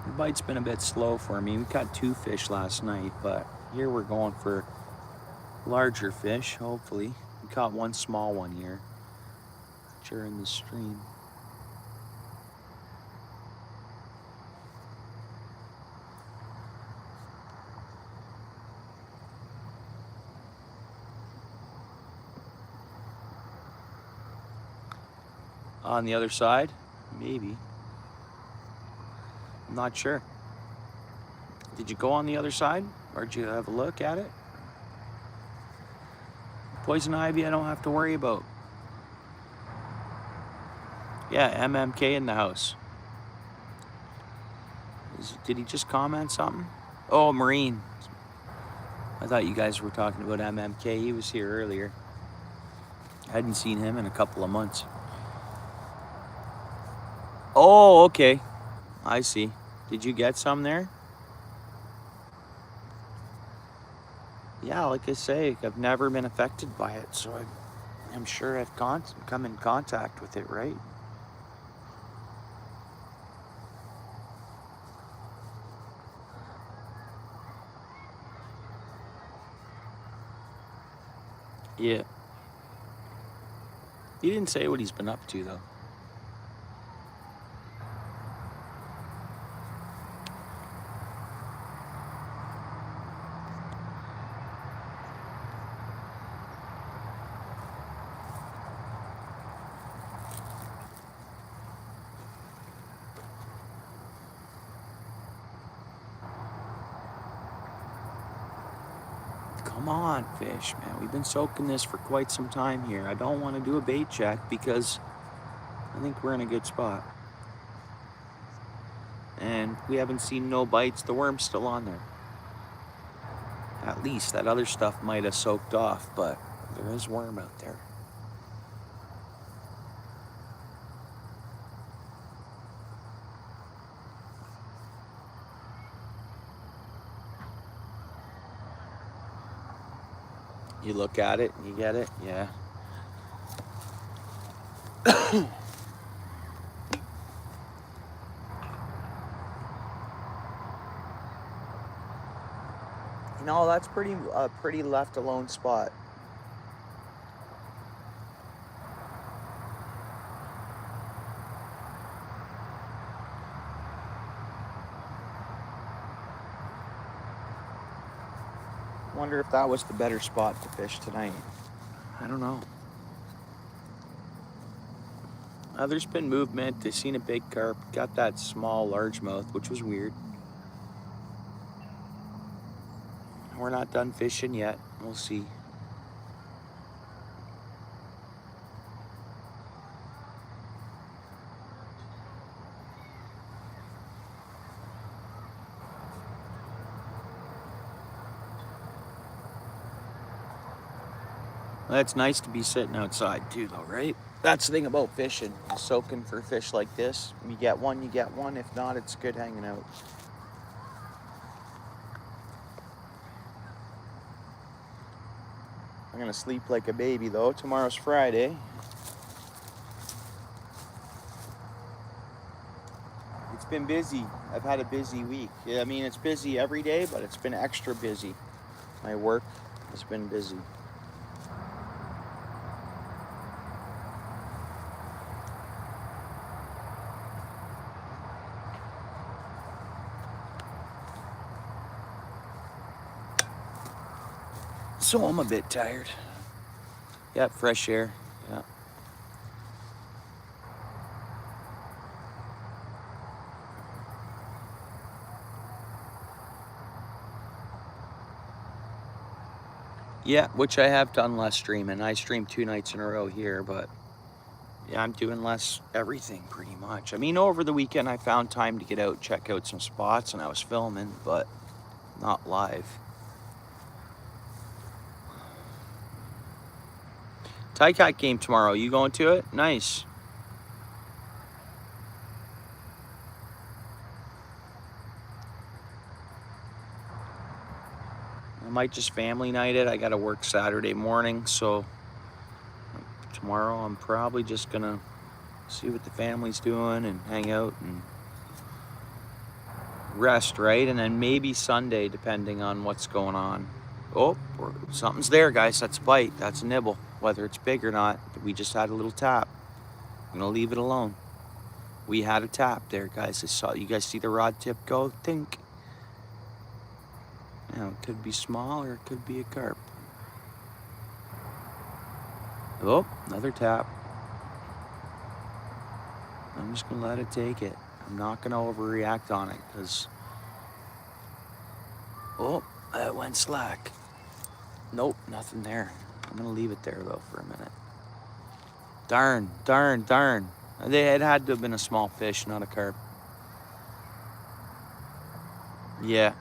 The bite's been a bit slow for me. We caught 2 fish last night, but here we're going for larger fish, hopefully. We caught one small one here during the stream. On the other side, maybe. I'm not sure. Did you go on the other side, or did you have a look at it? Poison ivy I don't have to worry about. Yeah, MMK in the house. Did he just comment something? Oh, Marine. I thought you guys were talking about MMK. He was here earlier. I hadn't seen him in a couple of months. Oh, okay. I see. Did you get some there? Yeah, like I say, I've never been affected by it, so I'm sure I've come in contact with it, right? Yeah. He didn't say what he's been up to, though. Come on, fish, man. We've been soaking this for quite some time here. I don't want to do a bait check because I think we're in a good spot. And we haven't seen no bites. The worm's still on there. At least that other stuff might have soaked off, but there is worm out there. You look at it, you get it, yeah. You know, that's pretty left alone spot. Wonder if that was the better spot to fish tonight. I don't know. There's been movement. They've seen a big carp. Got that small largemouth, which was weird. We're not done fishing yet. We'll see. Well, it's nice to be sitting outside too, though, right? That's the thing about fishing. Soaking for fish like this. You get one, you get one. If not, it's good hanging out. I'm gonna sleep like a baby though. Tomorrow's Friday. It's been busy. I've had a busy week. I mean, it's busy every day, but it's been extra busy. My work has been busy. So I'm a bit tired. Yep, fresh air. Yeah. Yeah, which I have done less streaming. I streamed 2 nights in a row here, but yeah, I'm doing less everything pretty much. I mean, over the weekend I found time to get out, check out some spots, and I was filming, but not live. Tycat game tomorrow. You going to it? Nice. I might just family night it. I got to work Saturday morning, so tomorrow I'm probably just gonna see what the family's doing and hang out and rest, right? And then maybe Sunday, depending on what's going on. Oh, something's there, guys. That's a bite. That's a nibble. whether it's big or not. We just had a little tap. I'm gonna leave it alone. We had a tap there, guys. I saw, you guys see the rod tip go? Think. Now, it could be small or it could be a carp. Oh, another tap. I'm just gonna let it take it. I'm not gonna overreact on it because, oh, that went slack. Nope, nothing there. I'm gonna leave it there though for a minute. Darn, darn, darn. It had to have been a small fish, not a carp. Yeah.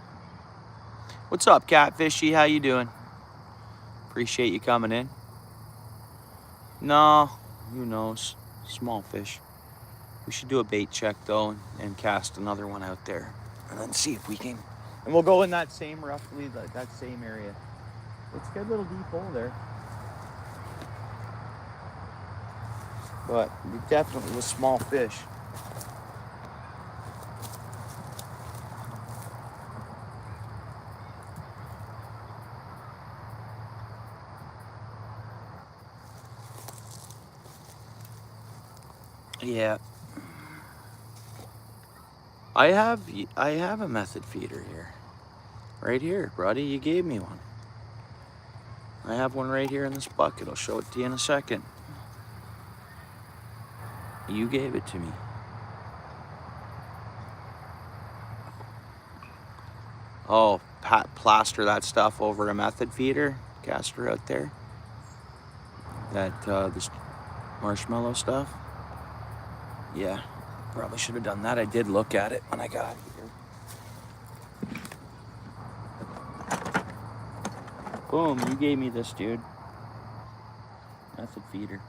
What's up, Catfishy? How you doing? Appreciate you coming in. No, who knows? Small fish. We should do a bait check though and cast another one out there and then see if we can. And we'll go in that same, roughly that same area. It's a good little deep hole there. But it definitely was small fish. Yeah. I have a method feeder here. Right here, buddy. You gave me one. I have one right here in this bucket. I'll show it to you in a second. You gave it to me. Oh, plaster that stuff over a method feeder. Caster out there. That, this marshmallow stuff. Yeah, probably should have done that. I did look at it when I got here. Boom, you gave me this, dude. Method feeder.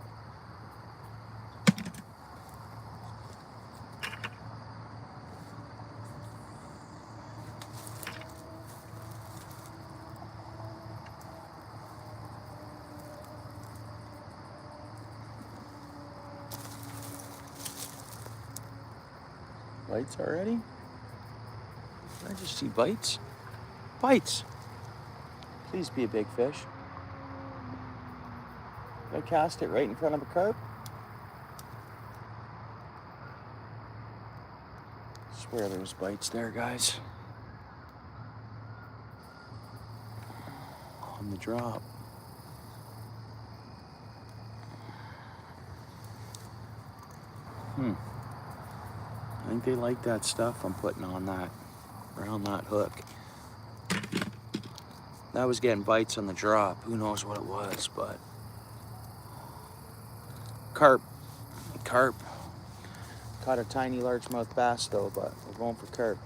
Bites already? Did I just see bites? Bites! Please be a big fish. Did I cast it right in front of a carp? I swear there's bites there, guys. On the drop. I think they like that stuff I'm putting on that, around that hook. That was getting bites on the drop. Who knows what it was, but carp. Carp. Caught a tiny largemouth bass though, but we're going for carp.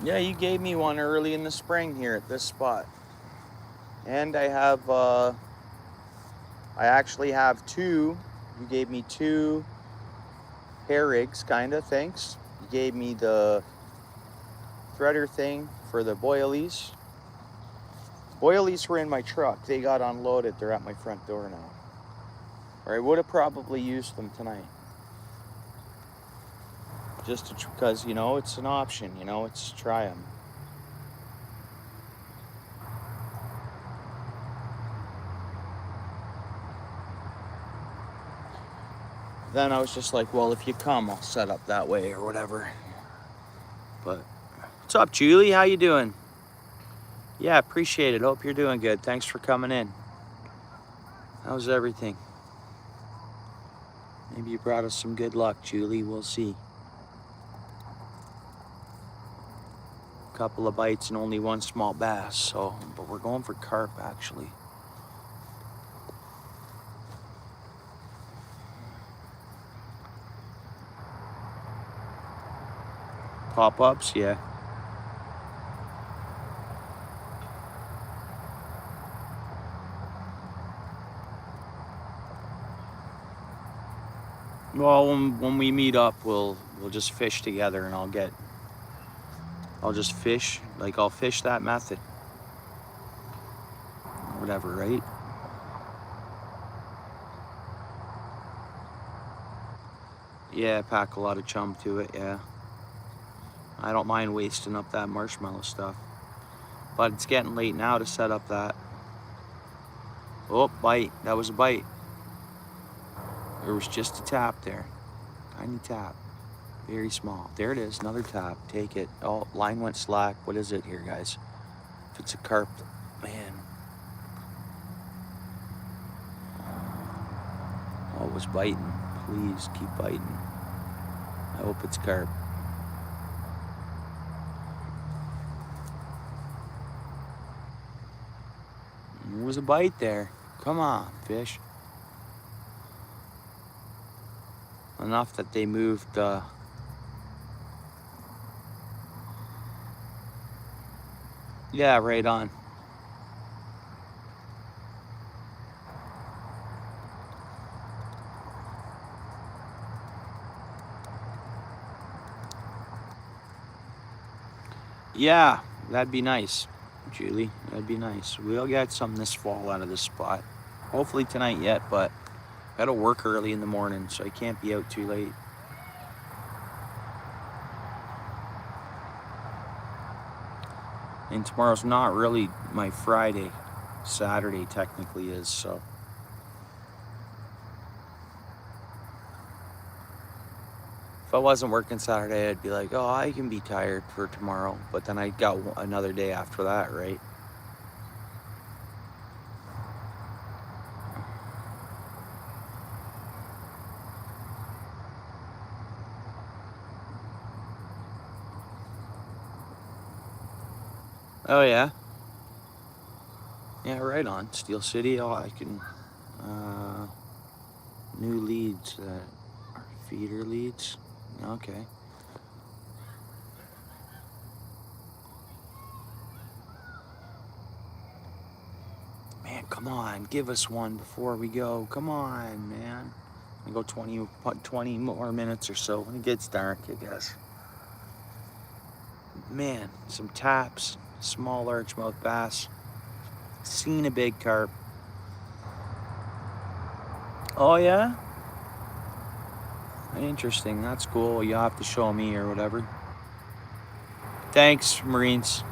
Yeah, you gave me one early in the spring here at this spot. And I have, I actually have two. You gave me two hair rigs, kinda, thanks. You gave me the threader thing for the boilies. Boilies were in my truck. They got unloaded. They're at my front door now. Or I would have probably used them tonight. Just because, you know, it's an option, you know, it's try them. Then I was just like, well, if you come, I'll set up that way or whatever. But what's up, Julie? How you doing? Yeah, appreciate it. Hope you're doing good. Thanks for coming in. How's everything? Maybe you brought us some good luck, Julie. We'll see. Couple of bites and only one small bass, so, but we're going for carp actually. Pop-ups, yeah. Well, when we meet up, we'll just fish together, and I'll I'll just fish, like I'll fish that method. Whatever, right? Yeah, pack a lot of chum to it, yeah. I don't mind wasting up that marshmallow stuff. But it's getting late now to set up that. Oh, bite. That was a bite. There was just a tap there. Tiny tap. Very small. There it is, another tap. Take it. Oh, line went slack. What is it here, guys? If it's a carp, man. Oh, it was biting. Please keep biting. I hope it's carp. There was a bite there. Come on, fish. Enough that they moved. Yeah, right on. Yeah, that'd be nice, Julie. That'd be nice. We'll get some this fall out of this spot. Hopefully tonight yet, but I gotta work early in the morning, so I can't be out too late. And tomorrow's not really my Friday. Saturday technically is, so. If I wasn't working Saturday, I'd be like, oh, I can be tired for tomorrow. But then I got another day after that, right? Oh, yeah? Yeah, right on. Steel City, oh, I can, new leads, feeder leads, okay. Man, come on, give us one before we go. Come on, man. We go 20 more minutes or so when it gets dark, I guess. Man, some taps, small largemouth bass. Seen a big carp. Oh, yeah? Interesting, that's cool. You'll have to show me or whatever. Thanks, Marines.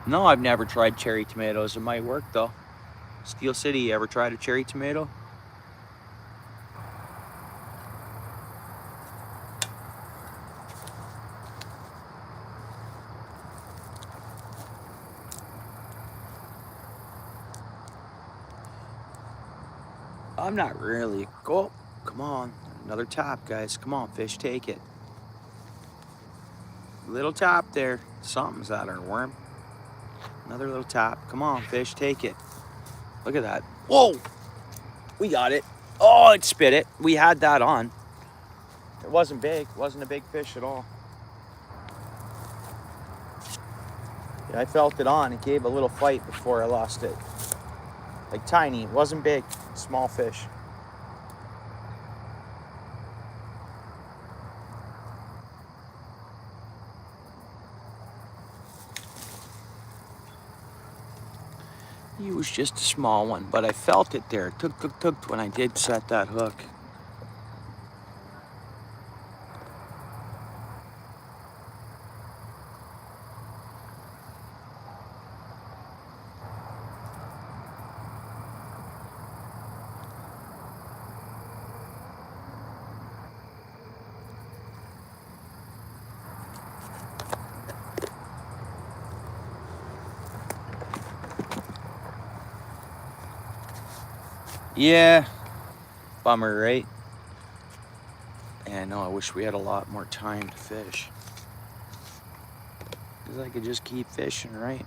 No, I've never tried cherry tomatoes. It might work though. Steel City, you ever tried a cherry tomato? I'm not really. Go, come on. Another tap, guys. Come on, fish, take it. Little tap there. Something's at our worm. Another little tap. Come on, fish, take it. Look at that. Whoa! We got it. Oh, it spit it. We had that on. It wasn't big. It wasn't a big fish at all. Yeah, I felt it on. It gave a little fight before I lost it. Like tiny. It wasn't big. Small fish. He was just a small one, but I felt it there. Took when I did set that hook. Yeah, bummer, right? Yeah, no, I wish we had a lot more time to fish. Because I could just keep fishing, right?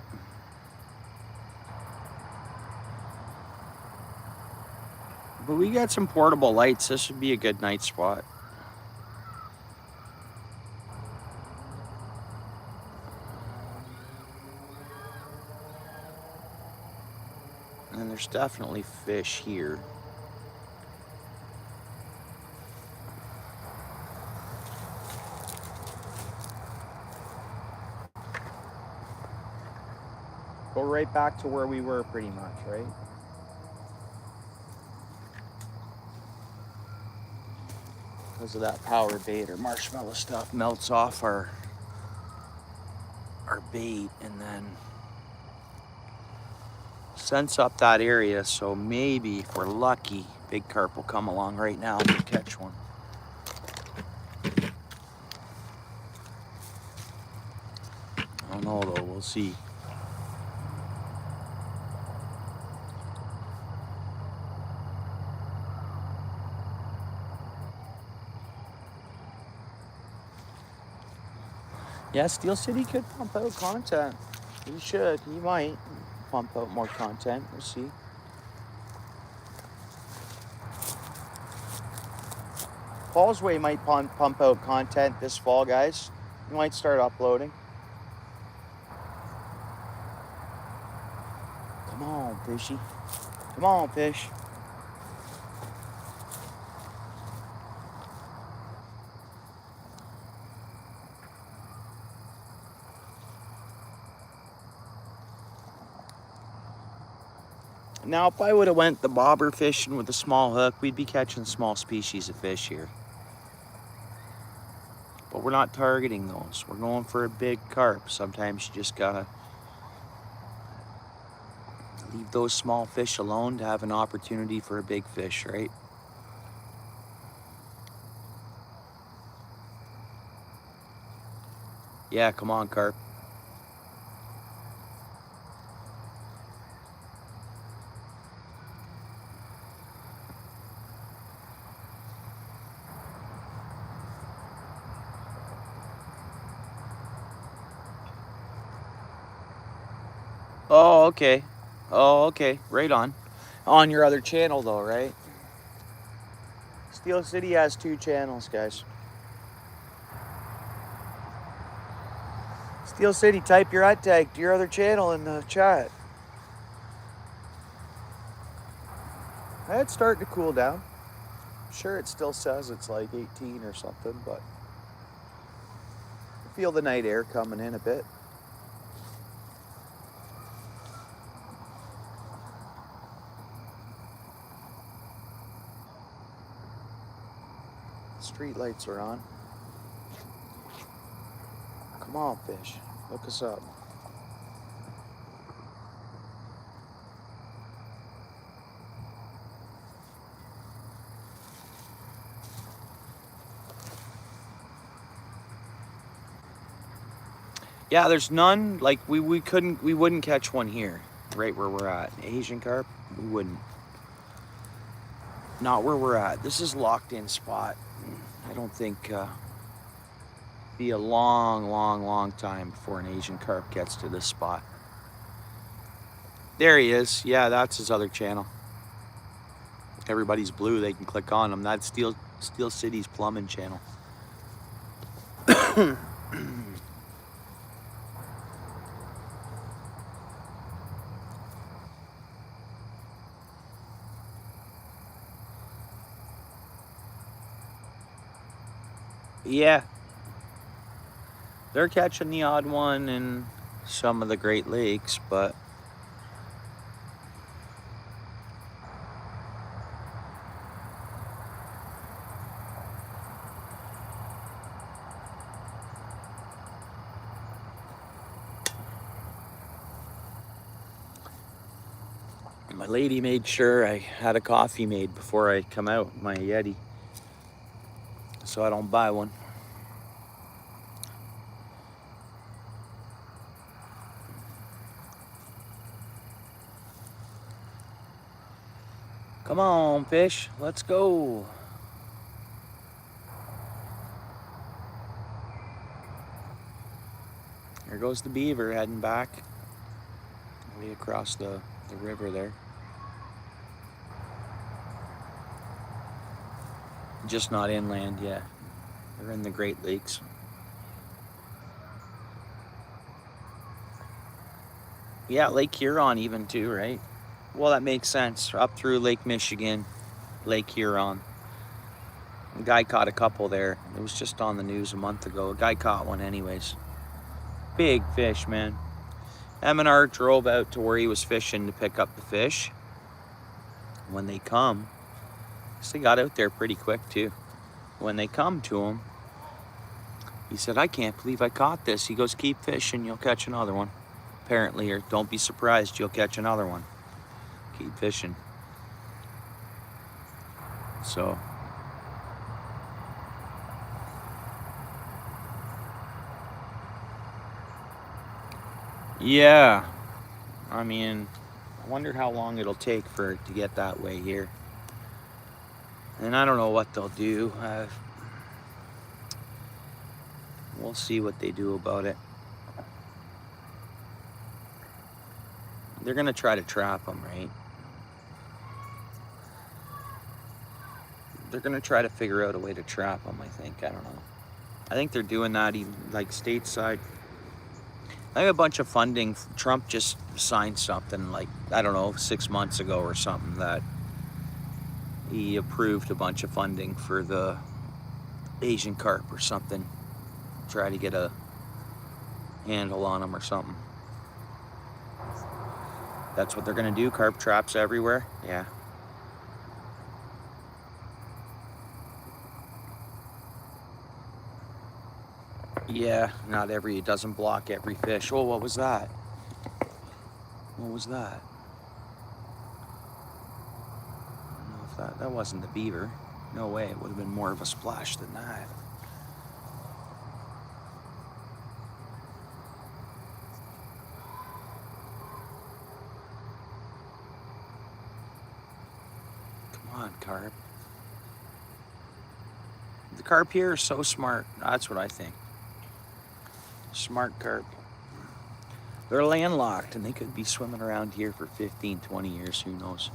But we got some portable lights. This would be a good night spot. And there's definitely fish here. right back to where we were pretty much, right? Because of that power bait or marshmallow stuff melts off our bait and then sense up that area. So maybe if we're lucky, big carp will come along right now and we'll catch one. I don't know though, we'll see. Yeah, Steel City could pump out content. He should, he might pump out more content, we'll see. Paul's Way might pump out content this fall, guys. He might start uploading. Come on, fishy. Come on, fish. Now, if I would have went the bobber fishing with a small hook, we'd be catching small species of fish here. But we're not targeting those. We're going for a big carp. Sometimes you just gotta leave those small fish alone to have an opportunity for a big fish, right? Yeah, come on, carp. Oh, okay. Oh, okay. Right on. On your other channel, though, right? Steel City has 2 channels, guys. Steel City, type your @tag to your other channel in the chat. It's starting to cool down. Sure, it still says it's like 18 or something, but I feel the night air coming in a bit. Street lights are on. Come on, fish. Look us up. Yeah, there's none, like we wouldn't catch one here, right where we're at. Asian carp, we wouldn't. Not where we're at. This is locked in spot. I don't think be a long time before an Asian carp gets to this spot. There he is. Yeah, that's his other channel. Everybody's blue, they can click on him. That's Steel City's plumbing channel. Yeah. They're catching the odd one in some of the Great Lakes, but my lady made sure I had a coffee made before I come out, my Yeti, so I don't buy one. Come on, fish, let's go. Here goes the beaver heading back way across the river there. Just not inland yet. They're in the Great Lakes. Yeah, Lake Huron even too, right? Well, that makes sense. Up through Lake Michigan, Lake Huron. A guy caught a couple there. It was just on the news a month ago. A guy caught one anyways. Big fish, man. M&R drove out to where he was fishing to pick up the fish. When they come, they got out there pretty quick too. When they come to him, he said, I can't believe I caught this. He goes, keep fishing, you'll catch another one. Apparently, or don't be surprised, you'll catch another one. Keep fishing. So, yeah. I mean, I wonder how long it'll take for it to get that way here. And I don't know what they'll do. We'll see what they do about it. They're gonna try to trap them, right? They're gonna try to figure out a way to trap them, I think. I don't know. I think they're doing that even like stateside. I have a bunch of funding. Trump just signed something like, I don't know, 6 months ago or something, that he approved a bunch of funding for the Asian carp or something. Try to get a handle on them or something. That's what they're gonna do, carp traps everywhere? Yeah. Yeah, it doesn't block every fish. Oh, what was that? What was that? I don't know if that wasn't the beaver. No way, it would have been more of a splash than that. Come on, carp. The carp here are so smart. That's what I think. Smart carp. They're landlocked and they could be swimming around here for 15, 20 years, who knows.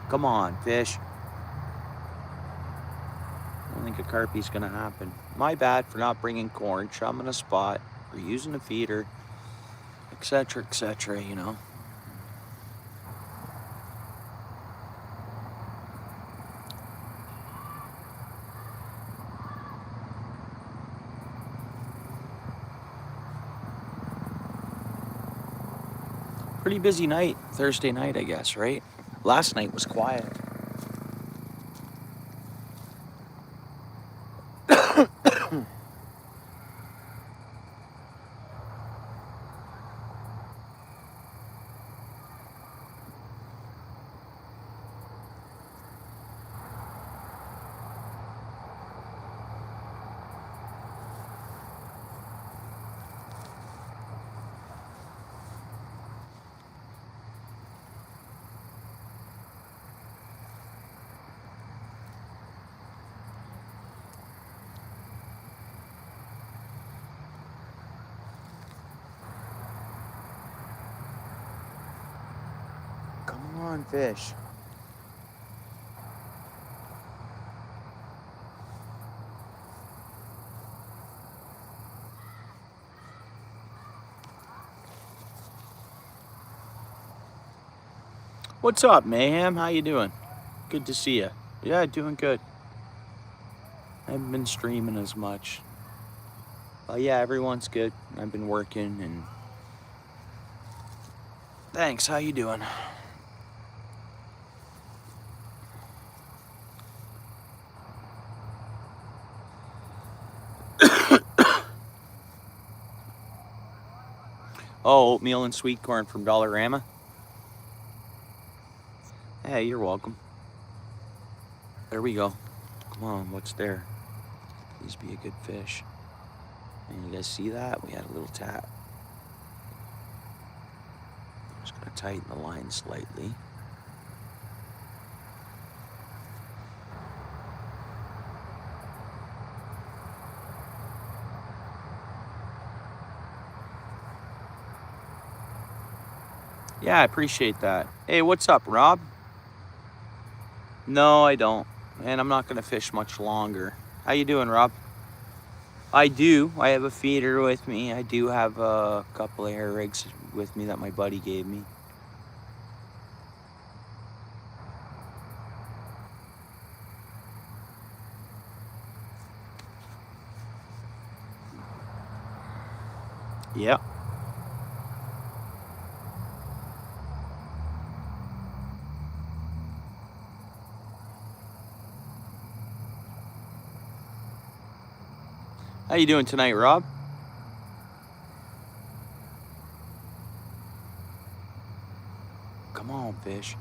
Come on, fish. I don't think a carpy's gonna happen. My bad for not bringing corn, chumming a spot, or using a feeder, etc., you know. Pretty busy night, Thursday night, I guess, right? Last night was quiet. Come on, fish. What's up, Mayhem? How you doing? Good to see you. Yeah, doing good. I haven't been streaming as much. Yeah, everyone's good. I've been working and... Thanks, how you doing? Oh, oatmeal and sweet corn from Dollarama. Hey, you're welcome. There we go. Come on, what's there? Please be a good fish. And you guys see that? We had a little tap. I'm just gonna tighten the line slightly. Yeah, I appreciate that. Hey, what's up, Rob? No, I don't. and I'm not gonna fish much longer. How you doing, Rob? I do. I have a feeder with me. I do have a couple of hair rigs with me that my buddy gave me. Yeah. How you doing tonight, Rob? Come on, fish.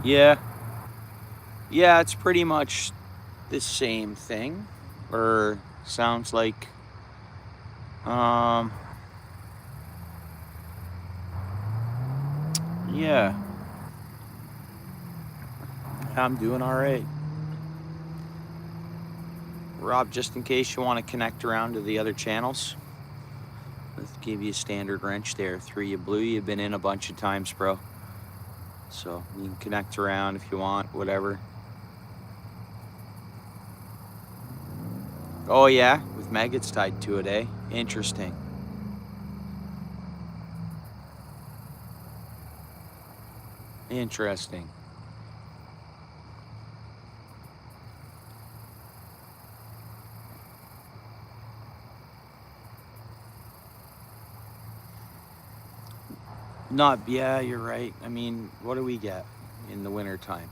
Yeah. Yeah, it's pretty much the same thing. Or sounds like yeah. I'm doing all right. Rob, just in case you want to connect around to the other channels, let's give you a standard wrench there. 3 blue, you've been in a bunch of times, bro. So you can connect around if you want, whatever. Oh yeah, with maggots tied to it, eh? Interesting. Interesting. Yeah, you're right. I mean, what do we get in the winter time?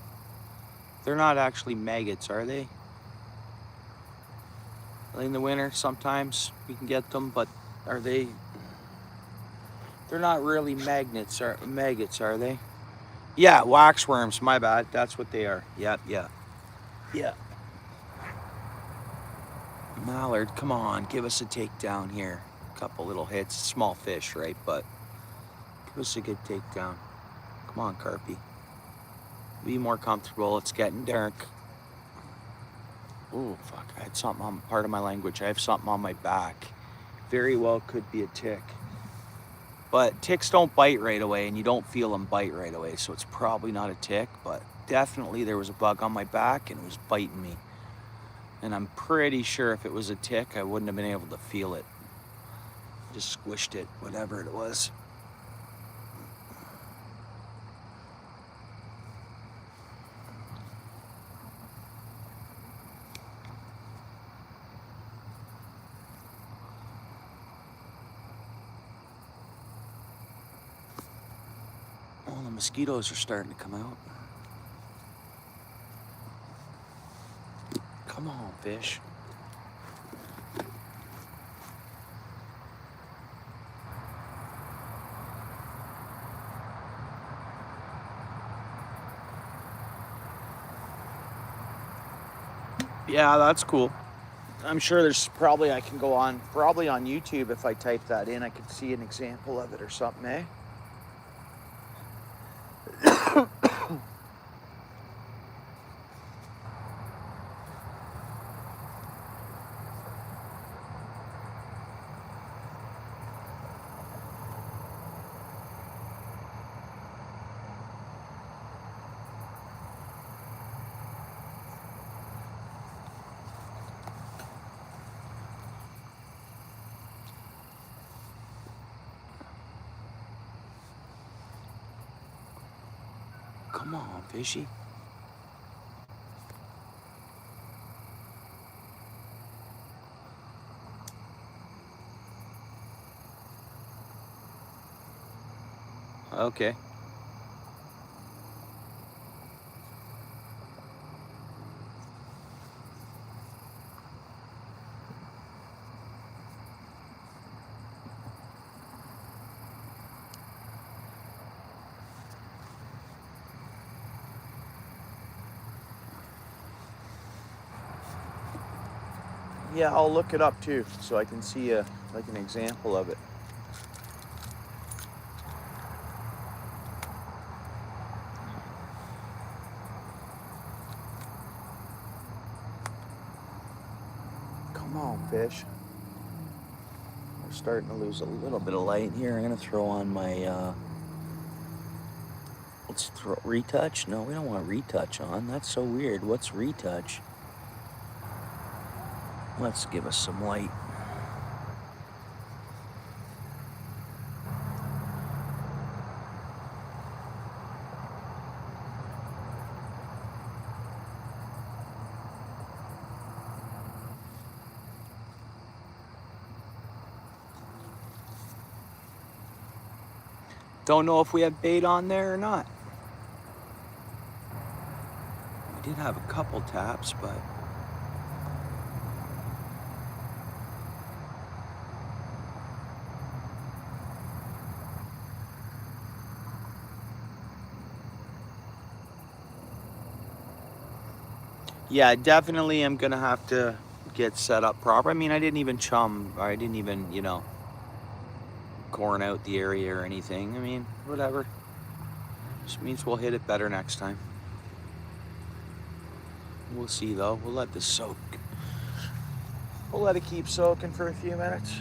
They're not actually maggots, are they? In the winter, sometimes we can get them, but are they? They're not really maggots, are they? Yeah, waxworms. My bad. That's what they are. Yeah. Yeah. Mallard, come on, give us a takedown here. Couple little hits, small fish, right? But give us a good takedown. Come on, Carpy. Be more comfortable. It's getting dark. Oh, fuck. I had something on part of my language. I have something on my back. Very well could be a tick. But ticks don't bite right away, and you don't feel them bite right away, so it's probably not a tick, but definitely there was a bug on my back, and it was biting me. And I'm pretty sure if it was a tick, I wouldn't have been able to feel it. Just squished it, whatever it was. Oh, the mosquitoes are starting to come out. Come on, fish. Yeah, that's cool. I'm sure there's probably, I can go on, probably on YouTube if I type that in, I could see an example of it or something, eh? Come on, fishy. Okay. Yeah, I'll look it up too, so I can see like an example of it. Come on, fish. We're starting to lose a little bit of light here. I'm gonna throw on my, let's throw retouch. No, we don't want retouch on. That's so weird. What's retouch? Let's give us some light. Don't know if we have bait on there or not. We did have a couple taps, but yeah, definitely I'm gonna have to get set up proper. I mean, I didn't even chum, or I didn't even, you know, corn out the area or anything. I mean, whatever. Just means we'll hit it better next time. We'll see though. We'll let this soak. We'll let it keep soaking for a few minutes.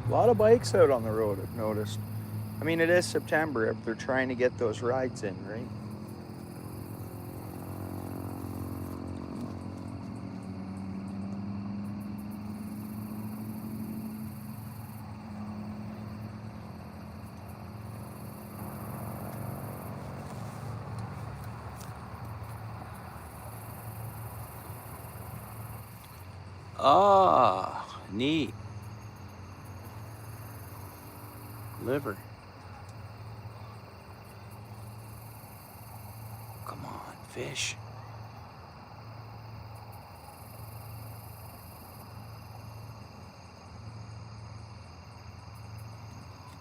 A lot of bikes out on the road, I've noticed. I mean, it is September. They're trying to get those rides in, right? Ah, neat. Liver. Come on, fish.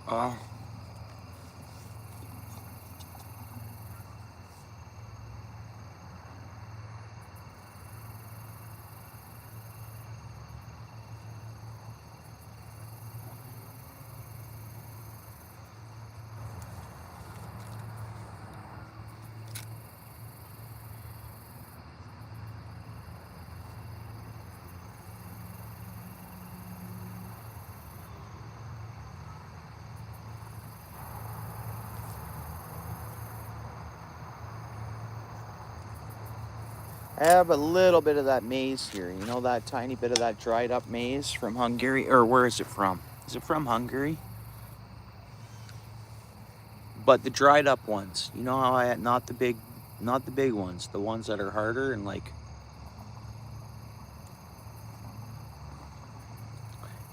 Oh. I have a little bit of that maize here. You know, that tiny bit of that dried up maize from Hungary? Or where is it from? Is it from Hungary? But the dried up ones. You know how I had not the big ones. The ones that are harder and like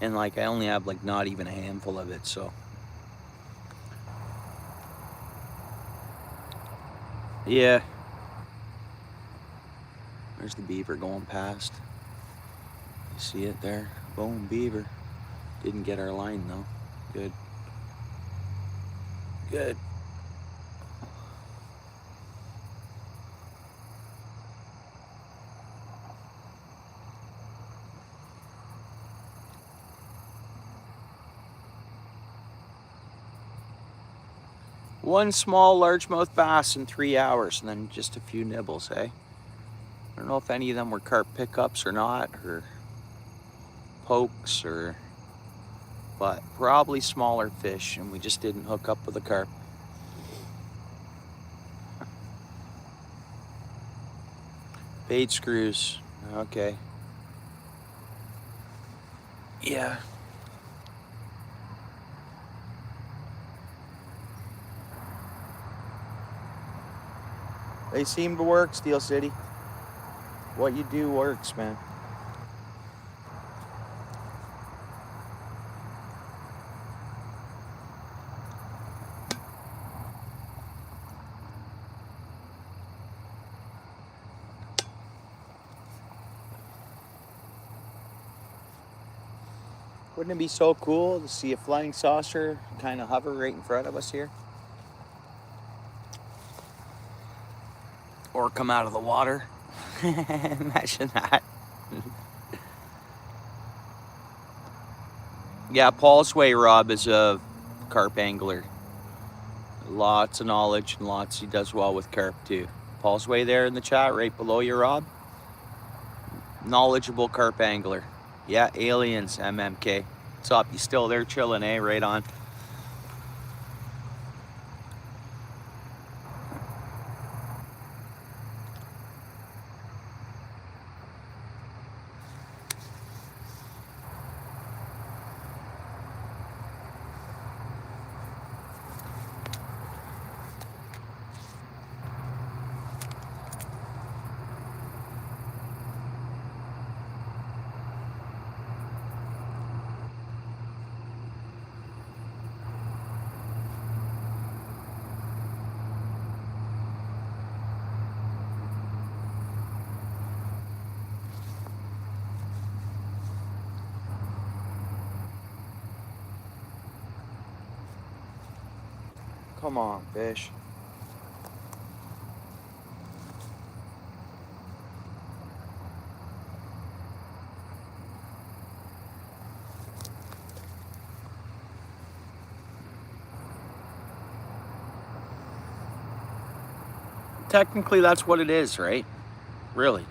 I only have like not even a handful of it, so. Yeah. There's the beaver going past. You see it there? Boom, beaver. Didn't get our line though. Good. Good. One small largemouth bass in 3 hours and then just a few nibbles, eh? I don't know if any of them were carp pickups or not, or pokes, or, but probably smaller fish, and we just didn't hook up with a carp. Bait screws, okay. Yeah. They seem to work, Steel City. What you do works, man. Wouldn't it be so cool to see a flying saucer kind of hover right in front of us here? or come out of the water. Imagine that. Yeah, Paul's Way Rob is a carp angler. Lots of knowledge and lots. He does well with carp too. Paul's Way there in the chat right below you, Rob. Knowledgeable carp angler. Yeah, aliens, MMK. What's up? You still there chilling, eh? Right on. Come on, fish. Technically, that's what it is, right? Really.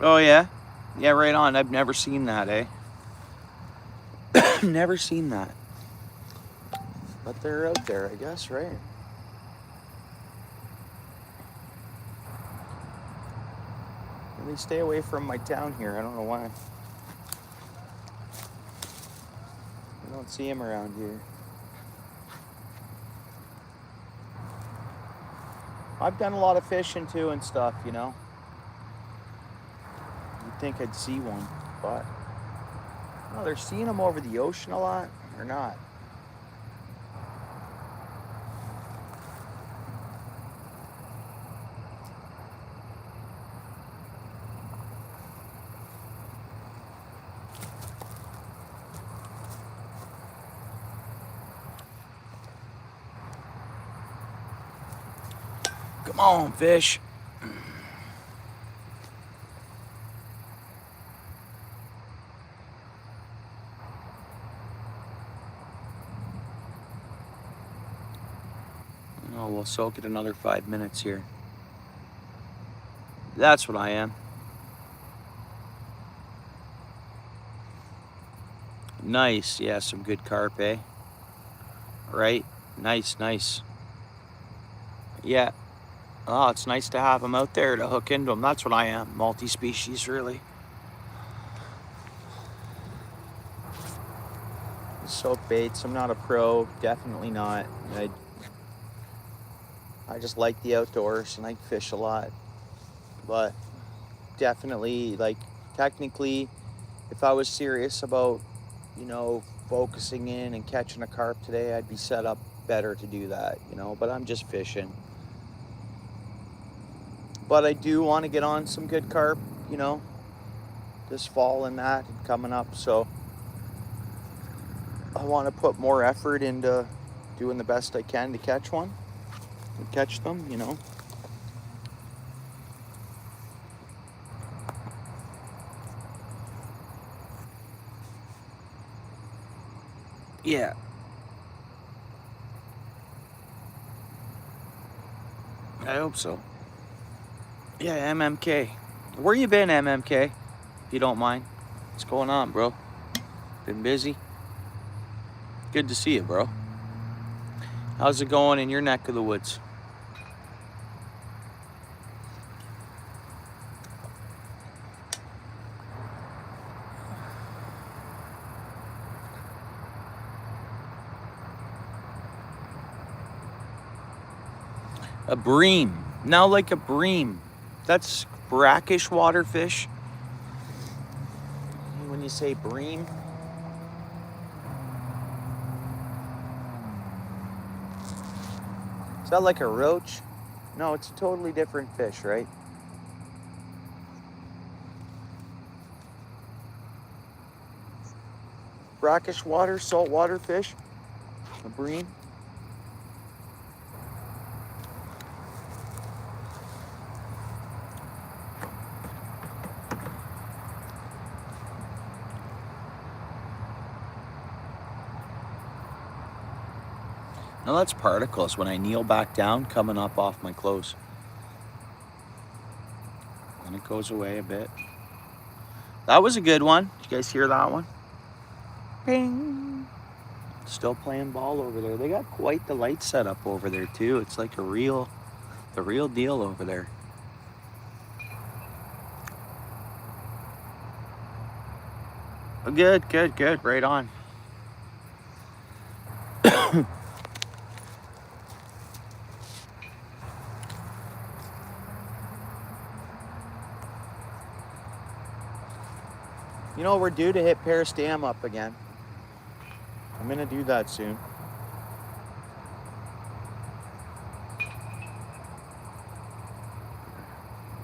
Oh, yeah? Yeah, right on. I've never seen that, eh? Never seen that. But they're out there, I guess, right? They stay away from my town here. I don't know why. I don't see them around here. I've done a lot of fishing too and stuff, you know. You'd think I'd see one, but no, they're seeing them over the ocean a lot or not. Come on, fish. Oh, we'll soak it another 5 minutes here. That's what I am. Nice. Yeah, some good carp, eh? Right? Nice, nice. Yeah. Oh, it's nice to have them out there to hook into them. That's what I am. Multi-species, really. Soak baits. I'm not a pro. Definitely not. I just like the outdoors and I fish a lot. But definitely, like, technically, if I was serious about, you know, focusing in and catching a carp today, I'd be set up better to do that, you know, but I'm just fishing. But I do want to get on some good carp, you know, this fall and that coming up, so I want to put more effort into doing the best I can to catch one and catch them, you know. Yeah. I hope so. Yeah, MMK. Where you been, MMK? If you don't mind. What's going on, bro? Been busy? Good to see you, bro. How's it going in your neck of the woods? A bream. Now like a bream. That's brackish waterfish. When you say bream. Is that like a roach? No, it's a totally different fish, right? Brackish water, saltwater fish. A bream. Now that's particles when I kneel back down coming up off my clothes. And it goes away a bit. That was a good one. Did you guys hear that one? Ping. Still playing ball over there. They got quite the light set up over there too. It's like the real deal over there. Oh, good. Right on. You know, we're due to hit Paris Dam up again. I'm gonna do that soon.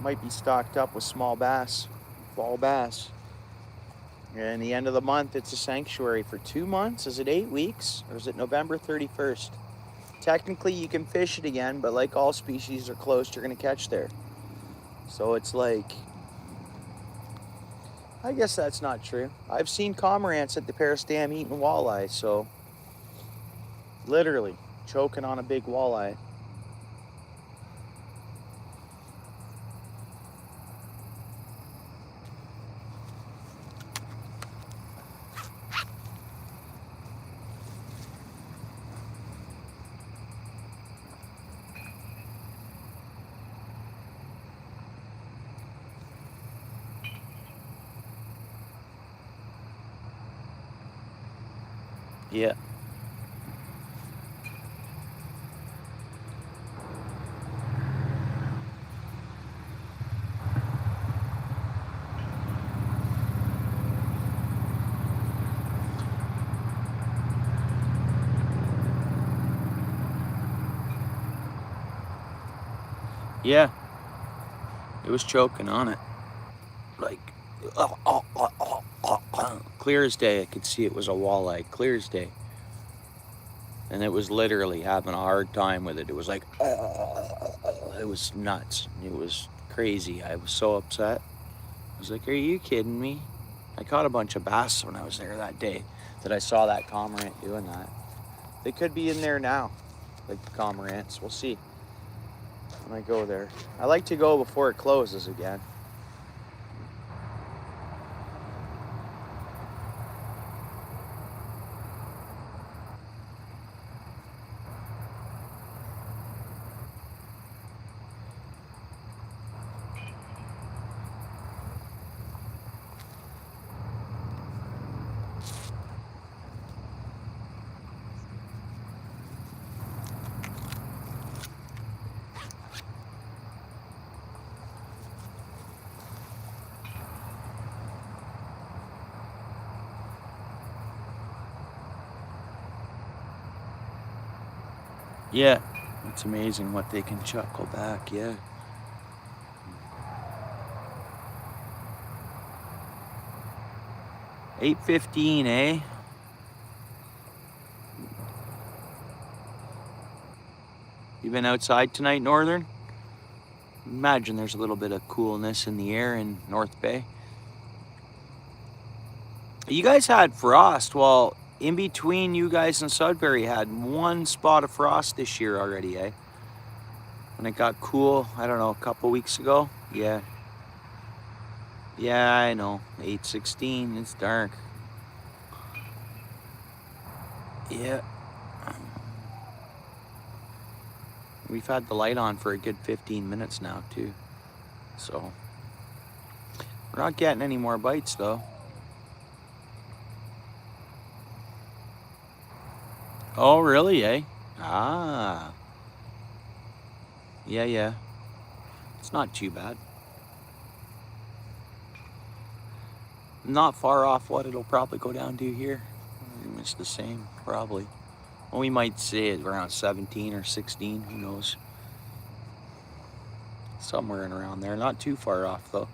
Might be stocked up with small bass, fall bass. And the end of the month, it's a sanctuary for 2 months. Is it 8 weeks? Or is it November 31st? Technically, you can fish it again, but like all species are closed, you're gonna catch there. So it's like, I guess that's not true. I've seen cormorants at the Paris Dam eating walleye, so literally choking on a big walleye. Yeah. Yeah. It was choking on it. Like, clear as day. I could see it was a walleye, clear as day. And it was literally having a hard time with it. It was like, it was nuts. It was crazy. I was so upset. I was like, are you kidding me? I caught a bunch of bass when I was there that day that I saw that cormorant doing that. They could be in there now, like the cormorants. We'll see when I go there. I like to go before it closes again. Yeah, it's amazing what they can chuckle back, yeah. $8.15, eh? You been outside tonight, Northern? Imagine there's a little bit of coolness in the air in North Bay. You guys had frost. Well, in between you guys and Sudbury had one spot of frost this year already, eh? When it got cool, I don't know, a couple weeks ago. Yeah. Yeah, I know. 8:16, it's dark. Yeah. We've had the light on for a good 15 minutes now, too. So, we're not getting any more bites, though. Oh, really, eh? Ah. Yeah. It's not too bad. Not far off what it'll probably go down to here. It's the same, probably. Well, we might say it around 17 or 16, who knows. Somewhere in around there, not too far off though.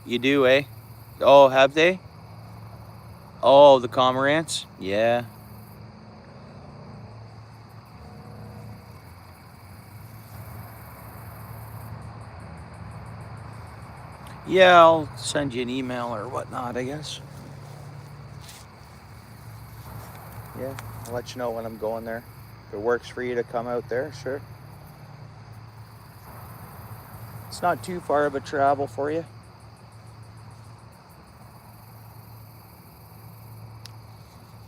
You do, eh? Oh, have they? Oh, the cormorants? Yeah. Yeah, I'll send you an email or whatnot, I guess. Yeah, I'll let you know when I'm going there. If it works for you to come out there, sure. It's not too far of a travel for you.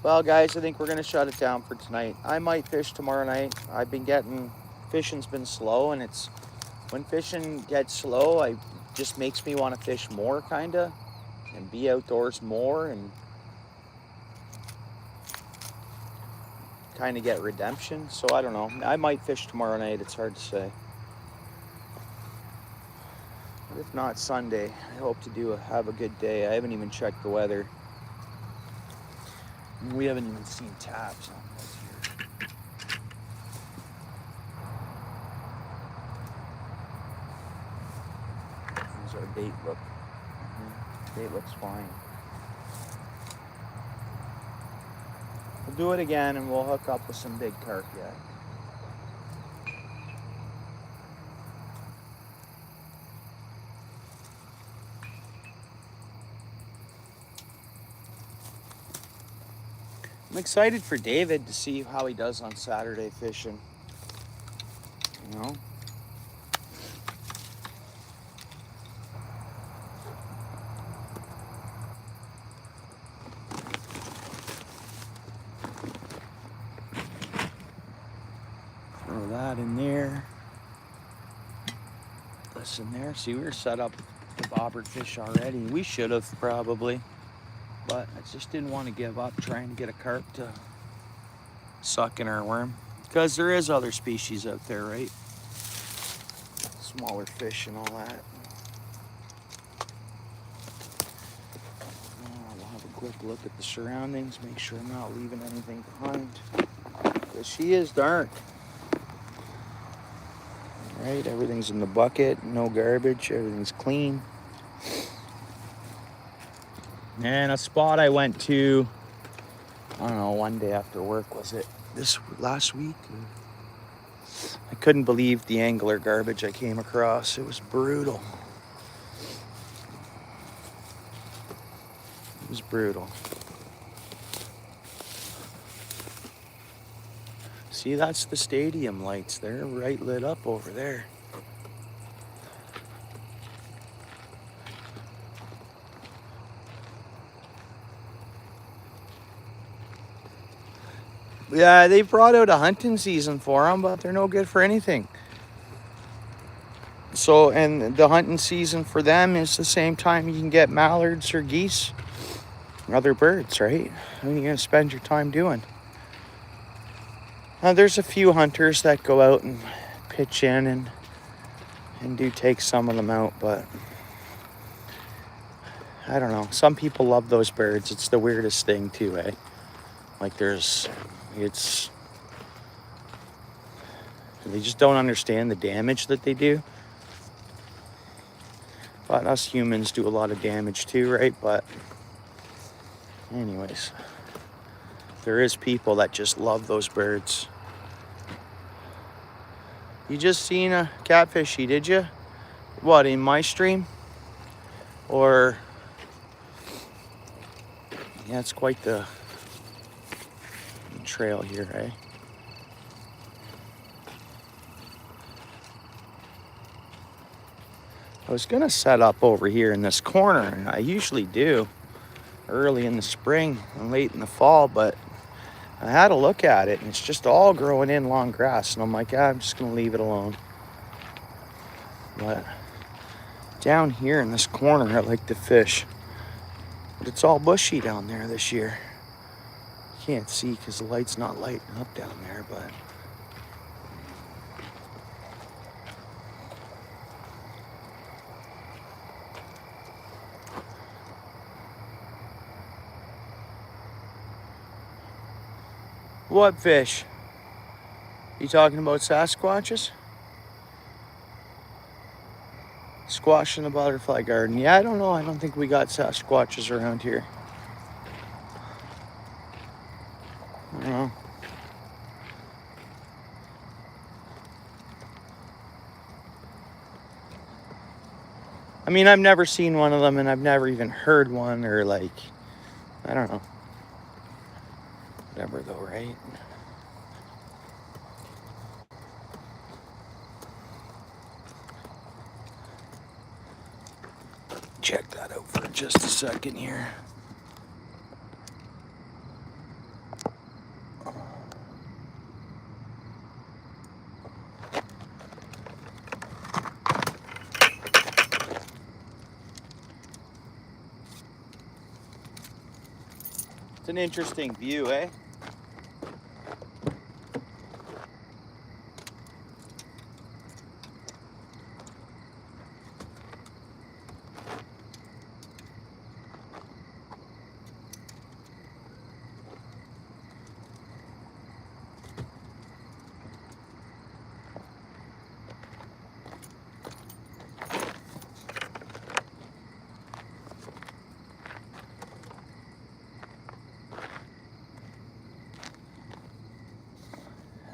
Well, guys, I think we're going to shut it down for tonight. I might fish tomorrow night. I've been fishing's been slow, and when fishing gets slow, it just makes me want to fish more, kind of, and be outdoors more, and kind of get redemption. So I don't know. I might fish tomorrow night. It's hard to say. But if not Sunday, I hope to have a good day. I haven't even checked the weather. We haven't even seen taps on this here. How's our bait look? Bait looks fine. We'll do it again and we'll hook up with some big carp yet. I'm excited for David to see how he does on Saturday fishing. You know? Throw that in there. This in there. See, we were set up to bobbered fish already. We should have probably. But I just didn't want to give up trying to get a carp to suck in our worm. Because there is other species out there, right? Smaller fish and all that. We'll have a quick look at the surroundings, make sure I'm not leaving anything behind. Because she is dark. Right, everything's in the bucket, no garbage, everything's clean. And a spot I went to, I don't know, one day after work, was it last week? I couldn't believe the angler garbage I came across. It was brutal. It was brutal. See, that's the stadium lights. They're right lit up over there. Yeah, they brought out a hunting season for them, but they're no good for anything. So, and the hunting season for them is the same time you can get mallards or geese, other birds, right? What are you going to spend your time doing? There's a few hunters that go out and pitch in and do take some of them out, but I don't know. Some people love those birds. It's the weirdest thing too, eh? Like they just don't understand the damage that they do. But us humans do a lot of damage too, right? But anyways, there is people that just love those birds. You just seen a catfishy, did you? What, in my stream? Or, yeah, it's quite the trail here, eh? I was gonna set up over here in this corner, and I usually do early in the spring and late in the fall, but I had a look at it and it's just all growing in long grass, and I'm like, I'm just gonna leave it alone. But down here in this corner, I like to fish, but it's all bushy down there this year. Can't see because the light's not lighting up down there, but What fish? You talking about Sasquatches? Squash in the butterfly garden. Yeah, I don't know. I don't think we got Sasquatches around here. I don't know. I mean, I've never seen one of them, and I've never even heard one, or like, I don't know. Whatever, though, right? Check that out for just a second here. It's an interesting view, eh?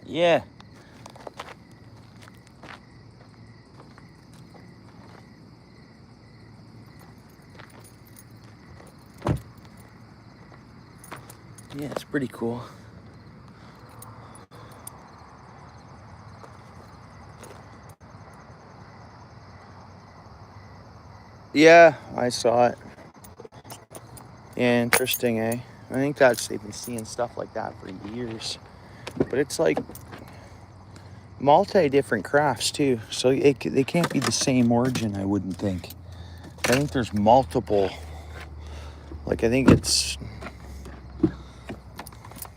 Yeah. Yeah, it's pretty cool. Yeah, I saw it. Yeah, interesting, eh? I think they've been seeing stuff like that for years. But it's like multi-different crafts too. So they can't be the same origin, I wouldn't think. I think there's multiple. Like, I think it's...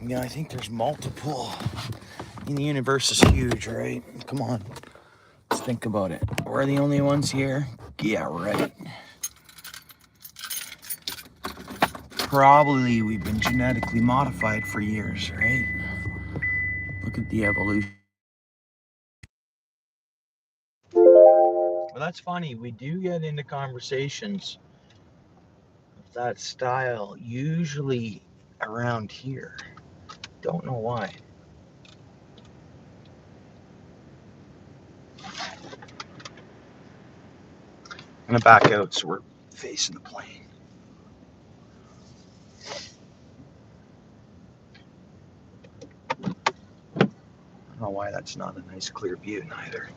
Yeah, I think there's multiple. The universe is huge, right? Come on. Let's think about it. We're the only ones here? Yeah, right. Probably we've been genetically modified for years, right? Look at the evolution. Well, that's funny. We do get into conversations of that style, usually around here. Don't know why. I'm gonna back out so we're facing the plane. I don't know why that's not a nice clear view neither.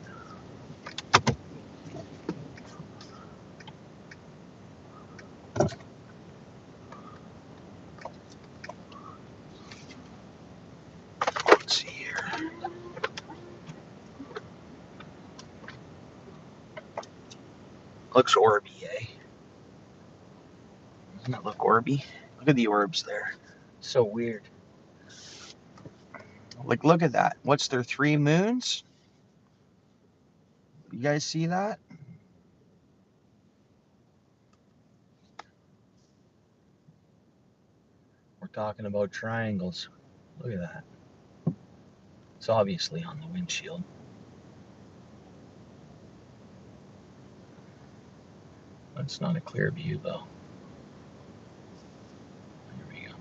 Let's see here. Looks orby, eh? Doesn't it look orby? Look at the orbs there. So weird. Like, look at that. What's there, 3 moons? You guys see that? We're talking about triangles. Look at that. It's obviously on the windshield. That's not a clear view, though. There we go.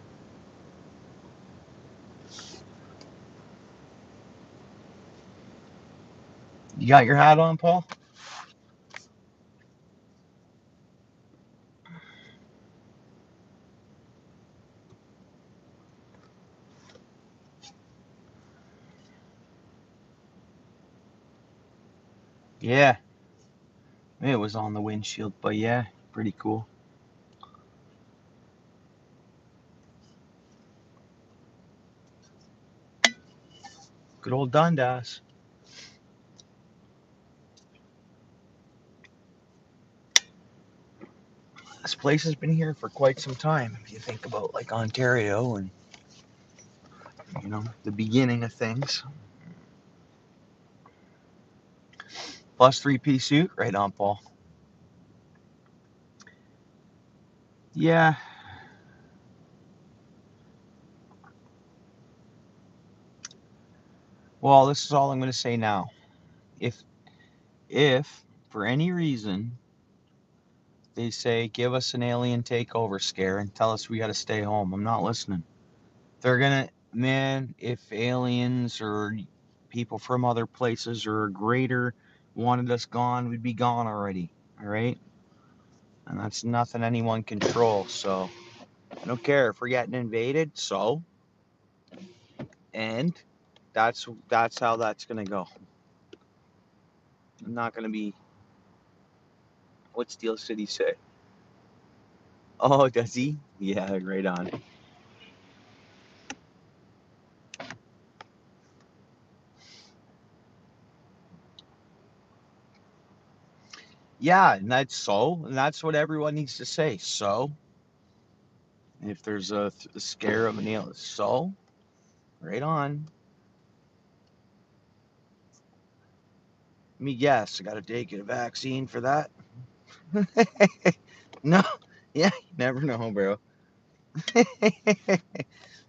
You got your hat on, Paul? Yeah. It was on the windshield, but yeah, pretty cool. Good old Dundas. This place has been here for quite some time. If you think about like Ontario and, you know, the beginning of things. Plus 3-piece suit, right on, Paul. Yeah. Well, this is all I'm going to say now. If if for any reason they say give us an alien takeover scare and tell us we got to stay home, I'm not listening. They're gonna, man, if aliens or people from other places or greater wanted us gone, we'd be gone already. All right, and that's nothing anyone controls. So I don't care if we're getting invaded. So, and that's how that's gonna go. I'm not gonna be. What Steel City say? Oh, does he? Yeah, right on. Yeah, and that's what everyone needs to say. So, if there's a scare of an alien, so right on. Let me guess. I got to take a vaccine for that. No, yeah, you never know, bro.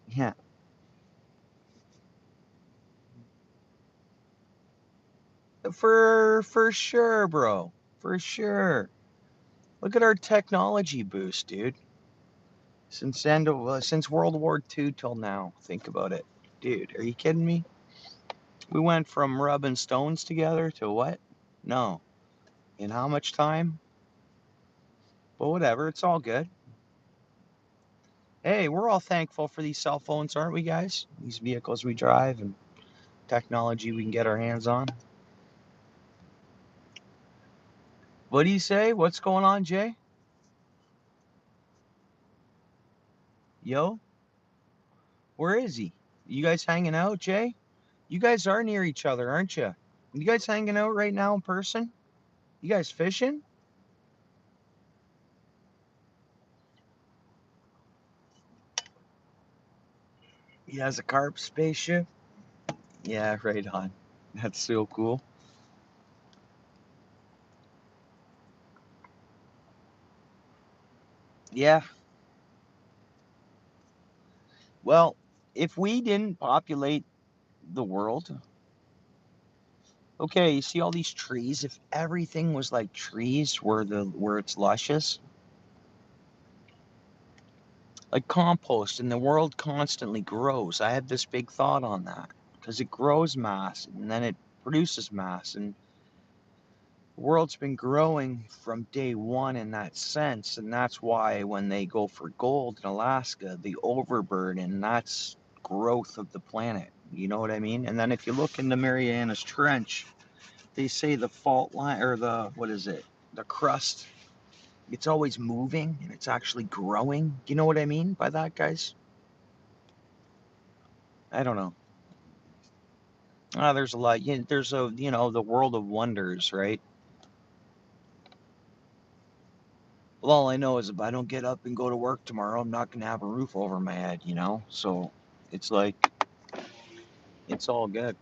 Yeah, for sure, bro. For sure. Look at our technology boost, dude. Since World War II till now. Think about it, dude. Are you kidding me? We went from rubbing stones together to what? No. In how much time? But whatever. It's all good. Hey, we're all thankful for these cell phones, aren't we, guys? These vehicles we drive and technology we can get our hands on. What do you say? What's going on, Jay? Yo, where is he? You guys hanging out, Jay? You guys are near each other, aren't you? You guys hanging out right now in person? You guys fishing? He has a carp spaceship? Yeah, right on. That's so cool. Yeah, well, if we didn't populate the world, okay, you see all these trees? If everything was like trees where it's luscious, like compost, and the world constantly grows. I have this big thought on that because it grows mass and then it produces mass, and the world's been growing from day one in that sense, and that's why when they go for gold in Alaska, the overburden, that's growth of the planet. You know what I mean? And then if you look in the Marianas Trench, they say the fault line or the what is it? The crust. It's always moving and it's actually growing. Do you know what I mean by that, guys? I don't know. There's a lot. There's the world of wonders, right? Well, all I know is if I don't get up and go to work tomorrow, I'm not gonna have a roof over my head. So it's like it's all good.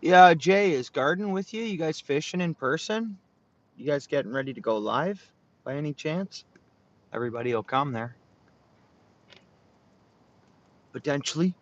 Yeah, Jay, is Garden with you? You guys fishing in person? You guys getting ready to go live by any chance? Everybody will come there potentially.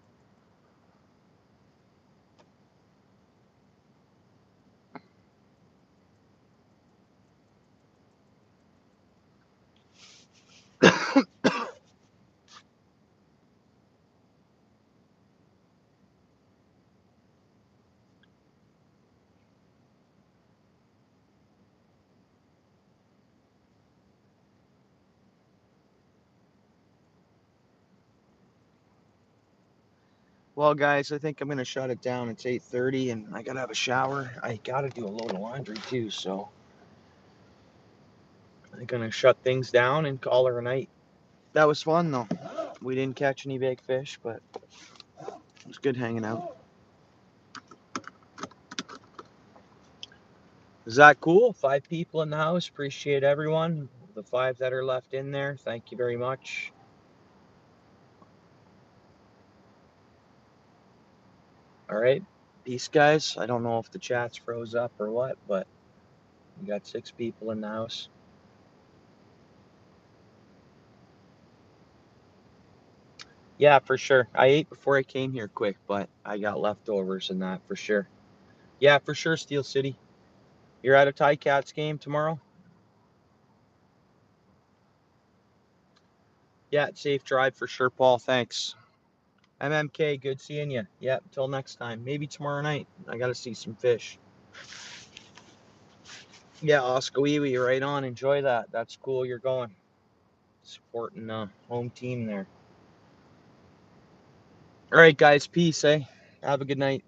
Well, guys, I think I'm gonna shut it down. It's 8:30, and I gotta have a shower. I gotta do a load of laundry too, so I'm gonna shut things down and call her a night. That was fun though. We didn't catch any big fish, but it was good hanging out. Is that cool? 5 people in the house. Appreciate everyone. The 5 that are left in there. Thank you very much. All right. Peace, guys. I don't know if the chat's froze up or what, but we got 6 people in the house. Yeah. Yeah, for sure. I ate before I came here quick, but I got leftovers and that for sure. Yeah, for sure, Steel City. You're at a Ticats game tomorrow? Yeah, safe drive for sure, Paul. Thanks. MMK, good seeing you. Yep, till next time. Maybe tomorrow night. I got to see some fish. Yeah, Oscowiwi, right on. Enjoy that. That's cool you're going. Supporting home team there. All right, guys. Peace, eh? Have a good night.